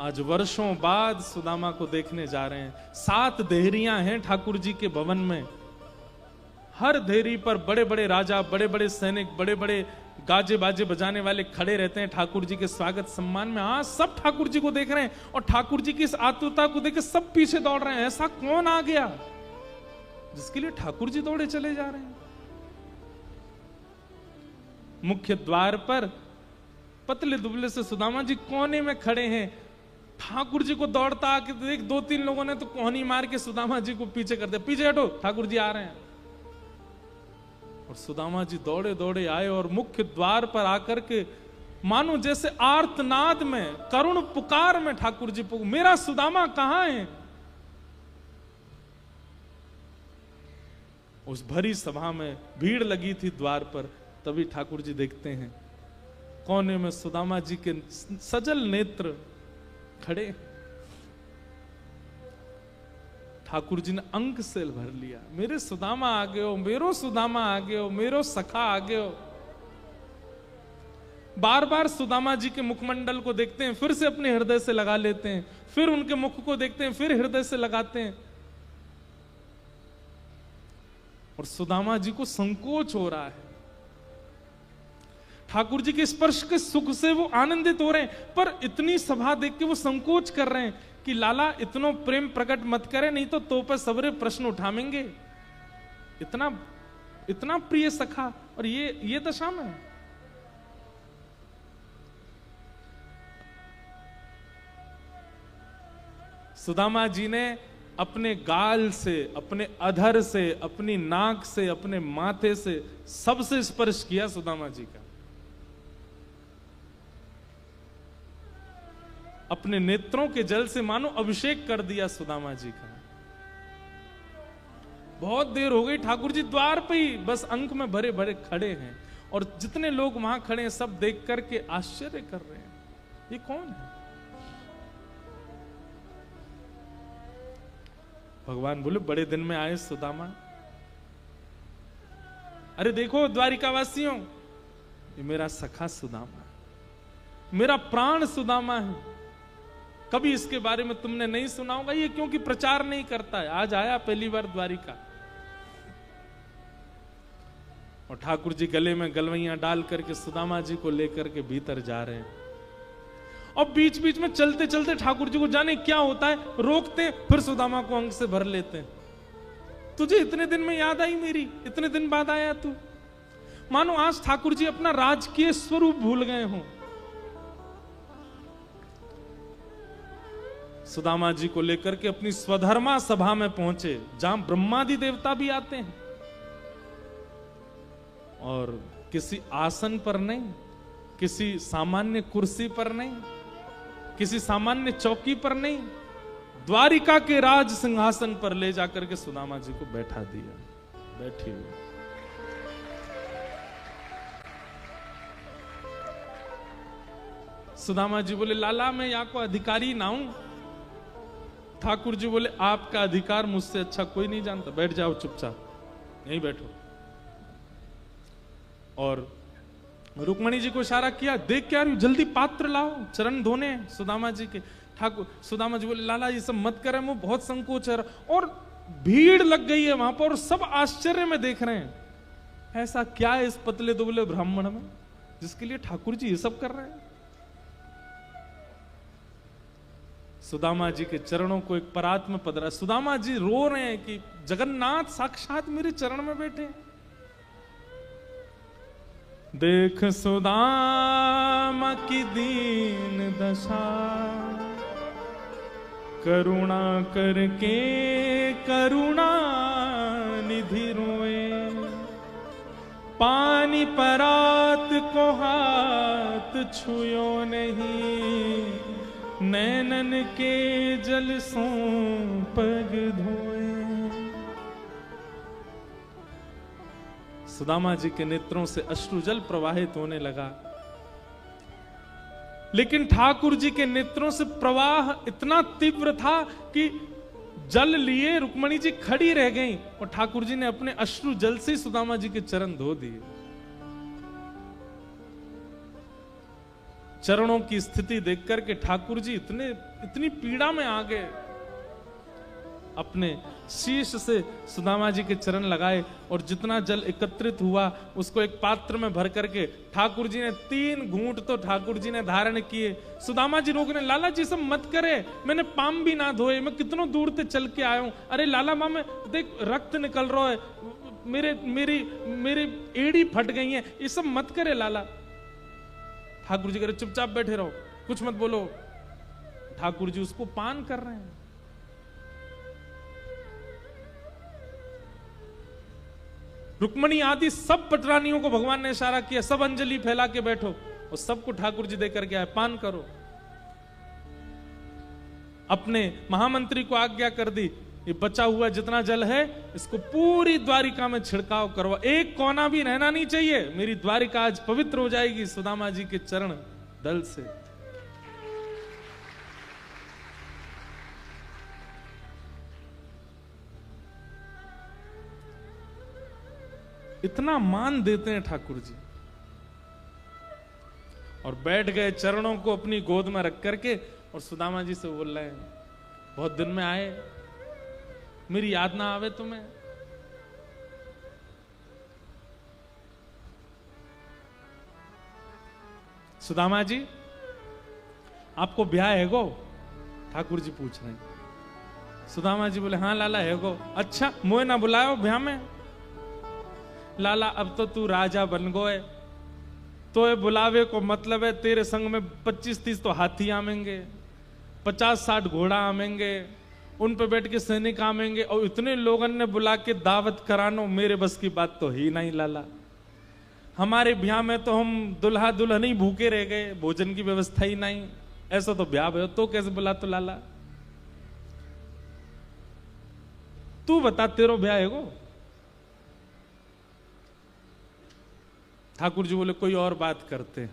आज वर्षों बाद सुदामा को देखने जा रहे हैं। 7 देहरियां हैं ठाकुर जी के भवन में। हर देहरी पर बड़े बड़े राजा, बड़े बड़े सैनिक, बड़े बड़े गाजे बाजे बजाने वाले खड़े रहते हैं ठाकुर जी के स्वागत सम्मान में। हाँ, सब ठाकुर जी को देख रहे हैं और ठाकुर जी की इस आतुरता को देख के सब पीछे दौड़ रहे हैं। ऐसा कौन आ गया जिसके लिए ठाकुर जी दौड़े चले जा रहे हैं? मुख्य द्वार पर पतले दुबले से सुदामा जी कोने में खड़े हैं। ठाकुर जी को दौड़ता आके देख 2-3 लोगों ने तो कोहनी मार के सुदामा जी को पीछे कर दिया, पीछे हटो, ठाकुर जी आ रहे हैं। और सुदामा जी दौड़े दौड़े आए और मुख्य द्वार पर आकर के मानो जैसे आर्तनाद में, करुण पुकार में ठाकुर जी मेरा सुदामा कहां है? उस भरी सभा में भीड़ लगी थी द्वार पर, तभी ठाकुर जी देखते हैं कोने में सुदामा जी के सजल नेत्र खड़े। ठाकुर जी ने अंक से भर लिया, मेरे सुदामा आ गए हो, मेरो सुदामा आ गए हो, मेरो सखा आ गए हो। बार बार सुदामा जी के मुखमंडल को देखते हैं, फिर से अपने हृदय से लगा लेते हैं, फिर उनके मुख को देखते हैं, फिर हृदय से लगाते हैं। और सुदामा जी को संकोच हो रहा है। ठाकुर जी के स्पर्श के सुख से वो आनंदित हो रहे हैं, पर इतनी सभा देख के वो संकोच कर रहे हैं कि लाला इतनो प्रेम प्रकट मत करे, नहीं तो पर सबरे प्रश्न उठाएंगे। इतना इतना प्रिय सखा और ये दशा में। सुदामा जी ने अपने गाल से, अपने अधर से, अपनी नाक से, अपने माथे से सबसे स्पर्श किया सुदामा जी का। अपने नेत्रों के जल से मानो अभिषेक कर दिया सुदामा जी का। बहुत देर हो गई, ठाकुर जी द्वार पे ही बस अंक में भरे भरे खड़े हैं और जितने लोग वहां खड़े हैं सब देख करके आश्चर्य कर रहे हैं, ये कौन है? भगवान बोले, बड़े दिन में आए सुदामा। अरे देखो द्वारिकावासियों, ये मेरा सखा सुदामा है, मेरा प्राण सुदामा है। कभी इसके बारे में तुमने नहीं सुना होगा, ये क्योंकि प्रचार नहीं करता है, आज आया पहली बार द्वारिका। और ठाकुर जी गले में गलवैयां डाल करके सुदामा जी को लेकर के भीतर जा रहे हैं। और बीच बीच में चलते चलते ठाकुर जी को जाने क्या होता है, रोकते, फिर सुदामा को अंक से भर लेते हैं। तुझे इतने दिन में याद आई मेरी, इतने दिन बाद आया तू। मानो आज ठाकुर जी अपना राजकीय स्वरूप भूल गए हों। सुदामा जी को लेकर के अपनी स्वधर्मा सभा में पहुंचे, जहां ब्रह्मादि देवता भी आते हैं, और किसी आसन पर नहीं, किसी सामान्य कुर्सी पर नहीं, किसी सामान्य चौकी पर नहीं, द्वारिका के राज सिंहासन पर ले जाकर के सुदामा जी को बैठा दिया। बैठे हुए सुदामा जी बोले, लाला मैं यहाँ को अधिकारी ना हूं। ठाकुर जी बोले, आपका अधिकार मुझसे अच्छा कोई नहीं जानता, बैठ जाओ चुपचाप, यहीं बैठो। और रुक्मणी जी को इशारा किया, देख क्या रही हो, जल्दी पात्र लाओ, चरण धोने सुदामा जी के। ठाकुर सुदामा जी बोले, लाला ये सब मत करें, वो बहुत संकोच है। और भीड़ लग गई है वहां पर और सब आश्चर्य में देख रहे हैं, ऐसा क्या है इस पतले दुबले ब्राह्मण में जिसके लिए ठाकुर जी ये सब कर रहे हैं। सुदामा जी के चरणों को एक परात्म पद रहा। सुदामा जी रो रहे हैं कि जगन्नाथ साक्षात मेरे चरण में बैठे। देख सुदामा की दीन दशा, करुणा करके करुणा निधि रोए। पानी परात को हाथ छुयो नहीं, नैनन के जल सो पग धोए। सुदामा जी के नेत्रों से अश्रुजल प्रवाहित होने लगा, लेकिन ठाकुर जी के नेत्रों से प्रवाह इतना तीव्र था कि जल लिए रुक्मणी जी खड़ी रह गईं और ठाकुर जी ने अपने अश्रु जल से सुदामा जी के चरण धो दिए। चरणों की स्थिति देखकर के ठाकुर जी इतनी पीड़ा में आ गए। अपने शीश से सुदामा जी के चरण लगाए और जितना जल एकत्रित हुआ उसको एक पात्र में भर करके ठाकुर जी ने 3 घूंट तो ठाकुर जी ने धारण किए। सुदामा जी रोकने, लाला जी सब मत करे, मैंने पाम भी ना धोए, मैं कितनों दूर से चल के आया हूं। अरे लाला माँ, देख रक्त निकल रहा है, मेरी एड़ी फट गई है, ये सब मत करे लाला। ठाकुर जी कह रहे चुपचाप बैठे रहो, कुछ मत बोलो। ठाकुर जी उसको पान कर रहे हैं। रुक्मणी आदि सब पटरानियों को भगवान ने इशारा किया, सब अंजलि फैला के बैठो और सबको ठाकुर जी देकर के आए, पान करो। अपने महामंत्री को आज्ञा कर दी, ये बचा हुआ जितना जल है इसको पूरी द्वारिका में छिड़काव करो, एक कोना भी रहना नहीं चाहिए, मेरी द्वारिका आज पवित्र हो जाएगी सुदामा जी के चरण दल से। इतना मान देते हैं ठाकुर जी। और बैठ गए चरणों को अपनी गोद में रख करके और सुदामा जी से बोल रहे हैं, बहुत दिन में आए, मेरी याद ना आवे तुम्हें? सुदामा जी आपको ब्याह है गो? ठाकुर जी पूछ रहे हैं। सुदामा जी बोले हाँ लाला है गो। अच्छा मोए ना बुलायो ब्याह में? लाला अब तो तू राजा बन गए, तो ये बुलावे को मतलब है तेरे संग में 25-30 तो हाथी आमेंगे, 50-60 घोड़ा आमेंगे, उन पे बैठ के सैनिक आमेंगे और इतने लोगों ने बुला के दावत करानो मेरे बस की बात तो ही नहीं लाला। हमारे ब्याह में तो हम दुल्हा दुल्हन ही भूखे रह गए, भोजन की व्यवस्था ही नहीं, ऐसा तो ब्याह है तो कैसे बुला? तो लाला तू बता तेरो ब्याह है गो? ठाकुर जी बोले कोई और बात करते।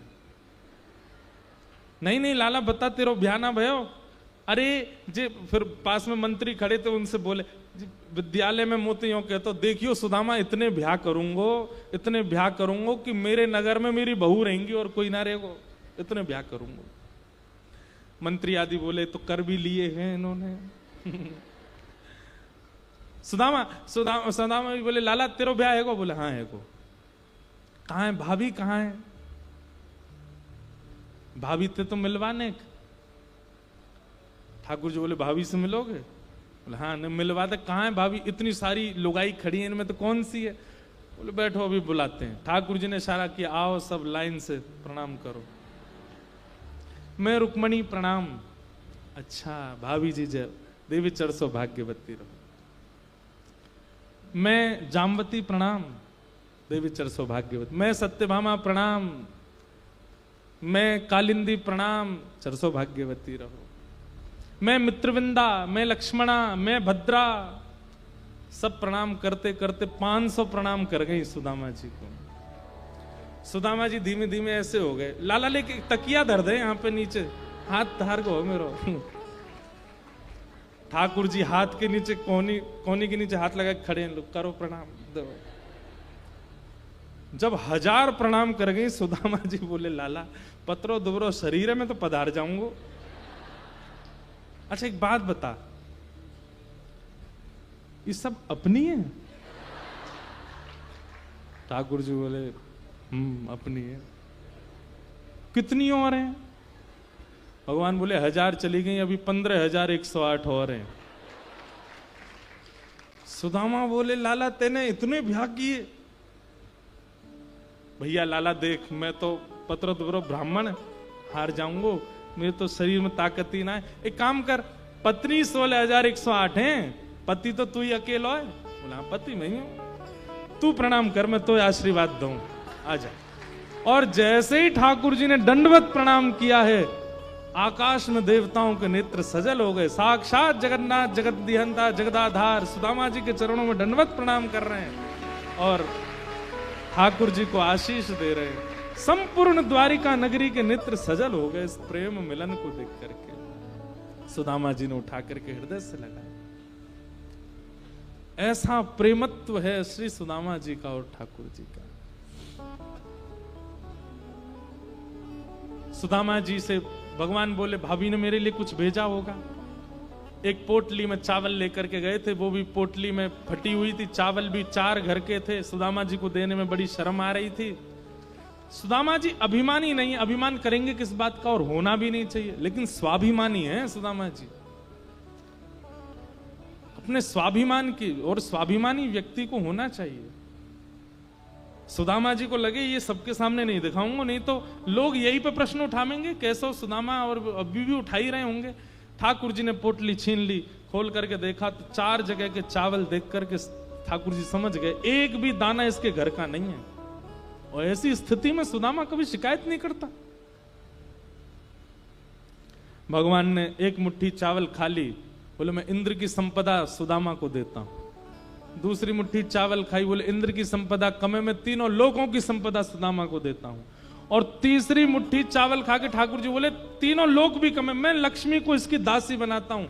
नहीं लाला बता तेरो ब्याह ना भयो। अरे जे फिर पास में मंत्री खड़े थे उनसे बोले विद्यालय में मोतियों के तो देखियो सुदामा इतने ब्याह करूंगो कि मेरे नगर में मेरी बहू रहेंगी और कोई ना रहेगो, इतने ब्याह करूंगो। मंत्री आदि बोले तो कर भी लिए हैं इन्होंने। सुदामा भी बोले लाला तेरो ब्याह है गो? बोले हाँ है गो। कहाँ है भाभी? कहाँ है भाभी? थे तो मिलवाने। ठाकुर जी बोले भाभी से मिलोगे? बोले हाँ नहीं मिलवा दे। कहाँ है भाभी? इतनी सारी लुगाई खड़ी है, इनमें तो कौन सी है? बोले बैठो अभी बुलाते हैं। ठाकुर जी ने इशारा किया, आओ सब लाइन से प्रणाम करो। मैं रुक्मणी प्रणाम। अच्छा भाभी जी जय, देवी चरसो भाग्यवती रहो। मैं जामवती प्रणाम, देवी चरसो भाग्यवती। मैं सत्यभामा प्रणाम, मैं कालिंदी प्रणाम, चरसो भाग्यवती रहो। मैं मित्रविंदा, मैं लक्ष्मणा, मैं भद्रा, सब प्रणाम करते करते 500 प्रणाम कर गई सुदामा जी को। सुदामा जी धीमे धीमे ऐसे हो गए, लाला लेके तकिया धर दे यहाँ पे नीचे, हाथ धार को मेरो। ठाकुर जी हाथ के नीचे कोनी के नीचे हाथ लगा खड़े हैं, लोग करो प्रणाम दो। जब 1000 प्रणाम कर गई सुदामा जी बोले लाला पत्रो दुबरो शरीर में तो पधार जाऊंगो। अच्छा एक बात बता, ये सब अपनी है? ठाकुर जी बोले अपनी है। कितनी और हैं? भगवान बोले 1000 चली गई, अभी 15,108 और हैं। सुदामा बोले लाला तेने इतने ब्याह किए? भैया लाला देख मैं तो पत्रो दुबरो ब्राह्मण हार जाऊंगो, मेरे तो शरीर में ताकत ही ना है। एक काम कर, पत्नी 16,108 हैं, पति तो तू ही अकेला है। बोला पति मैं ही हूं, तू प्रणाम कर मैं तो आशीर्वाद दूं, आ जा। और जैसे ही ठाकुर जी ने दंडवत प्रणाम किया है आकाश में देवताओं के नेत्र सजल हो गए, साक्षात जगन्नाथ जगत दिहंता जगदाधार सुदामा जी के चरणों में दंडवत प्रणाम कर रहे हैं और ठाकुर जी को आशीष दे रहे हैं। संपूर्ण द्वारिका नगरी के नेत्र सजल हो गए इस प्रेम मिलन को देख करके। सुदामा जी ने उठा करके हृदय से लगा। ऐसा प्रेमत्व है श्री सुदामा जी का और ठाकुर जी का। सुदामा जी से भगवान बोले भाभी ने मेरे लिए कुछ भेजा होगा। एक पोटली में चावल लेकर के गए थे, वो भी पोटली में फटी हुई थी, चावल भी 4 घर के थे। सुदामा जी को देने में बड़ी शर्म आ रही थी। सुदामा जी अभिमानी नहीं, अभिमान करेंगे किस बात का और होना भी नहीं चाहिए, लेकिन स्वाभिमानी है सुदामा जी, अपने स्वाभिमान की, और स्वाभिमानी व्यक्ति को होना चाहिए। सुदामा जी को लगे ये सबके सामने नहीं दिखाऊंगा, नहीं तो लोग यही पे प्रश्न उठाएंगे कैसे सुदामा, और अभी भी उठा ही रहे होंगे। ठाकुर जी ने पोटली छीन ली, खोल करके देखा तो 4 जगह के चावल देख करके ठाकुर जी समझ गए एक भी दाना इसके घर का नहीं है। और ऐसी स्थिति में सुदामा कभी शिकायत नहीं करता। भगवान ने एक मुट्ठी चावल खा ली, बोले मैं इंद्र की संपदा सुदामा को देता हूं। दूसरी मुट्ठी चावल खाई, बोले इंद्र की संपदा कमे, मैं तीनों लोगों की संपदा सुदामा को देता हूं। और तीसरी मुट्ठी चावल खा के ठाकुर जी बोले तीनों लोग भी कमे, मैं लक्ष्मी को इसकी दासी बनाता हूं।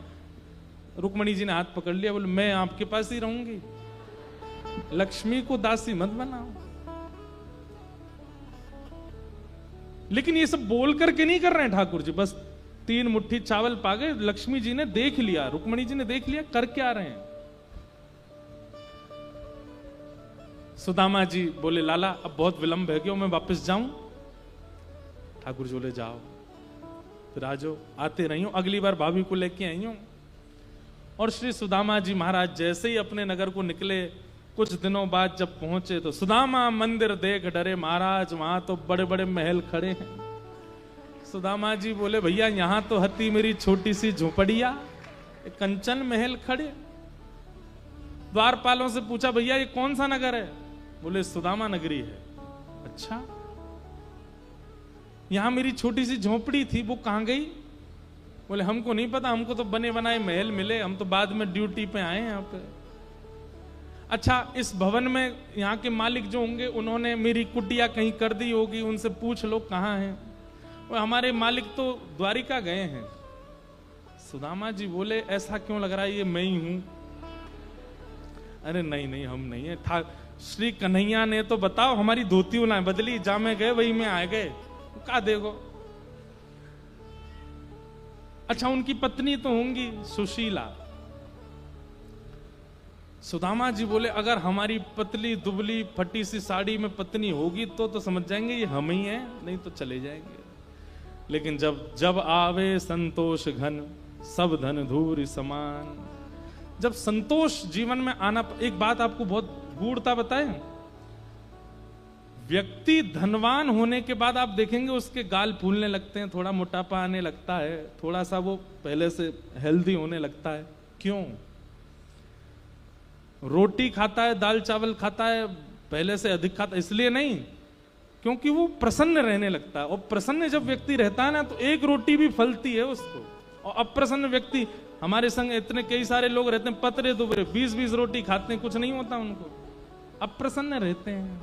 रुक्मणी जी ने हाथ पकड़ लिया, बोले मैं आपके पास ही रहूंगी, लक्ष्मी को दासी मत बनाओ। लेकिन ये सब बोल करके नहीं कर रहे हैं ठाकुर जी, बस 3 मुट्ठी चावल पा गए। लक्ष्मी जी ने देख लिया, रुक्मणी जी ने देख लिया कर क्या रहे हैं। सुदामा जी बोले लाला अब बहुत विलंब है, क्यों मैं वापस जाऊं? ठाकुर जी बोले जाओ, फिर आ जाओ, आते रही हूं, अगली बार भाभी को लेके आई हूं। और श्री सुदामा जी महाराज जैसे ही अपने नगर को निकले, कुछ दिनों बाद जब पहुंचे तो सुदामा मंदिर देख डरे महाराज, वहां तो बड़े बड़े महल खड़े हैं। सुदामा जी बोले भैया यहां तो हती मेरी छोटी सी झोपड़िया, कंचन महल खड़े। द्वारपालों से पूछा भैया ये कौन सा नगर है? बोले सुदामा नगरी है। अच्छा, यहां मेरी छोटी सी झोपड़ी थी वो कहां गई? बोले हमको नहीं पता, हमको तो बने बनाए महल मिले, हम तो बाद में ड्यूटी पे आए हैं यहाँ पे। अच्छा, इस भवन में यहाँ के मालिक जो होंगे उन्होंने मेरी कुटिया कहीं कर दी होगी, उनसे पूछ लो कहाँ हैं। वो हमारे मालिक तो द्वारिका गए हैं। सुदामा जी बोले ऐसा क्यों लग रहा है ये मैं ही हूं? अरे नहीं नहीं हम नहीं है, था श्री कन्हैया ने तो बताओ हमारी धोती ना बदली, जा में गए वही में आ गए, का देखो। अच्छा, उनकी पत्नी तो होंगी सुशीला। सुदामा जी बोले अगर हमारी पतली दुबली फटी सी साड़ी में पत्नी होगी तो समझ जाएंगे ये हम ही हैं, नहीं तो चले जाएंगे। लेकिन जब जब आवे संतोष घन सब धन धूर समान, जब संतोष जीवन में आना, एक बात आपको बहुत गूढ़ता बताएं, व्यक्ति धनवान होने के बाद आप देखेंगे उसके गाल फूलने लगते हैं, थोड़ा मोटापा आने लगता है, थोड़ा सा वो पहले से हेल्दी होने लगता है। क्यों? रोटी खाता है, दाल चावल खाता है, पहले से अधिक खाता है, इसलिए नहीं, क्योंकि वो प्रसन्न रहने लगता है। और प्रसन्न जब व्यक्ति रहता है ना तो एक रोटी भी फलती है उसको। और अप्रसन्न व्यक्ति, हमारे संग इतने कई सारे लोग रहते हैं पतरे दुबरे, 20-20 रोटी खाते हैं, कुछ नहीं होता उनको, अप्रसन्न रहते हैं।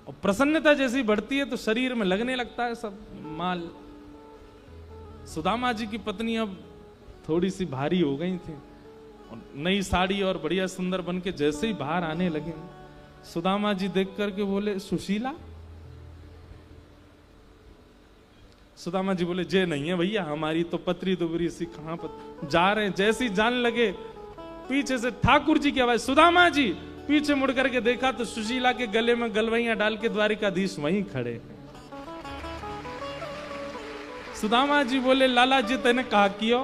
और प्रसन्नता जैसी बढ़ती है तो शरीर में लगने लगता है सब माल। सुदामा जी की पत्नी अब थोड़ी सी भारी हो गई थी, नई साड़ी और बढ़िया सुंदर बन के जैसे ही बाहर आने लगे, सुदामा जी देख करके बोले सुशीला। सुदामा जी बोले जे नहीं है भैया, हमारी तो पतरी दुबरी सी कहां पर जा रहे हैं। जैसी जान लगे पीछे से ठाकुर जी की आवाज, सुदामा जी। पीछे मुड़ करके देखा तो सुशीला के गले में गलवैया डाल के द्वारिकाधीश वहीं खड़े। सुदामा जी बोले लाला जी तेने कहा कियो?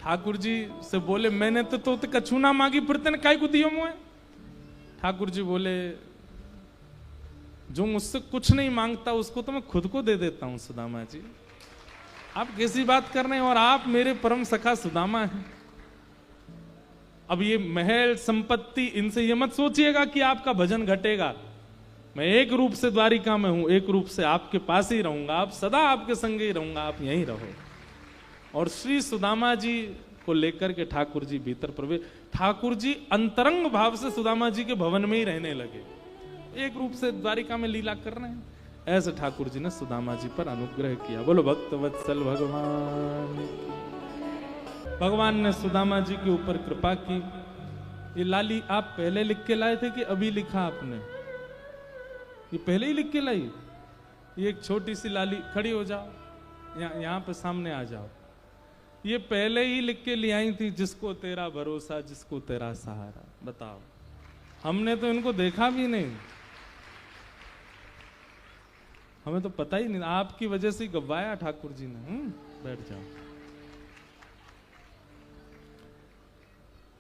ठाकुर जी से बोले मैंने तो कछु ना मांगी, फिर तेने काय को दियो मुझे? ठाकुर जी बोले जो मुझसे कुछ नहीं मांगता उसको तो मैं खुद को दे देता हूं सुदामा जी। आप कैसी बात कर रहे हैं, और आप मेरे परम सखा सुदामा हैं। अब ये महल संपत्ति इनसे ये मत सोचिएगा कि आपका भजन घटेगा। मैं एक रूप से द्वारिका में हूं, एक रूप से आपके पास ही रहूंगा, आप सदा आपके संग ही रहूंगा, आप यहीं रहो। और श्री सुदामा जी को लेकर के ठाकुर जी भीतर प्रवेश, ठाकुर जी अंतरंग भाव से सुदामा जी के भवन में ही रहने लगे, एक रूप से द्वारिका में लीला कर रहे हैं। ऐसे ठाकुर जी ने सुदामा जी पर अनुग्रह किया। बोलो भक्त वत्सल भगवान। भगवान ने सुदामा जी के ऊपर कृपा की। ये लाली आप पहले लिख के लाए थे कि अभी लिखा आपने? ये पहले ही लिख के लाई? ये एक छोटी सी लाली, खड़ी हो जाओ, यहाँ पे सामने आ जाओ। ये पहले ही लिख के ले आई थी, जिसको तेरा भरोसा, जिसको तेरा सहारा। बताओ, हमने तो इनको देखा भी नहीं, हमें तो पता ही नहीं। आपकी वजह से गवाया ठाकुर जी ने। बैठ जाओ।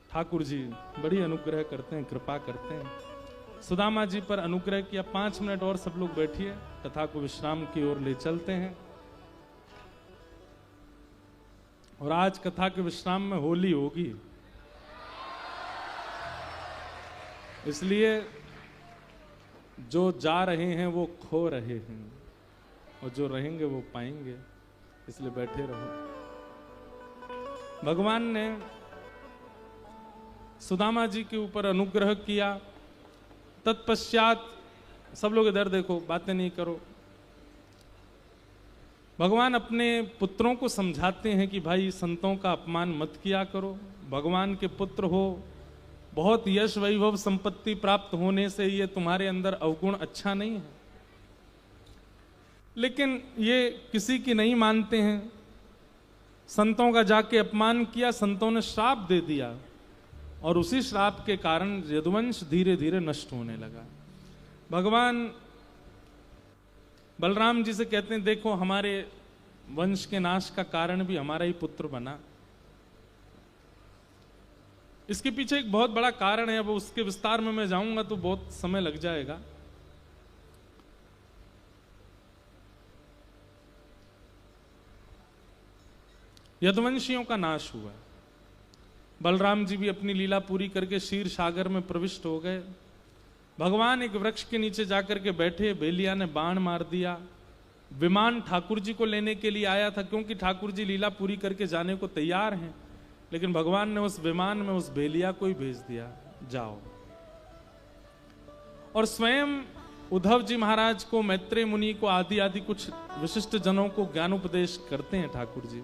ठाकुर जी बड़ी अनुग्रह करते हैं, कृपा करते हैं। सुदामा जी पर अनुग्रह किया। 5 मिनट और सब लोग बैठिए, कथा को विश्राम की ओर ले चलते हैं। और आज कथा के विश्राम में होली होगी, इसलिए जो जा रहे हैं वो खो रहे हैं, और जो रहेंगे वो पाएंगे, इसलिए बैठे रहो। भगवान ने सुदामा जी के ऊपर अनुग्रह किया। तत्पश्चात सब लोग इधर देखो, बातें नहीं करो। भगवान अपने पुत्रों को समझाते हैं कि भाई संतों का अपमान मत किया करो। भगवान के पुत्र हो, बहुत यश वैभव संपत्ति प्राप्त होने से ये तुम्हारे अंदर अवगुण अच्छा नहीं है, लेकिन ये किसी की नहीं मानते हैं। संतों का जाके अपमान किया, संतों ने श्राप दे दिया, और उसी श्राप के कारण यदुवंश धीरे धीरे नष्ट होने लगा। भगवान बलराम जी से कहते हैं, देखो हमारे वंश के नाश का कारण भी हमारा ही पुत्र बना। इसके पीछे एक बहुत बड़ा कारण है, अब उसके विस्तार में मैं जाऊंगा तो बहुत समय लग जाएगा। यदुवंशियों का नाश हुआ। बलराम जी भी अपनी लीला पूरी करके क्षीर सागर में प्रविष्ट हो गए। भगवान एक वृक्ष के नीचे जाकर के बैठे, बेलिया ने बाण मार दिया। विमान ठाकुर जी को लेने के लिए आया था, क्योंकि ठाकुर जी लीला पूरी करके जाने को तैयार हैं, लेकिन भगवान ने उस विमान में उस बेलिया को ही भेज दिया, जाओ। और स्वयं उद्धव जी महाराज को, मैत्रेय मुनि को, आदि आदि कुछ विशिष्ट जनों को ज्ञान उपदेश करते हैं ठाकुर जी।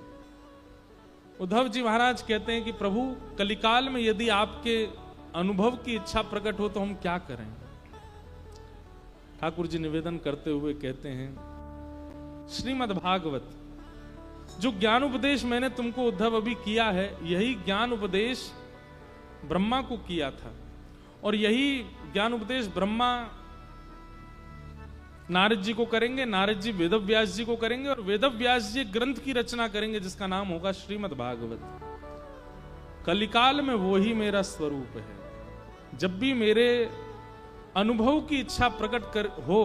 उद्धव जी महाराज कहते हैं कि प्रभु, कलिकाल में यदि आपके अनुभव की इच्छा प्रकट हो तो हम क्या करें? ठाकुर जी निवेदन करते हुए कहते हैं, श्रीमद् भागवत, जो ज्ञान उपदेश मैंने तुमको उद्धव अभी किया है, यही ज्ञान उपदेश ब्रह्मा को किया था, और यही ज्ञान उपदेश ब्रह्मा नारद जी को करेंगे, नारद जी वेदव्यास जी को करेंगे, और वेदव्यास जी ग्रंथ की रचना करेंगे जिसका नाम होगा श्रीमद् भागवत। कलिकाल में वो ही मेरा स्वरूप है। जब भी मेरे अनुभव की इच्छा प्रकट कर हो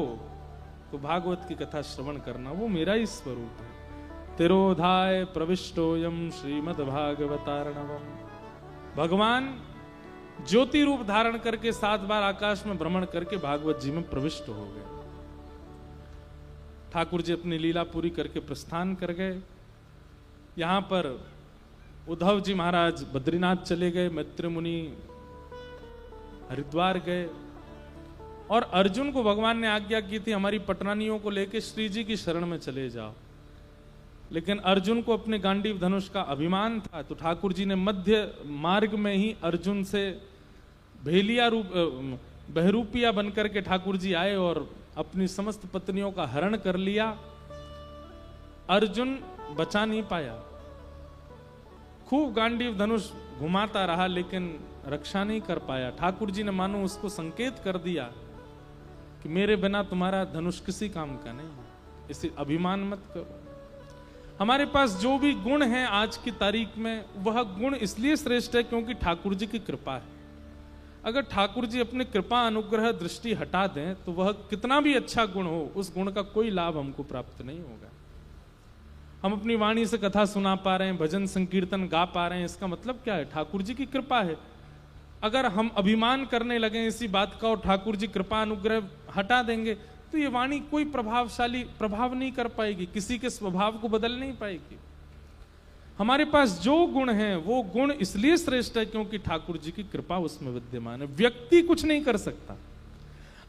तो भागवत की कथा श्रवण करना, वो मेरा ही स्वरूप है। तिरोधाय प्रविष्टोयम श्रीमद् भागवतार्णवम। भगवान ज्योति रूप धारण करके 7 बार आकाश में भ्रमण करके भागवत जी में प्रविष्ट हो गए। ठाकुर जी अपनी लीला पूरी करके प्रस्थान कर गए। यहां पर उद्धव जी महाराज बद्रीनाथ चले गए, मैत्रेय मुनि हरिद्वार गए, और अर्जुन को भगवान ने आज्ञा की थी हमारी पटरानियों को लेकर श्री जी की शरण में चले जाओ, लेकिन अर्जुन को अपने गांडीव धनुष का अभिमान था, तो ठाकुर जी ने मध्य मार्ग में ही अर्जुन से भेलिया रूप बहरूपिया बनकर के ठाकुर जी आए और अपनी समस्त पत्नियों का हरण कर लिया। अर्जुन बचा नहीं पाया, खूब गांडीव धनुष घुमाता रहा, लेकिन रक्षा नहीं कर पाया। ठाकुर जी ने मानो उसको संकेत कर दिया कि मेरे बिना तुम्हारा धनुष किसी काम का नहीं, इसे अभिमान मत करो। हमारे पास जो भी गुण है आज की तारीख में, वह गुण इसलिए श्रेष्ठ है क्योंकि ठाकुर जी की कृपा है। अगर ठाकुर जी अपने कृपा अनुग्रह दृष्टि हटा दें तो वह कितना भी अच्छा गुण हो, उस गुण का कोई लाभ हमको प्राप्त नहीं होगा। हम अपनी वाणी से कथा सुना पा रहे हैं, भजन संकीर्तन गा पा रहे हैं, इसका मतलब क्या है? ठाकुर जी की कृपा है। अगर हम अभिमान करने लगे इसी बात का और ठाकुर जी कृपा अनुग्रह हटा देंगे तो ये वाणी कोई प्रभावशाली प्रभाव नहीं कर पाएगी, किसी के स्वभाव को बदल नहीं पाएगी। हमारे पास जो गुण है वो गुण इसलिए श्रेष्ठ है क्योंकि ठाकुर जी की कृपा उसमें विद्यमान है। व्यक्ति कुछ नहीं कर सकता।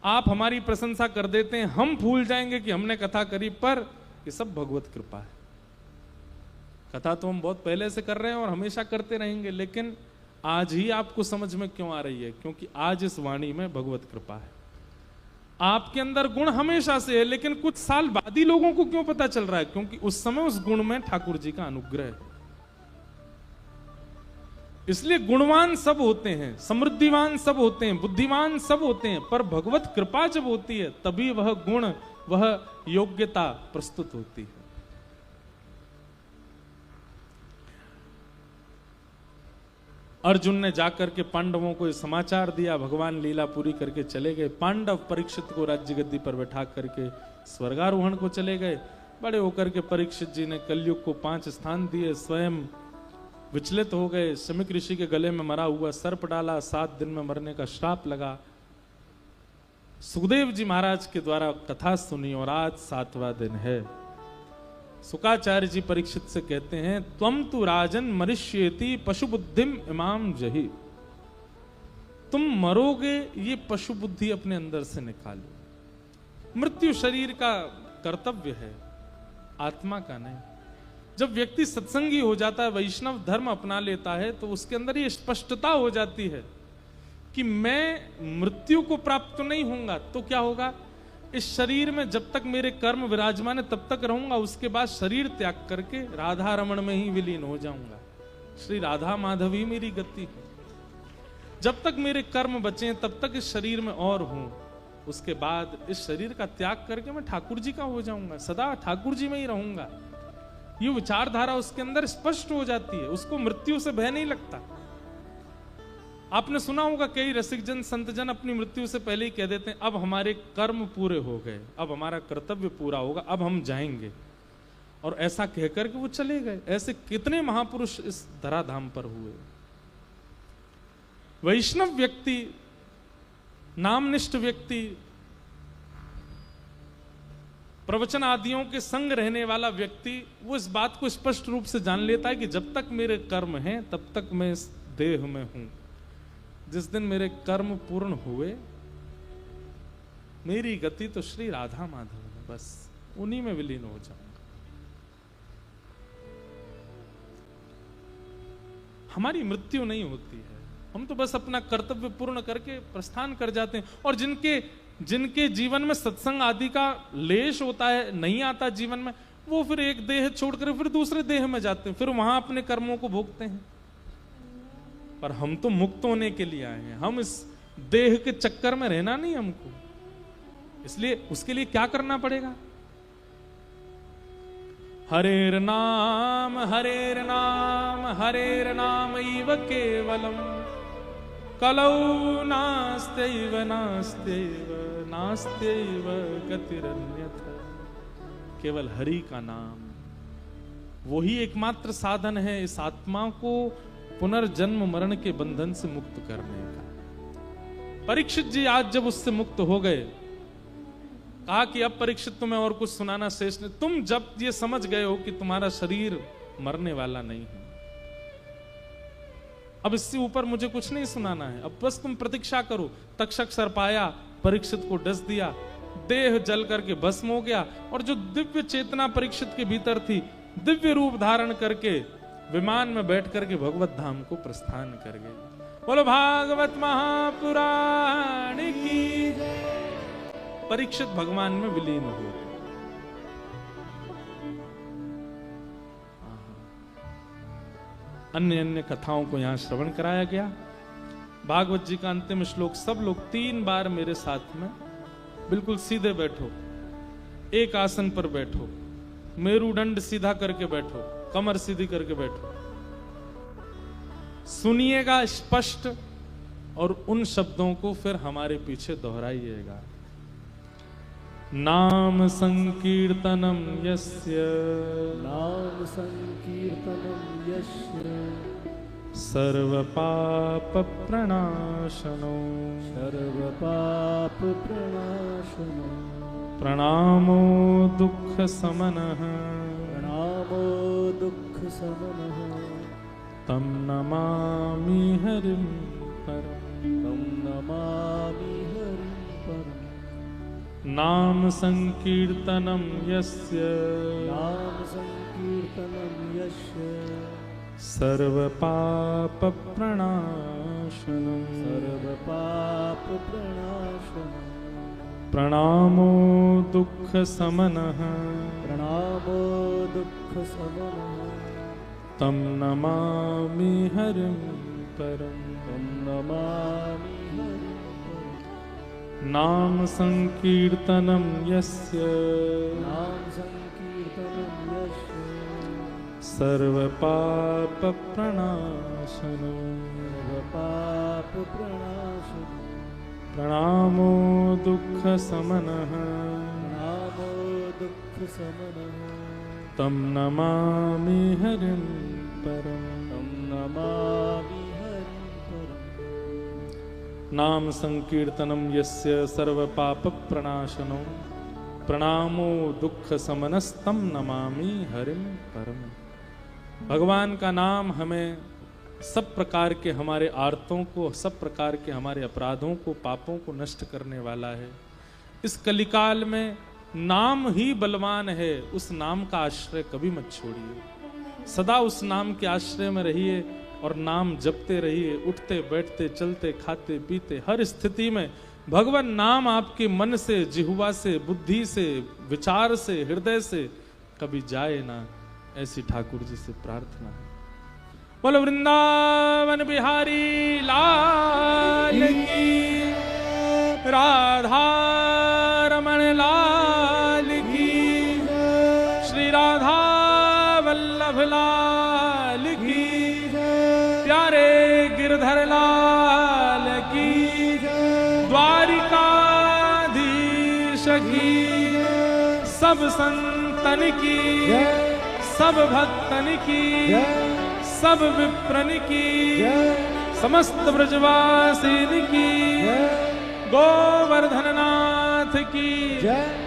आप हमारी प्रशंसा कर देते हैं, हम भूल जाएंगे कि हमने कथा करी, पर ये सब भगवत कृपा है। कथा तो हम बहुत पहले से कर रहे हैं और हमेशा करते रहेंगे, लेकिन आज ही आपको समझ में क्यों आ रही है? क्योंकि आज इस वाणी में भगवत कृपा है। आपके अंदर गुण हमेशा से है, लेकिन कुछ साल बाद ही लोगों को क्यों पता चल रहा है? क्योंकि उस समय उस गुण में ठाकुर जी का अनुग्रह है। इसलिए गुणवान सब होते हैं, समृद्धिवान सब होते हैं, बुद्धिमान सब होते हैं, पर भगवत कृपा जब होती है तभी वह गुण, वह योग्यता प्रस्तुत होती है। अर्जुन ने जाकर के पांडवों को समाचार दिया, भगवान लीला पूरी करके चले गए। पांडव परीक्षित को राज्य गद्दी पर बैठा करके स्वर्गारोहण को चले गए। बड़े होकर के परीक्षित जी ने कलयुग को 5 स्थान दिए, स्वयं विचलित हो गए। शमीक ऋषि के गले में मरा हुआ सर्प डाला, 7 दिन में मरने का श्राप लगा। सुखदेव जी महाराज के द्वारा कथा सुनी और आज 7वां दिन है। सुकाचार्य जी परीक्षित से कहते हैं, त्वम तु राजन मरिष्येति पशु बुद्धिम इमाम जही। तुम मरोगे ये पशु बुद्धि अपने अंदर से निकालो। मृत्यु शरीर का कर्तव्य है, आत्मा का नहीं। जब व्यक्ति सत्संगी हो जाता है, वैष्णव धर्म अपना लेता है, तो उसके अंदर ये स्पष्टता हो जाती है कि मैं मृत्यु को प्राप्त तो नहीं होऊंगा, तो क्या होगा? इस शरीर में जब तक मेरे कर्म विराजमान है तब तक रहूंगा, उसके बाद शरीर त्याग करके राधा रमण में ही विलीन हो जाऊंगा। श्री राधा माधव ही मेरी गति है। जब तक मेरे कर्म बचे तब तक इस शरीर में और हूं, उसके बाद इस शरीर का त्याग करके मैं ठाकुर जी का हो जाऊंगा, सदा ठाकुर जी में ही रहूंगा। ये विचारधारा उसके अंदर स्पष्ट हो जाती है, उसको मृत्यु से भय नहीं लगता। आपने सुना होगा कई रसिक जन संत जन अपनी मृत्यु से पहले ही कह देते हैं, अब हमारे कर्म पूरे हो गए, अब हमारा कर्तव्य पूरा होगा, अब हम जाएंगे, और ऐसा कहकर के वो चले गए। ऐसे कितने महापुरुष इस धराधाम पर हुए। वैष्णव व्यक्ति, नामनिष्ठ व्यक्ति, प्रवचन आदियों के संग रहने वाला व्यक्ति, वो इस बात को स्पष्ट रूप से जान लेता है कि जब तक मेरे कर्म हैं तब तक मैं इस देह में हूं। जिस दिन मेरे कर्म पूर्ण हुए, मेरी गति तो श्री राधा माधव है, बस उन्हीं में विलीन हो जाऊंगा। हमारी मृत्यु नहीं होती है, हम तो बस अपना कर्तव्य पूर्ण करके प्रस्थान कर जाते हैं। और जिनके जीवन में सत्संग आदि का लेश होता है, नहीं आता जीवन में, वो फिर एक देह छोड़कर फिर दूसरे देह में जाते हैं, फिर वहां अपने कर्मों को भोगते हैं। पर हम तो मुक्त होने के लिए आए हैं, हम इस देह के चक्कर में रहना नहीं हमको। इसलिए उसके लिए क्या करना पड़ेगा? हरेर नाम हरेर नाम हरेर नाम इव केवलम कलौ नास्त्यैव नास्त्यैव नास्त्यैव गतिरन्यथा। केवल हरि का नाम, वही एकमात्र साधन है इस आत्मा को पुनर्जन्म मरण के बंधन से मुक्त करने का। परीक्षित जी आज जब उससे मुक्त हो गए, कहा कि अब परीक्षित तुम्हें और कुछ सुनाना शेष नहीं। तुम जब ये समझ गए हो कि तुम्हारा शरीर मरने वाला नहीं है, अब इससे ऊपर मुझे कुछ नहीं सुनाना है, अब बस तुम प्रतीक्षा करो। तक्षक सर्प आया, परीक्षित को डस दिया, देह जल करके भस्म हो गया, और जो दिव्य चेतना परीक्षित के भीतर थी, दिव्य रूप धारण करके विमान में बैठ करके भगवत धाम को प्रस्थान कर गए। बोलो भागवत महापुराण की। परीक्षित भगवान में विलीन हो। अन्य अन्य कथाओं को यहां श्रवण कराया गया। भागवत जी का अंतिम श्लोक, सब लोग 3 बार मेरे साथ में बिल्कुल सीधे बैठो, एक आसन पर बैठो, मेरुदंड सीधा करके बैठो, कमर सीधी करके बैठो, सुनिएगा स्पष्ट, और उन शब्दों को फिर हमारे पीछे दोहराइएगा। नाम संकीर्तनम यस्य, नाम संकीर्तनम यस्य, सर्वपापप्रणाशनो सर्वपापप्रणाशनो प्रणामो दुःखशमनः प्रणामो दुःखशमनः तं नमामि हरिं परम् तं नमामि हरिं परम् नाम संकीर्तनं यस्य नाम संकीर्तनं यस्य सर्वपापप्रणाशनं सर्वपापप्रणाशनं प्रणामो दुःखशमनः प्रणामो दुःखशमनः तं नमामि हरिं परम् तं नमामि हरिं परम् नाम संकीर्तनं यस्य नाम संकीर्तनं यस्य सर्वपापप्रणाशनं सर्वपापप्रणाशनं प्रणामो दुःखशमनः प्रणामो दुःखशमनः तं नमामि हरिं परम् तं नमामि हरिं परम् नाम संकीर्तनं यस्य सर्वपापप्रणाशनो प्रणामो दुःखशमनस्तं नमामि हरिं परम्। भगवान का नाम हमें सब प्रकार के हमारे आर्तों को, सब प्रकार के हमारे अपराधों को, पापों को नष्ट करने वाला है। इस कलिकाल में नाम ही बलवान है, उस नाम का आश्रय कभी मत छोड़िए। सदा उस नाम के आश्रय में रहिए और नाम जपते रहिए। उठते बैठते चलते खाते पीते हर स्थिति में भगवान नाम आपके मन से, जिह्वा से, बुद्धि से, विचार से, हृदय से कभी जाए ना, ऐसी ठाकुर जी से प्रार्थना है। बोलो वृंदावन बिहारी लाल की, राधा रमण लाल की, श्री राधा वल्लभ लाल की, प्यारे गिरधर लाल की, द्वारिकाधीश की, सब संतन की, सब भक्तन की, सब विप्रन की, समस्त ब्रजवासिन की, गोवर्धन नाथ की,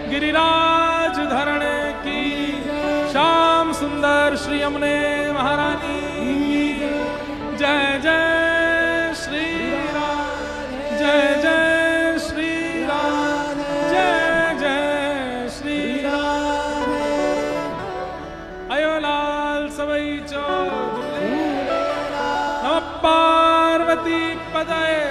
गिरिराज धरण की, श्याम सुंदर श्री यमुने महारानी की, जय जय श्री राम, जय जय श्री राम, जय जय श्री राम। अयो लाल सवई चौधरी, नमः पार्वती पदये।